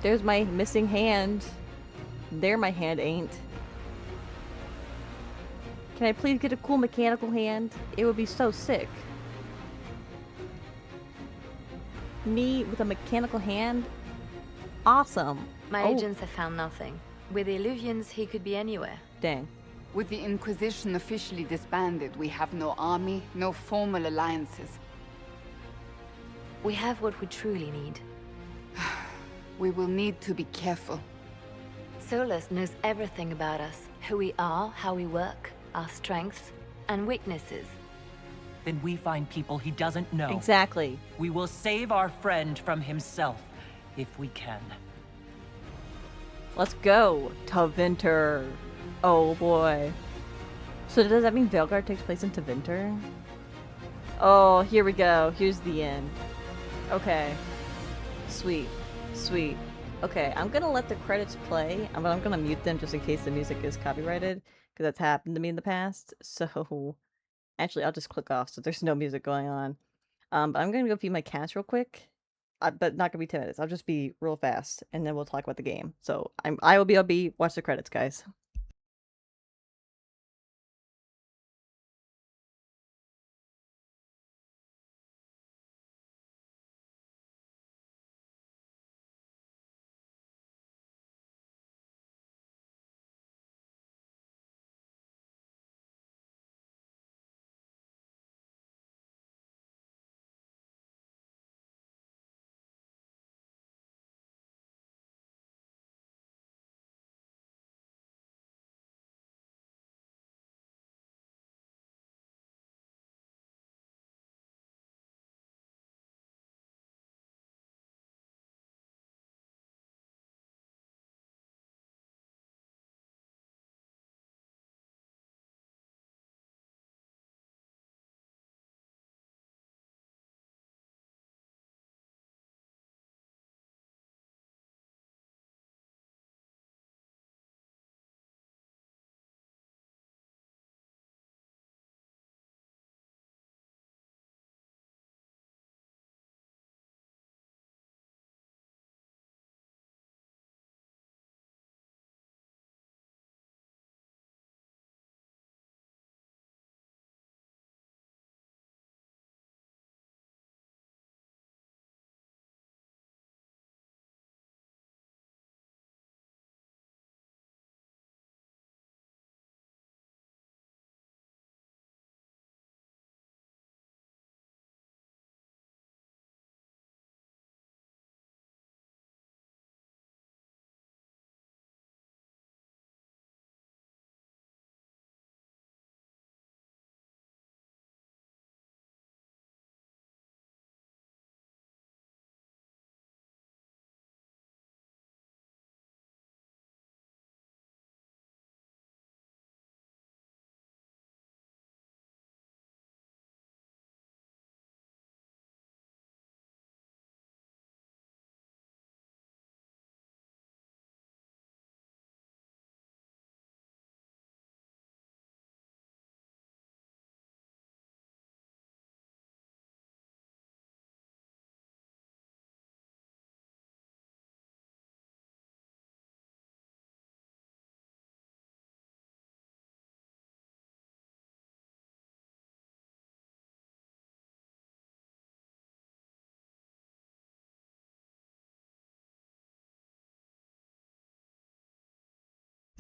There's my missing hand. There my hand ain't. Can I please get a cool mechanical hand? It would be so sick. Me with a mechanical hand? Awesome. My agents have found nothing. With the Illuvians, he could be anywhere. Dang. With the Inquisition officially disbanded, we have no army, no formal alliances. We have what we truly need. We will need to be careful. Solus knows everything about us. Who we are, how we work, our strengths and weaknesses. Then we find people he doesn't know. Exactly. We will save our friend from himself, if we can. Let's go to Winter. Oh boy. So does that mean Veilguard takes place in Winter? Oh, here we go. Here's the end. Okay. Sweet. Sweet. Okay, I'm gonna let the credits play, but I'm gonna mute them just in case the music is copyrighted, because that's happened to me in the past. So, actually, I'll just click off so there's no music going on. But I'm gonna go feed my cats real quick, but not gonna be 10 minutes. I'll just be real fast, and then we'll talk about the game. So, I will be watch the credits, guys.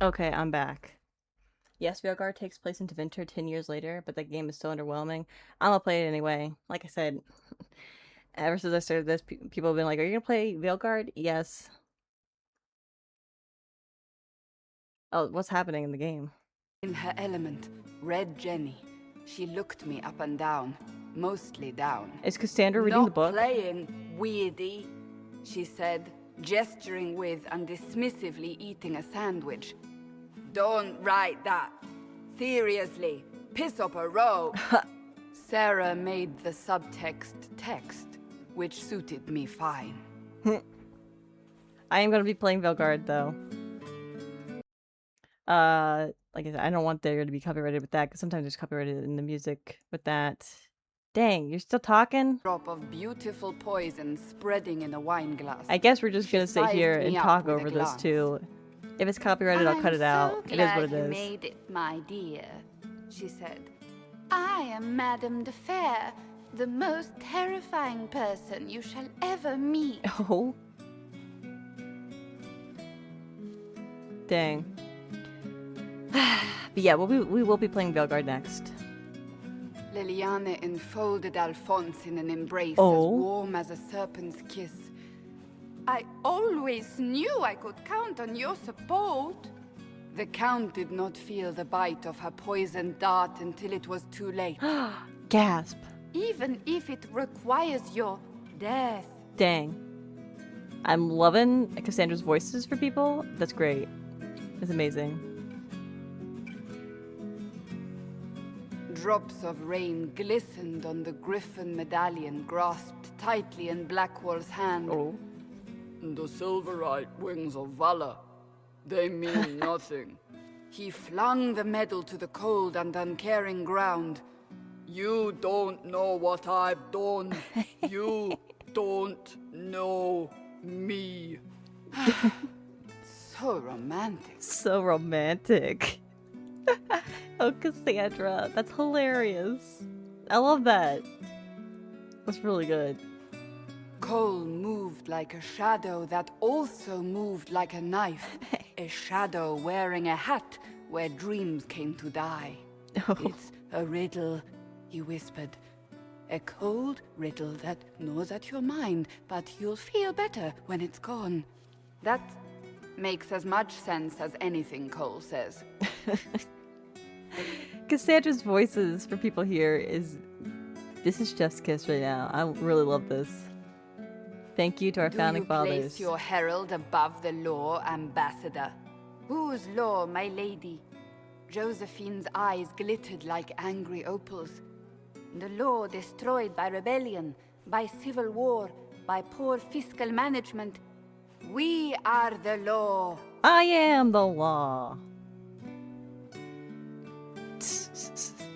Okay, I'm back. Yes, Veilguard takes place in Winter 10 years later, but the game is so underwhelming. I'm gonna play it anyway. Like I said, Ever since I started this, people have been like, "Are you gonna play Veilguard?" Yes. Oh, what's happening in the game? In her element, Red Jenny. She looked me up and down, mostly down. Is Cassandra reading the book? Not playing, weirdy, she said, gesturing with and dismissively eating a sandwich. Don't write that. Seriously, piss up a row. Sarah made the subtext text, which suited me fine. I am gonna be playing Veilguard though. Like I said, I don't want there to be copyrighted with that because sometimes there's copyrighted in the music with that. Dang, you're still talking? Drop of beautiful poison spreading in a wine glass. I guess we're just gonna sit here and talk over this too. If it's copyrighted, I'll cut it out. It is what it is. You made it, my dear, she said. I am Madame de Fair, the most terrifying person you shall ever meet. Oh. Dang. But yeah, we will be playing Veilguard next. Liliane enfolded Alphonse in an embrace as warm as a serpent's kiss. I always knew I could count on your support. The Count did not feel the bite of her poisoned dart until it was too late. Gasp. Even if it requires your death. Dang. I'm loving Cassandra's voices for people. That's great. It's amazing. Drops of rain glistened on the griffin medallion grasped tightly in Blackwall's hand. Oh. The silverite wings of valor. They mean nothing. He flung the medal to the cold and uncaring ground. You don't know what I've done. You don't know me. So romantic. So romantic. Oh, Cassandra. That's hilarious. I love that. That's really good. Cole moved like a shadow that also moved like a knife. A shadow wearing a hat where dreams came to die. Oh. It's a riddle, he whispered. A cold riddle that gnaws at your mind, but you'll feel better when it's gone. That makes as much sense as anything Cole says. Cassandra's voices for people here is... This is Jeff's kiss right now. I really love this. Thank you to our founding fathers. Do you place your herald above the law, ambassador? Whose law, my lady? Josephine's eyes glittered like angry opals. The law destroyed by rebellion, by civil war, by poor fiscal management. We are the law. I am the law.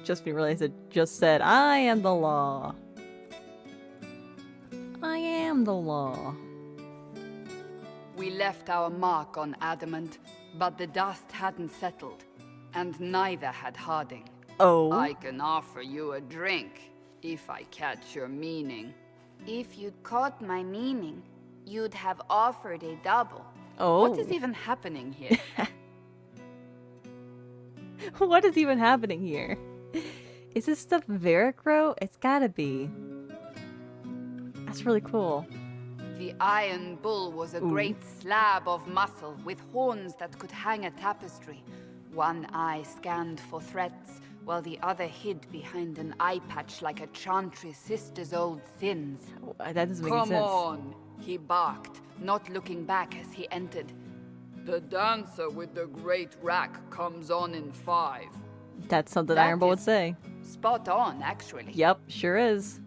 Just me realized it just said, I am the law. I am the law. We left our mark on adamant, but the dust hadn't settled, and neither had Harding. Oh. I can offer you a drink, if I catch your meaning. If you'd caught my meaning, you'd have offered a double. Oh. What is even happening here? What is even happening here? Is this stuff Varric wrote? It's gotta be. That's really cool. The Iron Bull was a great slab of muscle with horns that could hang a tapestry. One eye scanned for threats, while the other hid behind an eye patch like a chantry's sister's old sins. That doesn't make sense. Come on, he barked, not looking back as he entered. The dancer with the great rack comes on in 5. That's something Iron Bull would say. Spot on, actually. Yep, sure is.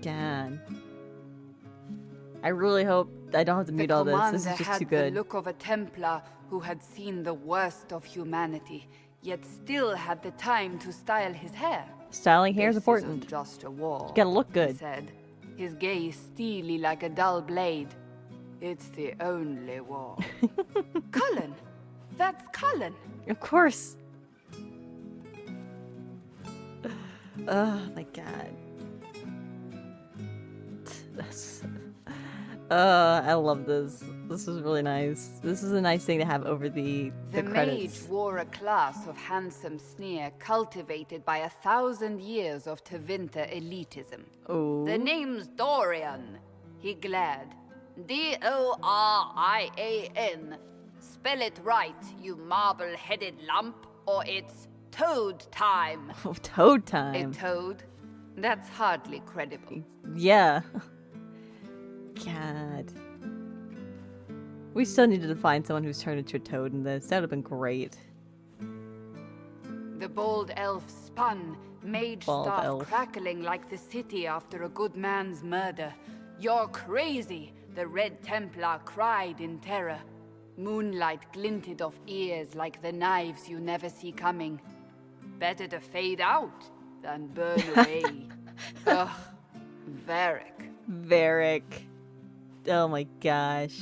God. I really hope I don't have to mute all this. This is just too good. The look of a Templar who had seen the worst of humanity, yet still had the time to style his hair. Styling hair is important. Isn't just a war. You gotta look good. He said, his gaze steely like a dull blade. It's the only war. Cullen! That's Cullen! Of course! Oh my god. That's... I love this. This is really nice. This is a nice thing to have over the credits. Mage wore a class of handsome sneer cultivated by 1,000 years of Tevinter elitism. Oh. The name's Dorian. He glared. D-O-R-I-A-N. Spell it right, you marble-headed lump, or it's toad time. Oh, toad time. A toad? That's hardly credible. Yeah. God. We still needed to find someone who's turned into a toad in this. That would have been great. The bold elf spun, mage staff crackling like the city after a good man's murder. You're crazy, the Red Templar cried in terror. Moonlight glinted off ears like the knives you never see coming. Better to fade out than burn away. Ugh, Varric. Varric. Oh my gosh.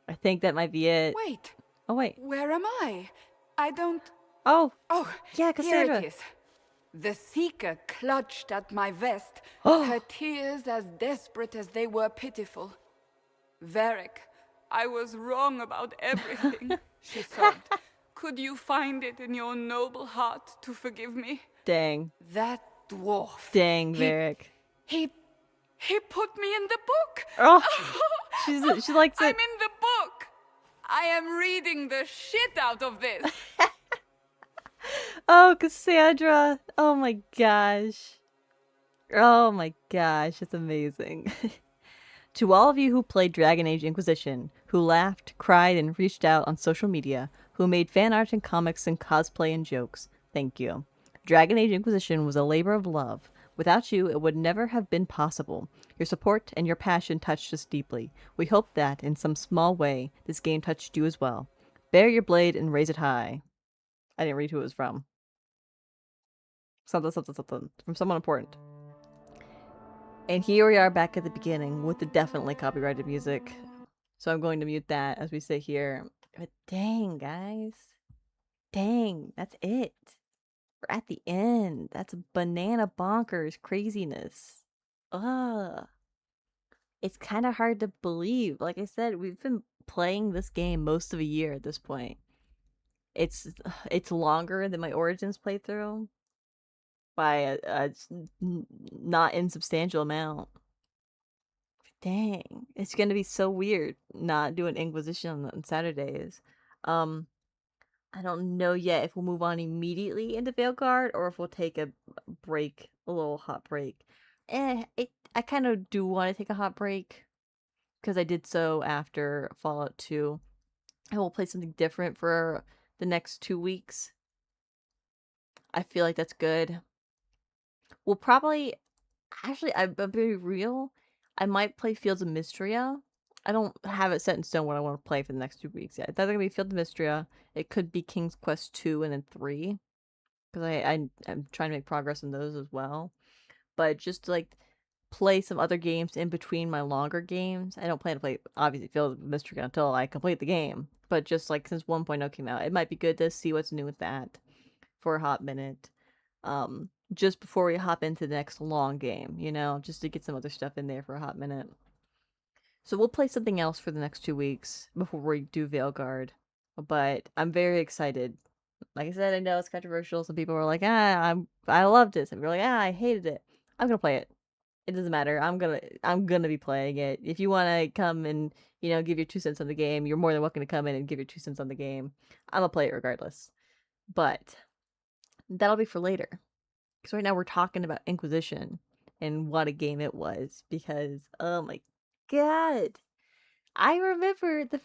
I think that might be it. Wait. Oh, wait. Where am I? I don't... Oh. Oh, yeah, Cassandra. Here it is. The Seeker clutched at my vest, her tears as desperate as they were pitiful. Varric, I was wrong about everything, she sobbed. Could you find it in your noble heart to forgive me? Dang. That dwarf. Dang, Varric. He put me in the book. Oh, she likes it. I'm in the book. I am reading the shit out of this. Oh, Cassandra. Oh my gosh. Oh my gosh, it's amazing. To all of you who played Dragon Age Inquisition, who laughed, cried, and reached out on social media, who made fan art and comics and cosplay and jokes, thank you. Dragon Age Inquisition was a labor of love. Without you, it would never have been possible. Your support and your passion touched us deeply. We hope that, in some small way, this game touched you as well. Bear your blade and raise it high. I didn't read who it was from. Something. From someone important. And here we are back at the beginning with the definitely copyrighted music. So I'm going to mute that as we sit here. But dang, guys. Dang, that's it. We're at the end. That's banana bonkers craziness. Ugh. It's kind of hard to believe. Like I said, we've been playing this game most of a year at this point. It's longer than my Origins playthrough by a not insubstantial amount. Dang, it's gonna be so weird not doing Inquisition on Saturdays. I don't know yet if we'll move on immediately into Veilguard or if we'll take a break, a little hot break. I kind of do want to take a hot break because I did so after Fallout 2. I will play something different for the next 2 weeks. I feel like that's good. We'll probably... Actually, I'll be real. I might play Fields of Mystria. I don't have it set in stone what I want to play for the next 2 weeks yet. It's either going to be Fields of Mystria. It could be King's Quest 2 and then 3. Because I'm trying to make progress in those as well. But just to, like, play some other games in between my longer games. I don't plan to play, obviously, Fields of Mystria until I complete the game. But just, like, since 1.0 came out, it might be good to see what's new with that for a hot minute. Just before we hop into the next long game, you know? Just to get some other stuff in there for a hot minute. So we'll play something else for the next 2 weeks before we do Veilguard. But I'm very excited. Like I said, I know it's controversial. Some people were like, I loved it. Some people were like, I hated it. I'm gonna play it. It doesn't matter. I'm gonna be playing it. If you wanna come and, you know, give your 2 cents on the game, you're more than welcome to come in and give your 2 cents on the game. I'm gonna play it regardless. But that'll be for later. Because right now we're talking about Inquisition and what a game it was. Because, oh my god. I remember the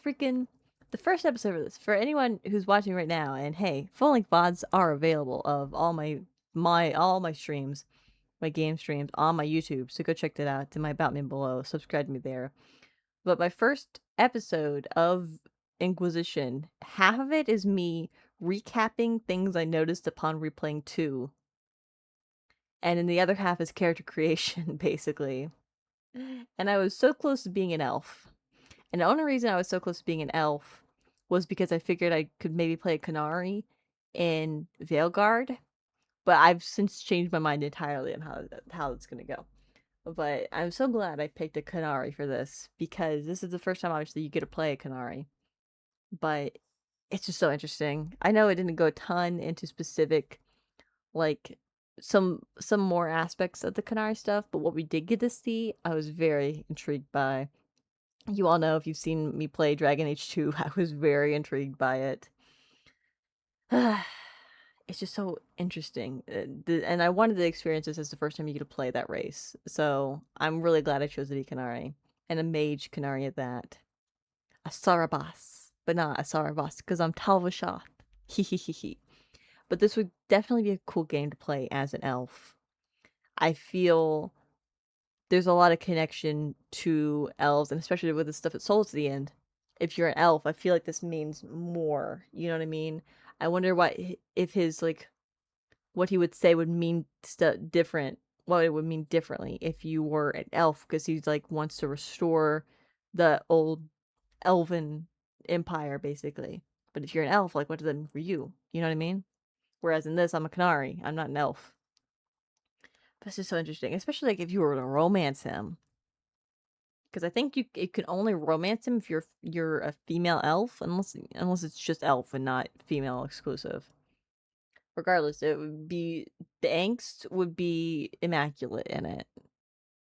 first episode of this. For anyone who's watching right now, and hey, full-length VODs are available of all my streams, my game streams on my YouTube. So go check that out. It's in my About Me below. Subscribe to me there. But my first episode of Inquisition, half of it is me recapping things I noticed upon replaying 2. And then the other half is character creation, basically. And I was so close to being an elf. And the only reason I was so close to being an elf was because I figured I could maybe play a Qunari in Veilguard. But I've since changed my mind entirely on how it's going to go. But I'm so glad I picked a Qunari for this, because this is the first time, obviously, you get to play a Qunari. But it's just so interesting. I know it didn't go a ton into specific, like, some more aspects of the Qunari stuff, but what we did get to see, I was very intrigued by. You all know, if you've seen me play Dragon Age 2, I was very intrigued by it. It's just so interesting. And I wanted to experience this as the first time you get to play that race. So I'm really glad I chose to be Qunari. And a mage Qunari at that. A Sarabas. But not a Sarabas, because I'm Talvashoth. Hehehehe. But this would definitely be a cool game to play as an elf. I feel there's a lot of connection to elves, and especially with the stuff at Souls at the end. If you're an elf, I feel like this means more. You know what I mean? I wonder if his, like, what he would say would mean different. What it would mean differently if you were an elf, because he's like wants to restore the old elven empire, basically. But if you're an elf, like, what does that mean for you? You know what I mean? Whereas in this, I'm a Qunari. I'm not an elf. That's just so interesting, especially like if you were to romance him. Because I think you can only romance him if you're a female elf, unless it's just elf and not female exclusive. Regardless, it would be the angst would be immaculate in it,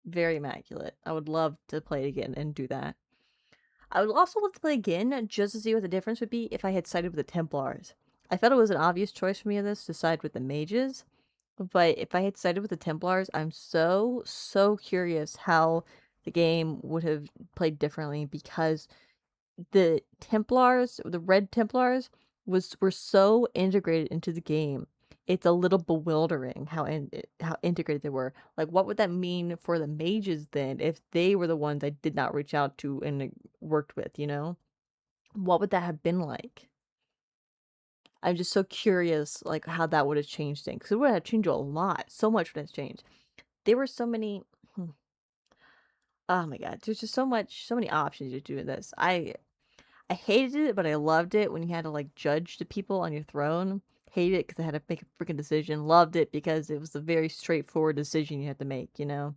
very immaculate. I would love to play it again and do that. I would also love to play again just to see what the difference would be if I had sided with the Templars. I felt it was an obvious choice for me in this to side with the mages, but if I had sided with the Templars, I'm so curious how the game would have played differently, because the Templars, the Red Templars, were so integrated into the game. It's a little bewildering how integrated they were. Like, what would that mean for the mages then if they were the ones I did not reach out to and worked with, you know? What would that have been like? I'm just so curious, like, how that would have changed things. Because it would have changed a lot. So much would have changed. There were so many... Oh my god, there's just so many options to do this. I hated it, but I loved it when you had to, like, judge the people on your throne. Hated it because I had to make a freaking decision. Loved it because it was a very straightforward decision you had to make, you know?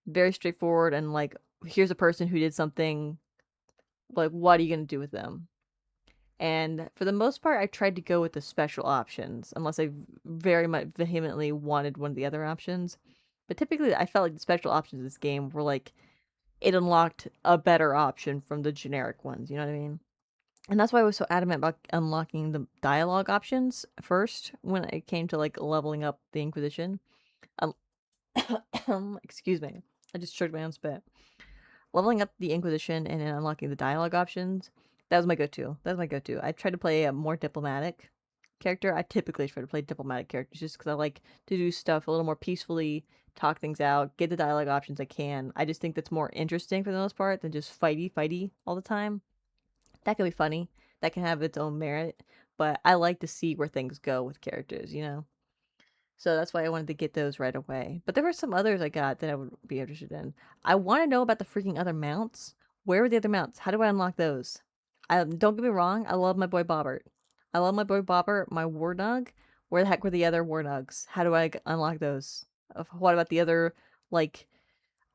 Very straightforward, and, like, here's a person who did something, like, what are you gonna do with them? And for the most part, I tried to go with the special options, unless I very much vehemently wanted one of the other options. But typically, I felt like the special options in this game were, like, it unlocked a better option from the generic ones, you know what I mean? And that's why I was so adamant about unlocking the dialogue options first when it came to, like, leveling up the Inquisition. Excuse me. I just choked my own spit. Leveling up the Inquisition and then unlocking the dialogue options, that was my go-to. That was my go-to. I tried to play a more diplomatic character. I typically try to play diplomatic characters just because I like to do stuff a little more peacefully, talk things out, get the dialogue options I can. I just think that's more interesting for the most part than just fighty all the time. That can be funny. That can have its own merit. But I like to see where things go with characters, you know? So that's why I wanted to get those right away. But there were some others I got that I would be interested in. I want to know about the freaking other mounts. Where are the other mounts? How do I unlock those? Don't get me wrong, I love my boy Bobbert. I love my boy Bobbert, my Warnug. Where the heck were the other Warnugs? How do I unlock those? What about the other, like,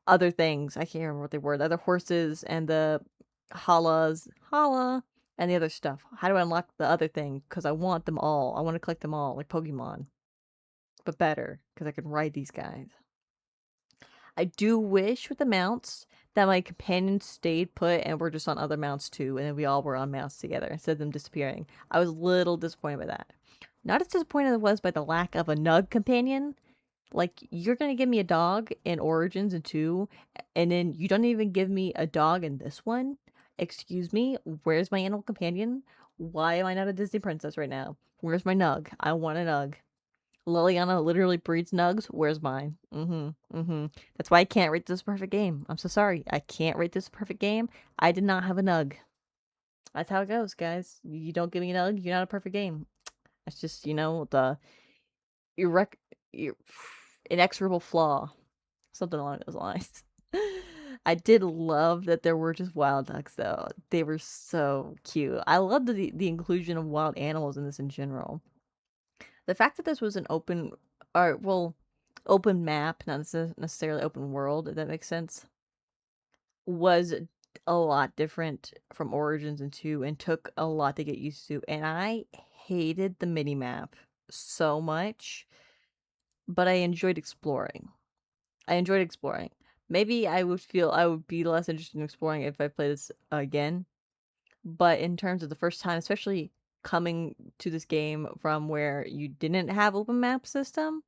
other things? I can't remember what they were. The other horses and the Holla, and the other stuff. How do I unlock the other thing? Because I want them all. I want to collect them all, like Pokemon. But better, because I can ride these guys. I do wish with the mounts that my companions stayed put and were just on other mounts too, and then we all were on mounts together instead of them disappearing. I was a little disappointed by that. Not as disappointed as I was by the lack of a Nug companion. Like, you're gonna give me a dog in Origins and 2, and then you don't even give me a dog in this one? Excuse me? Where's my animal companion? Why am I not a Disney princess right now? Where's my Nug? I want a Nug. Liliana literally breeds nugs. Where's mine? That's why I can't rate this a perfect game. I'm so sorry. I can't rate this a perfect game. I did not have a nug. That's how it goes, guys. You don't give me a nug, you're not a perfect game. That's just, you know, the inexorable flaw. Something along those lines. I did love that there were just wild ducks, though. They were so cute. I love the inclusion of wild animals in this in general. The fact that this was an open, or, well, open map, not necessarily open world, if that makes sense, was a lot different from Origins and 2 and took a lot to get used to. And I hated the mini map so much, but I enjoyed exploring. Maybe I would be less interested in exploring if I play this again. But in terms of the first time, especially coming to this game from where you didn't have open map system,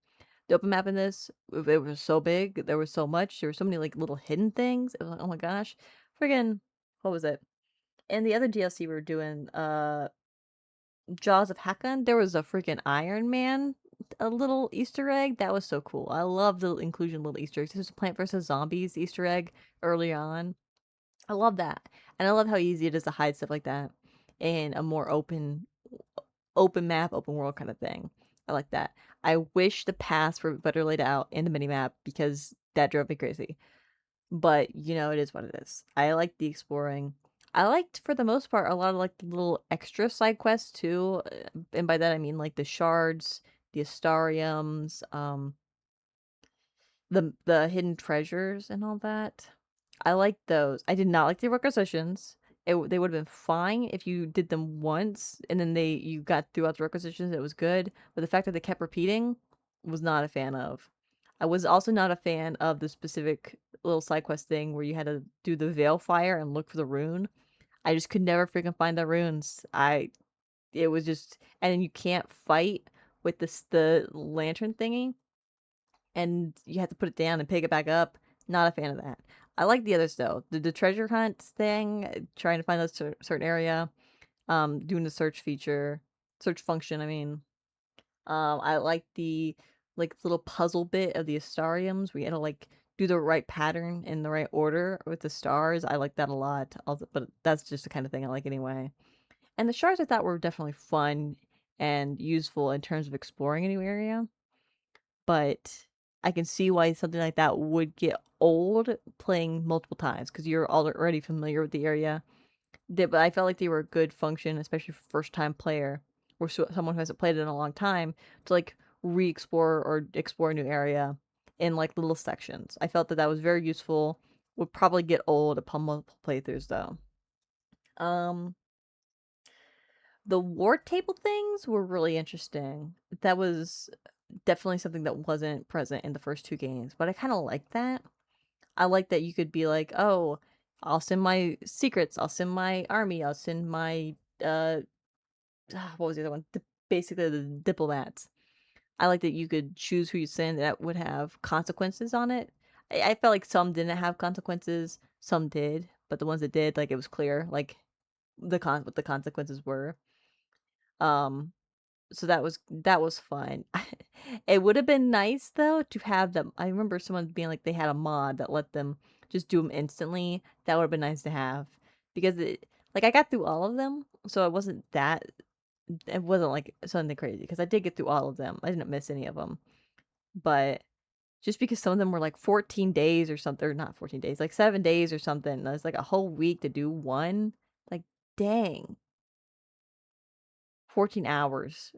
the open map in this, it was so big, there was so much, there were so many like little hidden things. It was like, oh my gosh, friggin', what was it? And the other DLC we were doing, Jaws of Hakan, there was a freaking Iron Man, a little Easter egg. That was so cool. I love the inclusion of little Easter eggs. This was a Plant vs. Zombies Easter egg early on. I love that. And I love how easy it is to hide stuff like that in a more open map, open world kind of thing. I like that. I wish the paths were better laid out in the minimap because that drove me crazy. But, you know, it is what it is. I like the exploring. I liked, for the most part, a lot of, like, little extra side quests, too. And by that, I mean, like, the shards, the Astariums, the hidden treasures and all that. I liked those. I did not like the requisitions. They would have been fine if you did them once and then you got throughout the requisitions. It was good, but the fact that they kept repeating was not a fan of. I was also not a fan of the specific little side quest thing where you had to do the veil fire and look for the rune. I just could never freaking find the runes. It was just, and then you can't fight with the lantern thingy, and you have to put it down and pick it back up. Not a fan of that. I like the others though. The treasure hunt thing, trying to find a certain area, doing the search function. I mean, I like the little puzzle bit of the Astariums. We had to like do the right pattern in the right order with the stars. I like that a lot. But that's just the kind of thing I like anyway. And the shards I thought were definitely fun and useful in terms of exploring a new area. But I can see why something like that would get old playing multiple times because you're already familiar with the area. But I felt like they were a good function, especially for first-time player or someone who hasn't played it in a long time, to like re-explore or explore a new area in like little sections. I felt that that was very useful. Would probably get old upon multiple playthroughs though. The war table things were really interesting. That was definitely something that wasn't present in the first two games, but I kind of like that. I like that you could be like, oh, I'll send my secrets, I'll send my army, I'll send my what was the other one? Basically the diplomats. I like that you could choose who you send that would have consequences on it. I felt like some didn't have consequences, some did, but the ones that did, like it was clear, like what the consequences were. So that was fun. It would have been nice though to have them. I remember someone being like they had a mod that let them just do them instantly. That would have been nice to have because like I got through all of them, so it wasn't like something crazy because I did get through all of them. I didn't miss any of them. But just because some of them were like 14 days or something, or not 14 days, like 7 days or something. It's like a whole week to do one. Like, dang. 14 hours.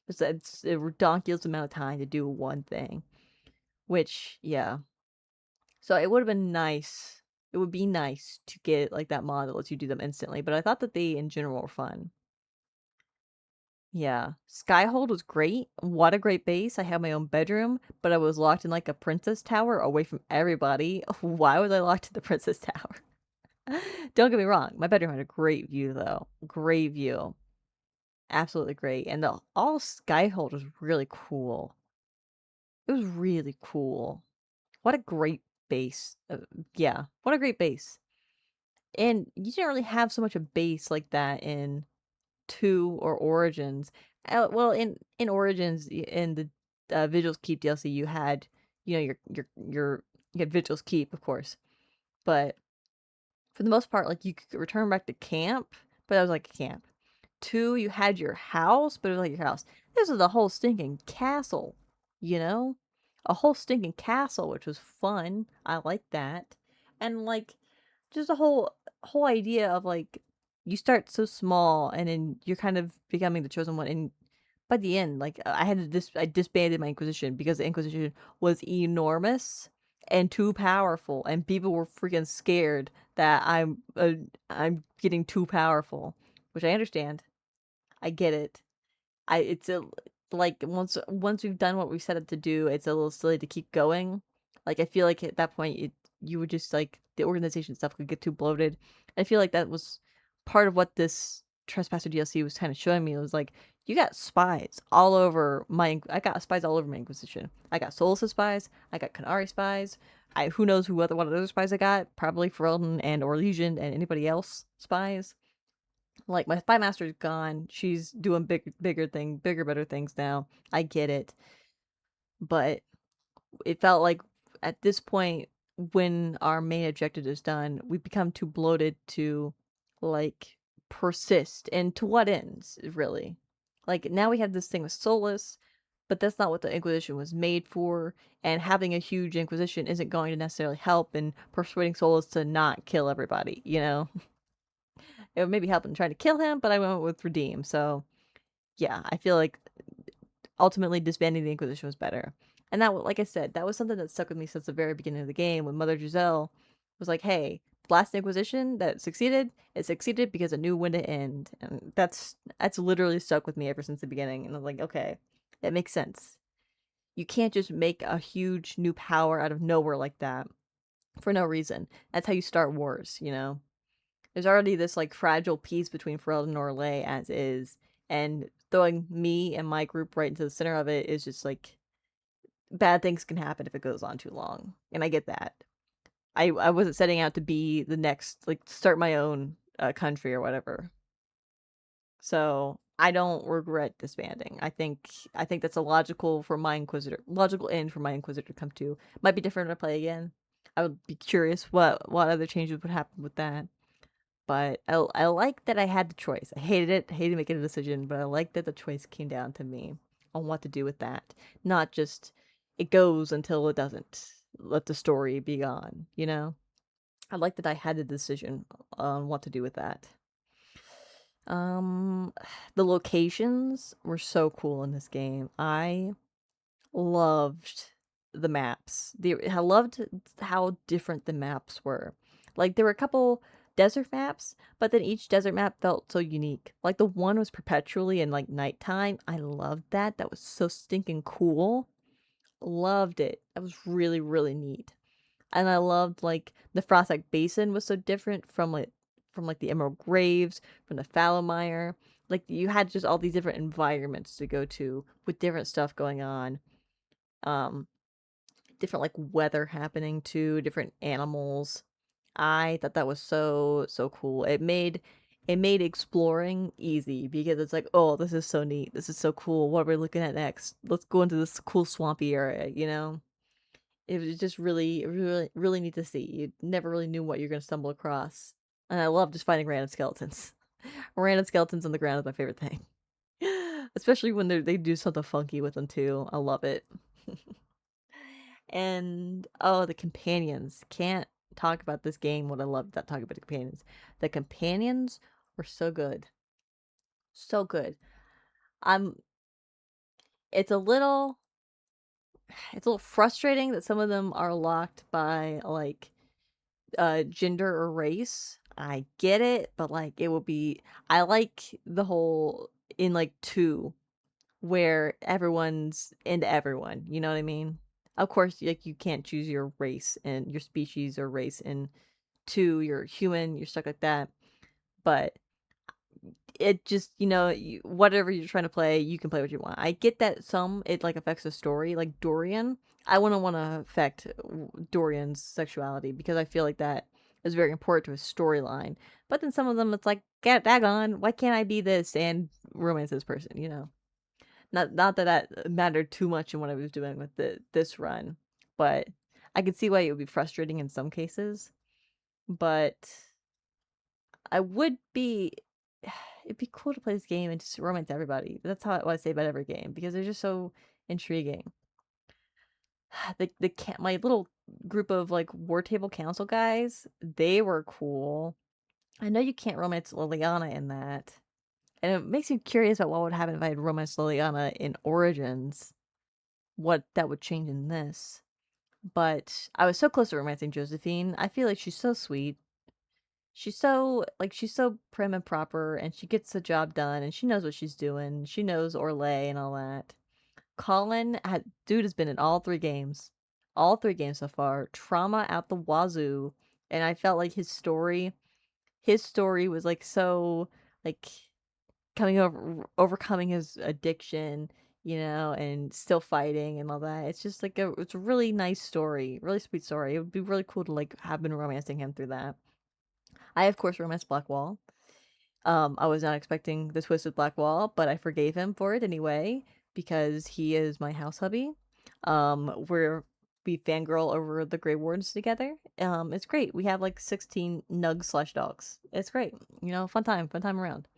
It's a ridiculous amount of time to do one thing. Which, yeah. So it would have been nice. It would be nice to get like that mod that lets you do them instantly. But I thought that they, in general, were fun. Yeah. Skyhold was great. What a great base. I had my own bedroom, but I was locked in like a princess tower away from everybody. Why was I locked in the princess tower? Don't get me wrong. My bedroom had a great view, though. Great view. Absolutely great. And all Skyhold was really cool. It was really cool. What a great base. Yeah. What a great base. And you didn't really have so much a base like that in 2 or Origins. Well, in Origins, in the Vigil's Keep DLC, you had, you know, you had Vigil's Keep, of course, but for the most part, like you could return back to camp, but that was like a camp. 2, you had your house, but it was like your house. This was a whole stinking castle, you know, a whole stinking castle, which was fun. I like that, and like just a whole idea of like you start so small and then you're kind of becoming the chosen one, and by the end, like I had to I disbanded my Inquisition because the Inquisition was enormous and too powerful, and people were freaking scared that I'm getting too powerful, which I understand. I get it. It's a like once we've done what we set up to do, it's a little silly to keep going. Like I feel like at that point you would just like the organization stuff could get too bloated. I feel like that was part of what this Trespasser DLC was kind of showing me. It was like you got spies all over I got spies all over my Inquisition. I got Solus spies, I got Qunari spies. Who knows who one of the other spies I got? Probably Ferelden and or Legion and anybody else spies. Like my spy master's gone. She's doing bigger, better things now. I get it. But it felt like at this point when our main objective is done, we become too bloated to like persist. And to what ends, really? Like now we have this thing with Solus, but that's not what the Inquisition was made for. And having a huge Inquisition isn't going to necessarily help in persuading Solus to not kill everybody, you know? It would maybe help in trying to kill him, but I went with redeem. So, yeah, I feel like ultimately disbanding the Inquisition was better. And that, like I said, that was something that stuck with me since the very beginning of the game when Mother Giselle was like, hey, the last Inquisition that succeeded, it succeeded because it knew when to end. And that's literally stuck with me ever since the beginning. And I'm like, okay, that makes sense. You can't just make a huge new power out of nowhere like that for no reason. That's how you start wars, you know? There's already this like fragile peace between Ferelden and Orlais as is, and throwing me and my group right into the center of it is just like bad things can happen if it goes on too long. And I get that. I wasn't setting out to be the next like start my own country or whatever. So I don't regret disbanding. I think that's a logical end for my Inquisitor to come to. Might be different if I play again. I would be curious what other changes would happen with that. But I like that I had the choice. I hated making a decision, but I like that the choice came down to me on what to do with that. Not just, it goes until it doesn't. Let the story be gone, you know? I like that I had the decision on what to do with that. The locations were so cool in this game. I loved the maps. I loved how different the maps were. Like, there were a couple desert maps, but then each desert map felt so unique. Like the one was perpetually in like nighttime. I loved that. That was so stinking cool. Loved it. That was really, really neat. And I loved like the Frostback Basin was so different from the Emerald Graves, from the Fallowmire. Like you had just all these different environments to go to with different stuff going on. Different like weather happening too, different animals. I thought that was so cool. It made exploring easy because it's like, oh, this is so neat. This is so cool. What are we looking at next? Let's go into this cool swampy area, you know? It was just really, really, really neat to see. You never really knew what you're going to stumble across. And I love just finding random skeletons. Random skeletons on the ground is my favorite thing. Especially when they do something funky with them too. I love it. And, oh, the companions. Can't talk about this game what I love that talking about the companions. The companions were so good. So good. It's a little frustrating that some of them are locked by like gender or race. I get it, but like it will be I like the whole in like 2 where everyone's into everyone, you know what I mean? Of course, like you can't choose your race and your species or race in 2, you're human, you're stuck like that. But it just, you know, whatever you're trying to play, you can play what you want. I get that it like affects the story, like Dorian. I wouldn't want to affect Dorian's sexuality because I feel like that is very important to his storyline. But then some of them, it's like, get daggone, why can't I be this and romance this person, you know? Not that mattered too much in what I was doing with this run, but I could see why it would be frustrating in some cases. But it'd be cool to play this game and just romance everybody. That's how I say about every game because they're just so intriguing. My little group of like War Table Council guys, they were cool. I know you can't romance Liliana in that. And it makes me curious about what would happen if I had romanced Liliana in Origins, what that would change in this. But I was so close to romancing Josephine. I feel like she's so sweet. She's so prim and proper, and she gets the job done, and she knows what she's doing. She knows Orlais and all that. Colin, dude has been in all 3 games. All 3 games so far. Trauma out the wazoo. And I felt like his story was like so, like, overcoming his addiction, and still fighting and all that. It's just like it's a really nice story, really sweet story. It would be really cool to like have been romancing him through that. I of course romanced Blackwall. I was not expecting the twist with Blackwall, but I forgave him for it anyway because he is my house hubby. We fangirl over the Grey Wardens together. It's great. We have like 16 nugs/dogs. It's great. Fun time around.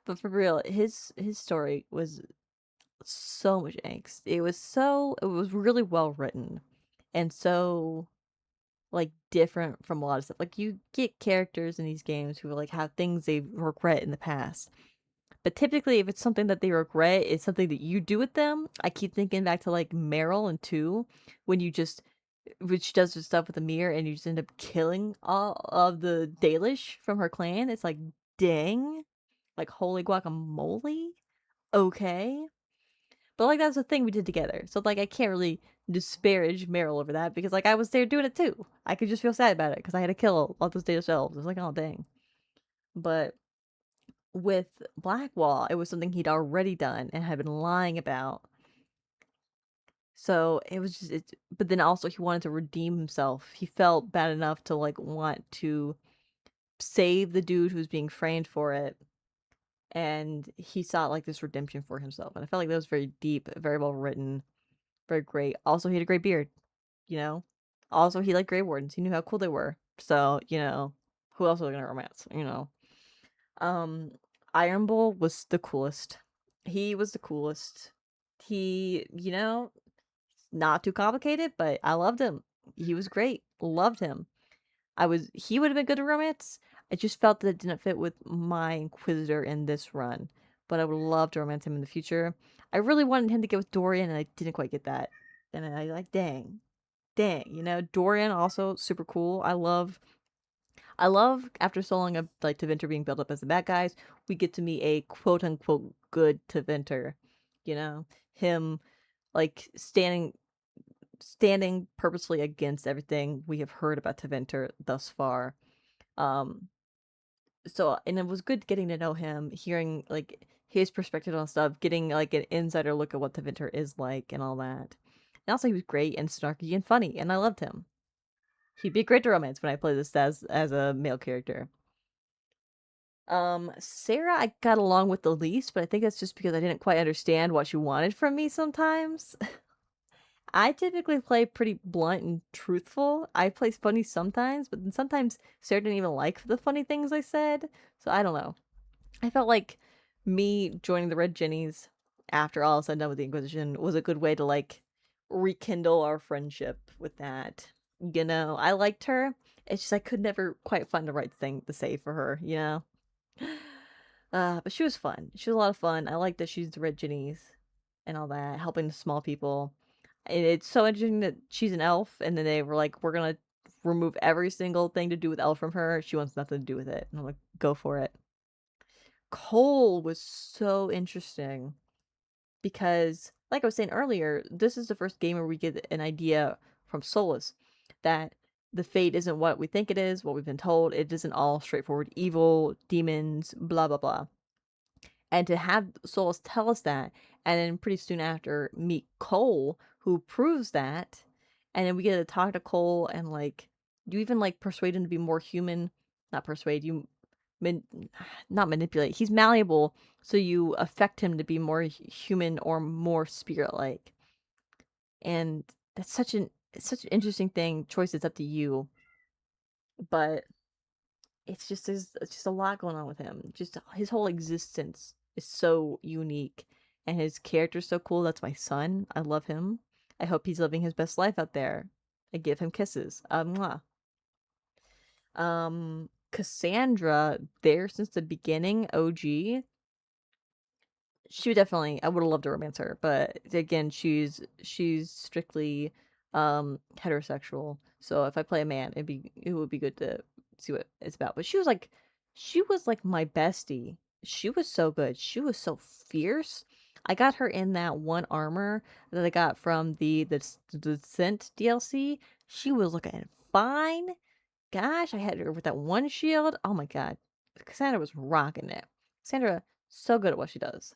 But for real, his story was so much angst. It was really well written and so like different from a lot of stuff. Like you get characters in these games who like have things they regret in the past. But typically if it's something that they regret, it's something that you do with them. I keep thinking back to like Meryl in 2 when which does the stuff with the mirror and you just end up killing all of the Dalish from her clan. It's like, dang. Like, holy guacamole? Okay. But, like, that's the thing we did together. So, like, I can't really disparage Meryl over that because, like, I was there doing it too. I could just feel sad about it because I had to kill all those Dalish elves. It was like, oh, dang. But with Blackwall, it was something he'd already done and had been lying about. So, it was just, but then also he wanted to redeem himself. He felt bad enough to, like, want to save the dude who was being framed for it. And he sought like this redemption for himself. And I felt like that was very deep, very well written, very great. Also, he had a great beard, Also, he liked Grey Wardens. He knew how cool they were. So, who else was gonna romance, Iron Bull was the coolest. He was the coolest. He, not too complicated, but I loved him. He was great. Loved him. He would have been good to romance. I just felt that it didn't fit with my Inquisitor in this run. But I would love to romance him in the future. I really wanted him to get with Dorian, and I didn't quite get that. And I like, dang. Dorian also super cool. I love after so long of like Tevinter being built up as the bad guys, we get to meet a quote unquote good Tevinter. Him like standing purposely against everything we have heard about Tevinter thus far. So, and it was good getting to know him, hearing like his perspective on stuff, getting like an insider look at what Tevinter is like and all that. And also he was great and snarky and funny, and I loved him. He'd be great to romance when I play this as a male character. Sarah I got along with the least, but I think that's just because I didn't quite understand what she wanted from me sometimes. I typically play pretty blunt and truthful. I play funny sometimes, but then sometimes Sarah didn't even like the funny things I said. So I don't know. I felt like me joining the Red Jennies after all is said and done with the Inquisition was a good way to like rekindle our friendship with that. I liked her. It's just I could never quite find the right thing to say for her, But she was fun. She was a lot of fun. I like that she's the Red Jennies and all that, helping the small people. And it's so interesting that she's an elf, and then they were like, we're gonna remove every single thing to do with elf from her. She wants nothing to do with it. And I'm like, go for it. Cole was so interesting because, like I was saying earlier, this is the first game where we get an idea from Solus that the fate isn't what we think it is, what we've been told. It isn't all straightforward evil, demons, blah, blah, blah. And to have Solus tell us that, and then pretty soon after meet Cole, who proves that, and then we get to talk to Cole, and like you even like persuade him to be more human. Not persuade you, not manipulate. He's malleable, so you affect him to be more human or more spirit-like. And that's such an interesting thing. Choice is up to you, but it's just a lot going on with him. Just his whole existence is so unique, and his character's so cool. That's my son. I love him. I hope he's living his best life out there. I give him kisses. Mwah. Cassandra, there since the beginning, OG, she would definitely, I would have loved to romance her, but again, she's strictly heterosexual. So if I play a man, it would be good to see what it's about. But she was like my bestie. She was so good. She was so fierce. I got her in that one armor that I got from the Descent DLC. She was looking fine. Gosh, I had her with that one shield. Oh my god. Cassandra was rocking it. Cassandra, so good at what she does.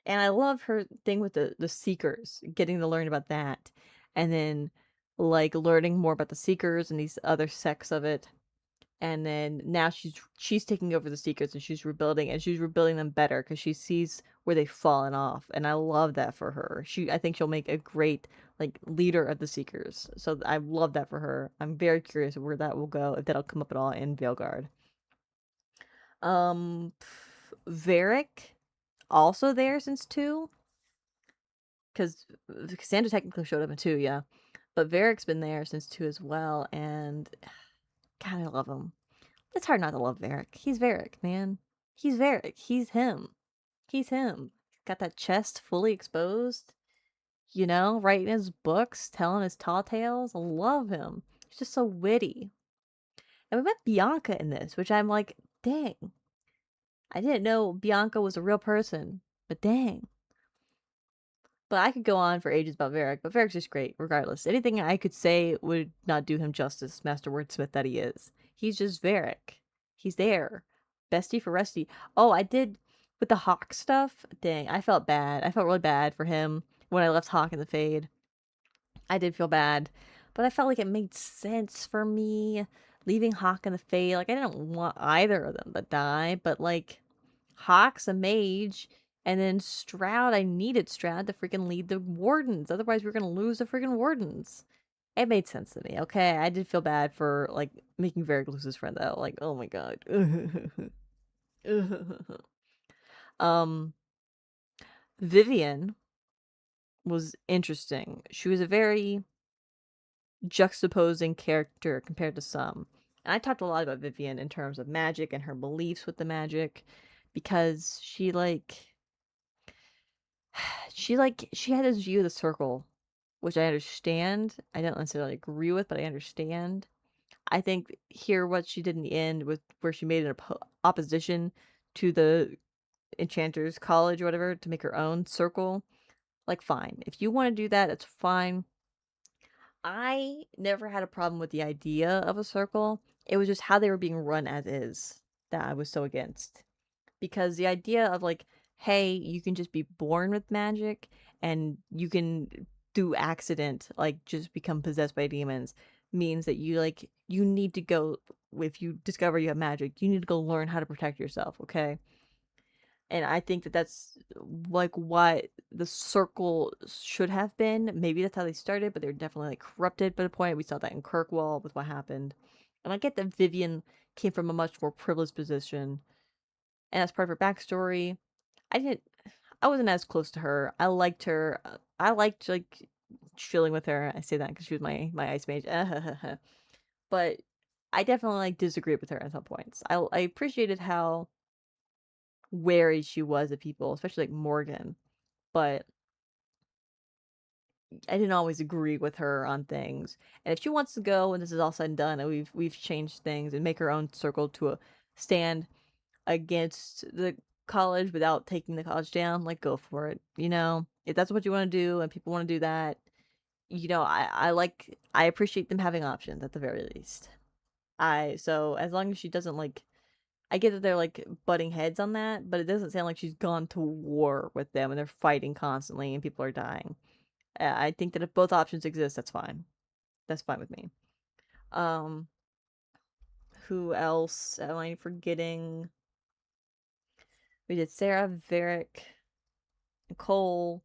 And I love her thing with the Seekers, getting to learn about that. And then, like, learning more about the Seekers and these other sects of it. And then now she's taking over the Seekers and she's rebuilding them better because she sees where they've fallen off. And I love that for her. I think she'll make a great, like, leader of the Seekers. So I love that for her. I'm very curious where that will go, if that'll come up at all in Veilguard. Varric, also there since 2, because Cassandra technically showed up in 2, yeah, but Varric's been there since 2 as well, and God, I love him. It's hard not to love Varric. He's Varric, man. He's Varric. He's him. He's him. Got that chest fully exposed, you know, writing his books, telling his tall tales. I love him. He's just so witty. And we met Bianca in this, which I'm like, dang. I didn't know Bianca was a real person, but dang. But I could go on for ages about Varric, but Varric's just great, regardless. Anything I could say would not do him justice, Master Wordsmith that he is. He's just Varric. He's there. Bestie for Resty. Oh, I did, with the Hawk stuff, dang, I felt bad. I felt really bad for him when I left Hawk in the Fade. I did feel bad, but I felt like it made sense for me, leaving Hawk in the Fade. Like, I didn't want either of them to die, but, like, Hawk's a mage, and then Stroud, I needed Stroud to freaking lead the Wardens. Otherwise, we were going to lose the freaking Wardens. It made sense to me, okay? I did feel bad for, like, making Varric lose his friend, though. Like, oh my god. Vivian was interesting. She was a very juxtaposing character compared to some. And I talked a lot about Vivian in terms of magic and her beliefs with the magic, because she had this view of the circle, which I understand. I don't necessarily agree with, but I understand. I think here what she did in the end was where she made an opposition to the Enchanters College or whatever to make her own circle. Like, fine. If you want to do that, it's fine. I never had a problem with the idea of a circle. It was just how they were being run as is that I was so against. Because the idea of, like, hey, you can just be born with magic and you can, through accident, like, just become possessed by demons, means that you need to go, if you discover you have magic, you need to go learn how to protect yourself, okay? And I think that that's, like, what the circle should have been. Maybe that's how they started, but they're definitely, like, corrupted by the point. We saw that in Kirkwall with what happened. And I get that Vivian came from a much more privileged position, and as part of her backstory, I wasn't as close to her. I liked her. I liked, like, chilling with her. I say that because she was my ice mage. But I definitely, like, disagreed with her at some points. I appreciated how wary she was of people, especially, like, Morgan. But I didn't always agree with her on things. And if she wants to go when this is all said and done, and we've changed things and make her own circle to stand against the college without taking the college down, like, go for it. You know, if that's what you want to do and people want to do that, you know, I appreciate them having options at the very least. So as long as she doesn't, like, I get that they're, like, butting heads on that, but it doesn't sound like she's gone to war with them and they're fighting constantly and people are dying. I think that if both options exist, that's fine. That's fine with me. Who else am I forgetting? We did Sarah, Varric, Nicole,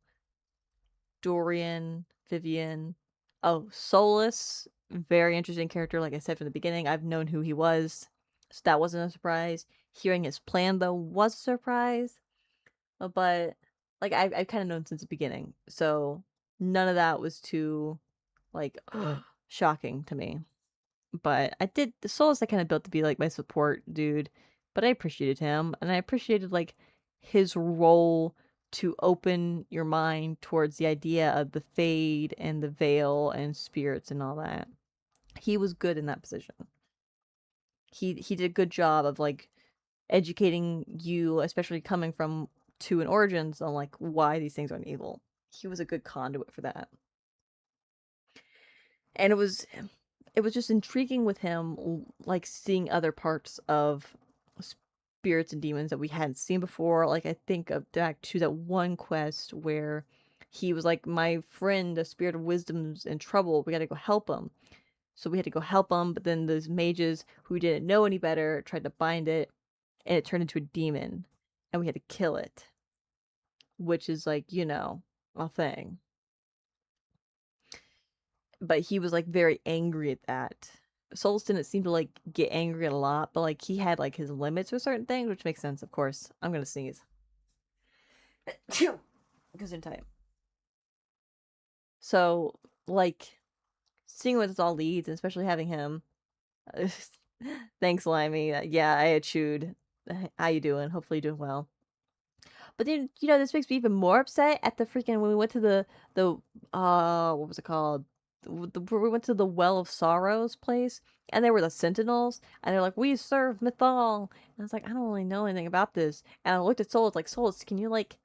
Dorian, Vivian. Oh, Solus, very interesting character. Like I said from the beginning, I've known who he was, so that wasn't a surprise. Hearing his plan, though, was a surprise. But, like, I've kind of known since the beginning, so none of that was too, like, shocking to me. But the Solus I kind of built to be like my support dude, but I appreciated him, and I appreciated like his role to open your mind towards the idea of the Fade and the Veil and spirits and all that. He was good in that position. He did a good job of like educating you, especially coming from to an Origins, on like why these things aren't evil. He was a good conduit for that. And it was just intriguing with him, like seeing other parts of spirits and demons that we hadn't seen before. Like I think of back to that one quest where he was like, my friend, the spirit of wisdom's in trouble. We got to go help him. So we had to go help him, but then those mages who didn't know any better tried to bind it, and it turned into a demon, and we had to kill it. Which is like, you know, a thing. But he was like very angry at that. Solus didn't seem to like get angry a lot, but like he had like his limits with certain things, which makes sense, of course. I'm gonna sneeze. Goes in time. So, like, seeing what this all leads, and especially having him. Thanks, Limey. Yeah, I had chewed. How you doing? Hopefully you're doing well. But then, you know, this makes me even more upset at the freaking, when we went to the what was it called? We went to the Well of Sorrows place, and there were the Sentinels, and they're like, we serve Mythal. And I was like, I don't really know anything about this. And I looked at Solus, like, Solus, can you, like,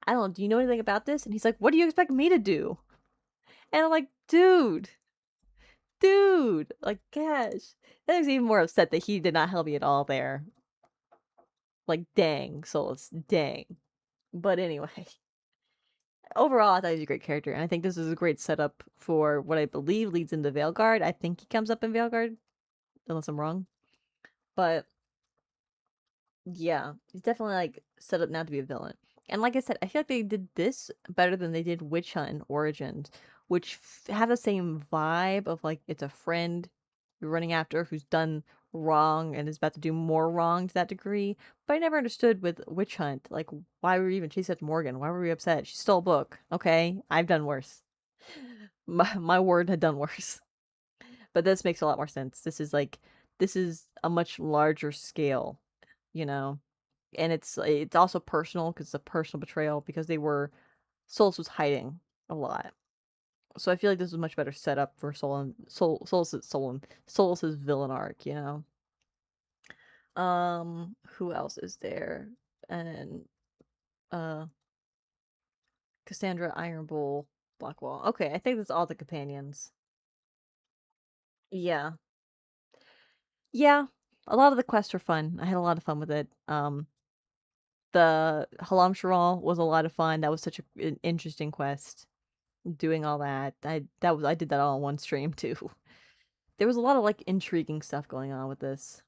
I don't know, do you know anything about this? And he's like, what do you expect me to do? And I'm like, dude, like, gosh. That makes me even more upset that he did not help me at all there. Like, dang, Solus, dang. But anyway, overall, I thought he was a great character, and I think this is a great setup for what I believe leads into Veilguard. I think he comes up in Veilguard, unless I'm wrong. But yeah, he's definitely like set up now to be a villain. And like I said, I feel like they did this better than they did Witch Hunt and Origins, which have the same vibe of like it's a friend you're running after who's done wrong and is about to do more wrong to that degree. But I never understood with Witch Hunt, like, why were we even chasing after Morgan? Why were we upset? She stole a book. Okay, I've done worse. My word had done worse. But this makes a lot more sense. This is a much larger scale, you know? And it's also personal, because it's a personal betrayal, because Solus was hiding a lot. So I feel like this was a much better setup for Solus's villain arc, you know? Who else is there? And Cassandra, Iron Bull, Blackwall. Okay, I think that's all the companions. Yeah. Yeah. A lot of the quests were fun. I had a lot of fun with it. The Halam Sharal was a lot of fun. That was such an interesting quest. Doing all that. I did that all in one stream too. There was a lot of like intriguing stuff going on with this.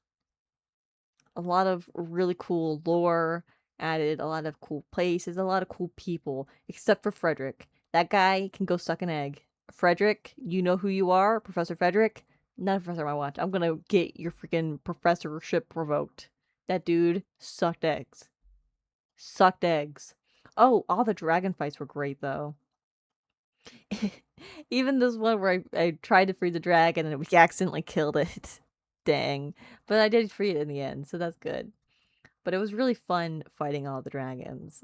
A lot of really cool lore added, a lot of cool places, a lot of cool people, except for Frederick. That guy can go suck an egg. Frederick, you know who you are, Professor Frederick? Not a professor I watch. I'm gonna get your freaking professorship revoked. That dude sucked eggs. Sucked eggs. Oh, all the dragon fights were great though. Even this one where I tried to free the dragon and we accidentally killed it. Dang. But I did free it in the end, so that's good. But it was really fun fighting all the dragons.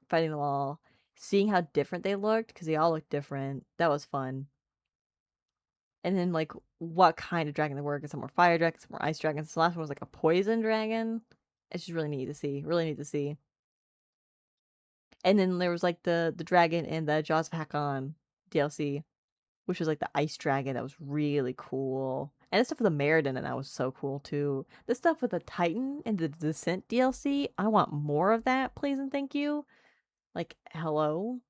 Fighting them all. Seeing how different they looked, because they all looked different. That was fun. And then, like, what kind of dragon they were. Because some were fire dragons, some were ice dragons. The last one was, like, a poison dragon. It's just really neat to see. Really neat to see. And then there was, like, the dragon in the Jaws of Hakon DLC, which was, like, the ice dragon. That was really cool. And the stuff with the Meriden, and that was so cool, too. The stuff with the Titan and the Descent DLC, I want more of that, please and thank you. Like, hello?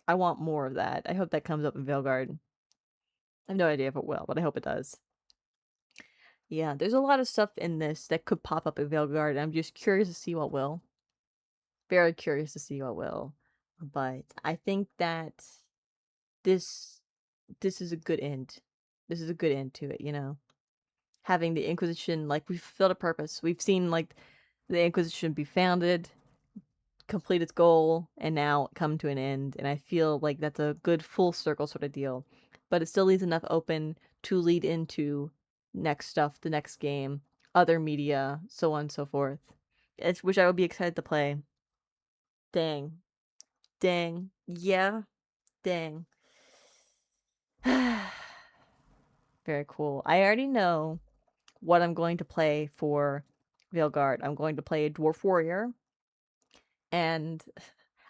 I want more of that. I hope that comes up in Veilguard. I have no idea if it will, but I hope it does. Yeah, there's a lot of stuff in this that could pop up in Veilguard, and I'm just curious to see what will. Very curious to see what will. But I think that this is a good end. This is a good end to it, you know? Having the Inquisition, like, we've fulfilled a purpose. We've seen, like, the Inquisition be founded, complete its goal, and now come to an end. And I feel like that's a good full circle sort of deal. But it still leaves enough open to lead into next stuff, the next game, other media, so on and so forth. Which I would be excited to play. Dang. Dang. Yeah. Dang. Very cool. I already know what I'm going to play for Veilguard. I'm going to play a Dwarf Warrior. And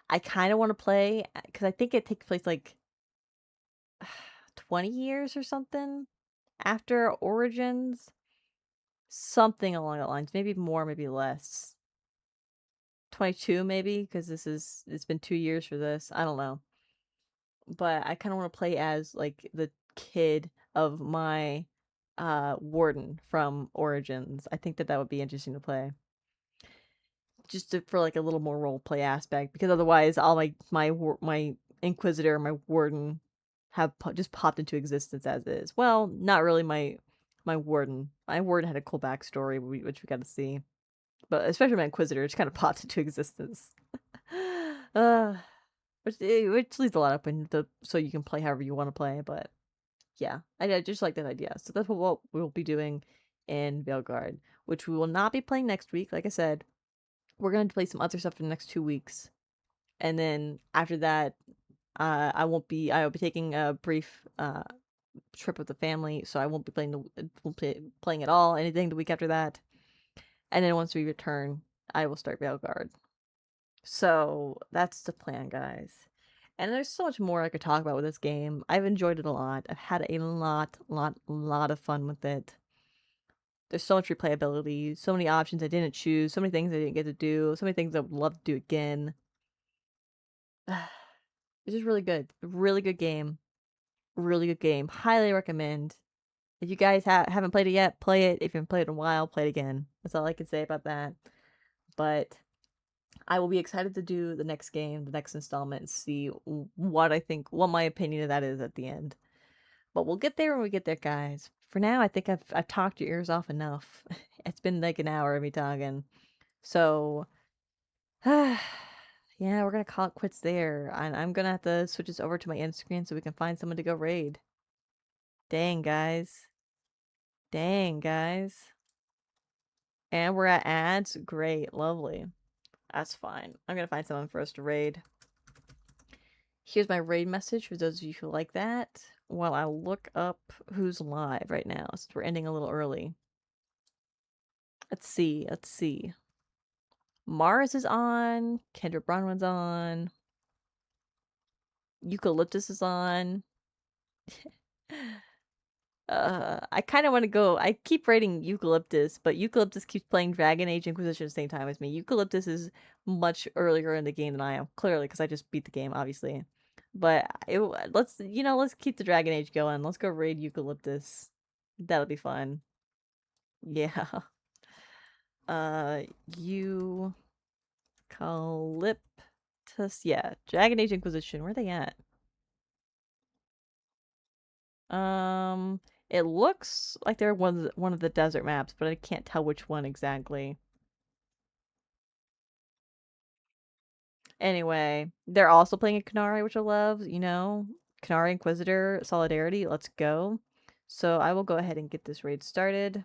I kind of want to play, because I think it takes place like 20 years or something after Origins. Something along that lines. Maybe more, maybe less. 22 maybe, because it's been 2 years for this. I don't know. But I kind of want to play as like the kid of my warden from Origins. I think that would be interesting to play. Just for like a little more role play aspect, because otherwise all my Inquisitor, my warden have just popped into existence as is. Well, not really my warden. My warden had a cool backstory, which we got to see. But especially my Inquisitor, just kind of popped into existence. Which leaves a lot open so you can play however you want to play. But yeah, I just like that idea. So that's what we'll be doing in Veilguard, which we will not be playing next week. Like I said, we're going to play some other stuff for the next 2 weeks. And then after that, I will be taking a brief trip with the family, so I won't be playing at all anything the week after that. And then once we return, I will start Veilguard. So that's the plan, guys. And there's so much more I could talk about with this game. I've enjoyed it a lot. I've had a lot of fun with it. There's so much replayability, so many options I didn't choose, so many things I didn't get to do, so many things I would love to do again. It's just really good. Really good game. Really good game. Highly recommend. If you guys haven't played it yet, play it. If you haven't played it in a while, play it again. That's all I can say about that. But I will be excited to do the next game, the next installment, and see what my opinion of that is at the end. But we'll get there when we get there, guys. For now, I think I've talked your ears off enough. It's been like an hour of me talking. So, yeah, we're going to call it quits there. I'm going to have to switch this over to my end screen so we can find someone to go raid. Dang, guys. Dang, guys. And we're at ads. Great. Lovely. That's fine. I'm going to find someone for us to raid. Here's my raid message for those of you who like that, while I look up who's live right now, since we're ending a little early. Let's see. Mars is on. Kendra Bronwyn's on. Eucalyptus is on. I kind of want to go. I keep rating Eucalyptus, but Eucalyptus keeps playing Dragon Age Inquisition at the same time as me. Eucalyptus is much earlier in the game than I am, clearly, because I just beat the game, obviously. But let's keep the Dragon Age going. Let's go raid Eucalyptus. That'll be fun. Yeah. Eucalyptus. Yeah, Dragon Age Inquisition. Where are they at? It looks like they're one of the desert maps, but I can't tell which one exactly. Anyway, they're also playing a Qunari, which I love, Qunari Inquisitor Solidarity. Let's go. So I will go ahead and get this raid started.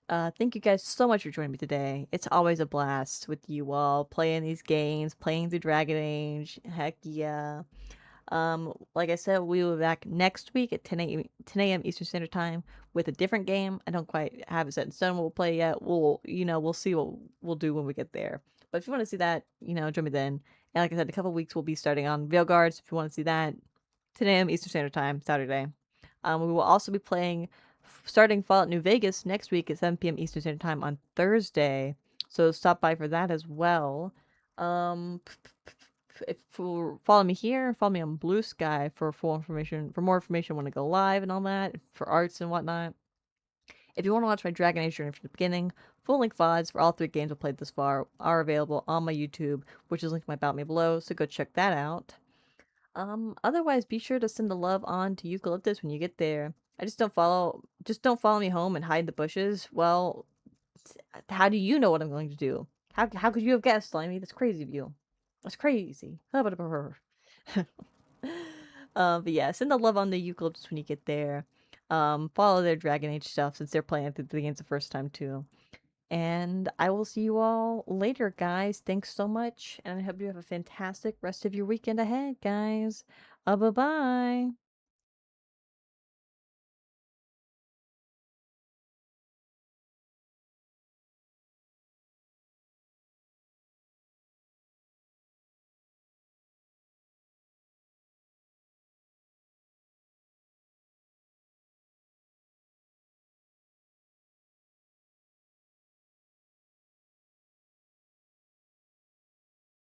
Thank you guys so much for joining me today. It's always a blast with you all, playing these games, playing through Dragon Age. Heck yeah. Like I said, we will be back next week at 10 a.m. Eastern Standard Time with a different game. I don't quite have it set in stone what we'll play yet. We'll see what we'll do when we get there. But if you want to see that, join me then. And like I said, in a couple weeks we'll be starting on Veilguard. So if you want to see that, 10 a.m. Eastern Standard Time, Saturday. We will also be starting Fallout New Vegas next week at 7 p.m. Eastern Standard Time on Thursday. So stop by for that as well. If you follow me here, follow me on Blue Sky for more information when I go live and all that, for arts and whatnot. If you want to watch my Dragon Age journey from the beginning, full-length VODs for all 3 games I've played this far are available on my YouTube, which is linked in my About Me below, so go check that out. Otherwise, be sure to send the love on to Eucalyptus when you get there. Don't follow me home and hide in the bushes. Well, how do you know what I'm going to do? How could you have guessed, Slimy? That's crazy of you. That's crazy. But yeah, send the love on the eucalyptus when you get there. Follow their Dragon Age stuff since they're playing through the games the first time too. And I will see you all later, guys. Thanks so much, and I hope you have a fantastic rest of your weekend ahead, guys. Bye-bye.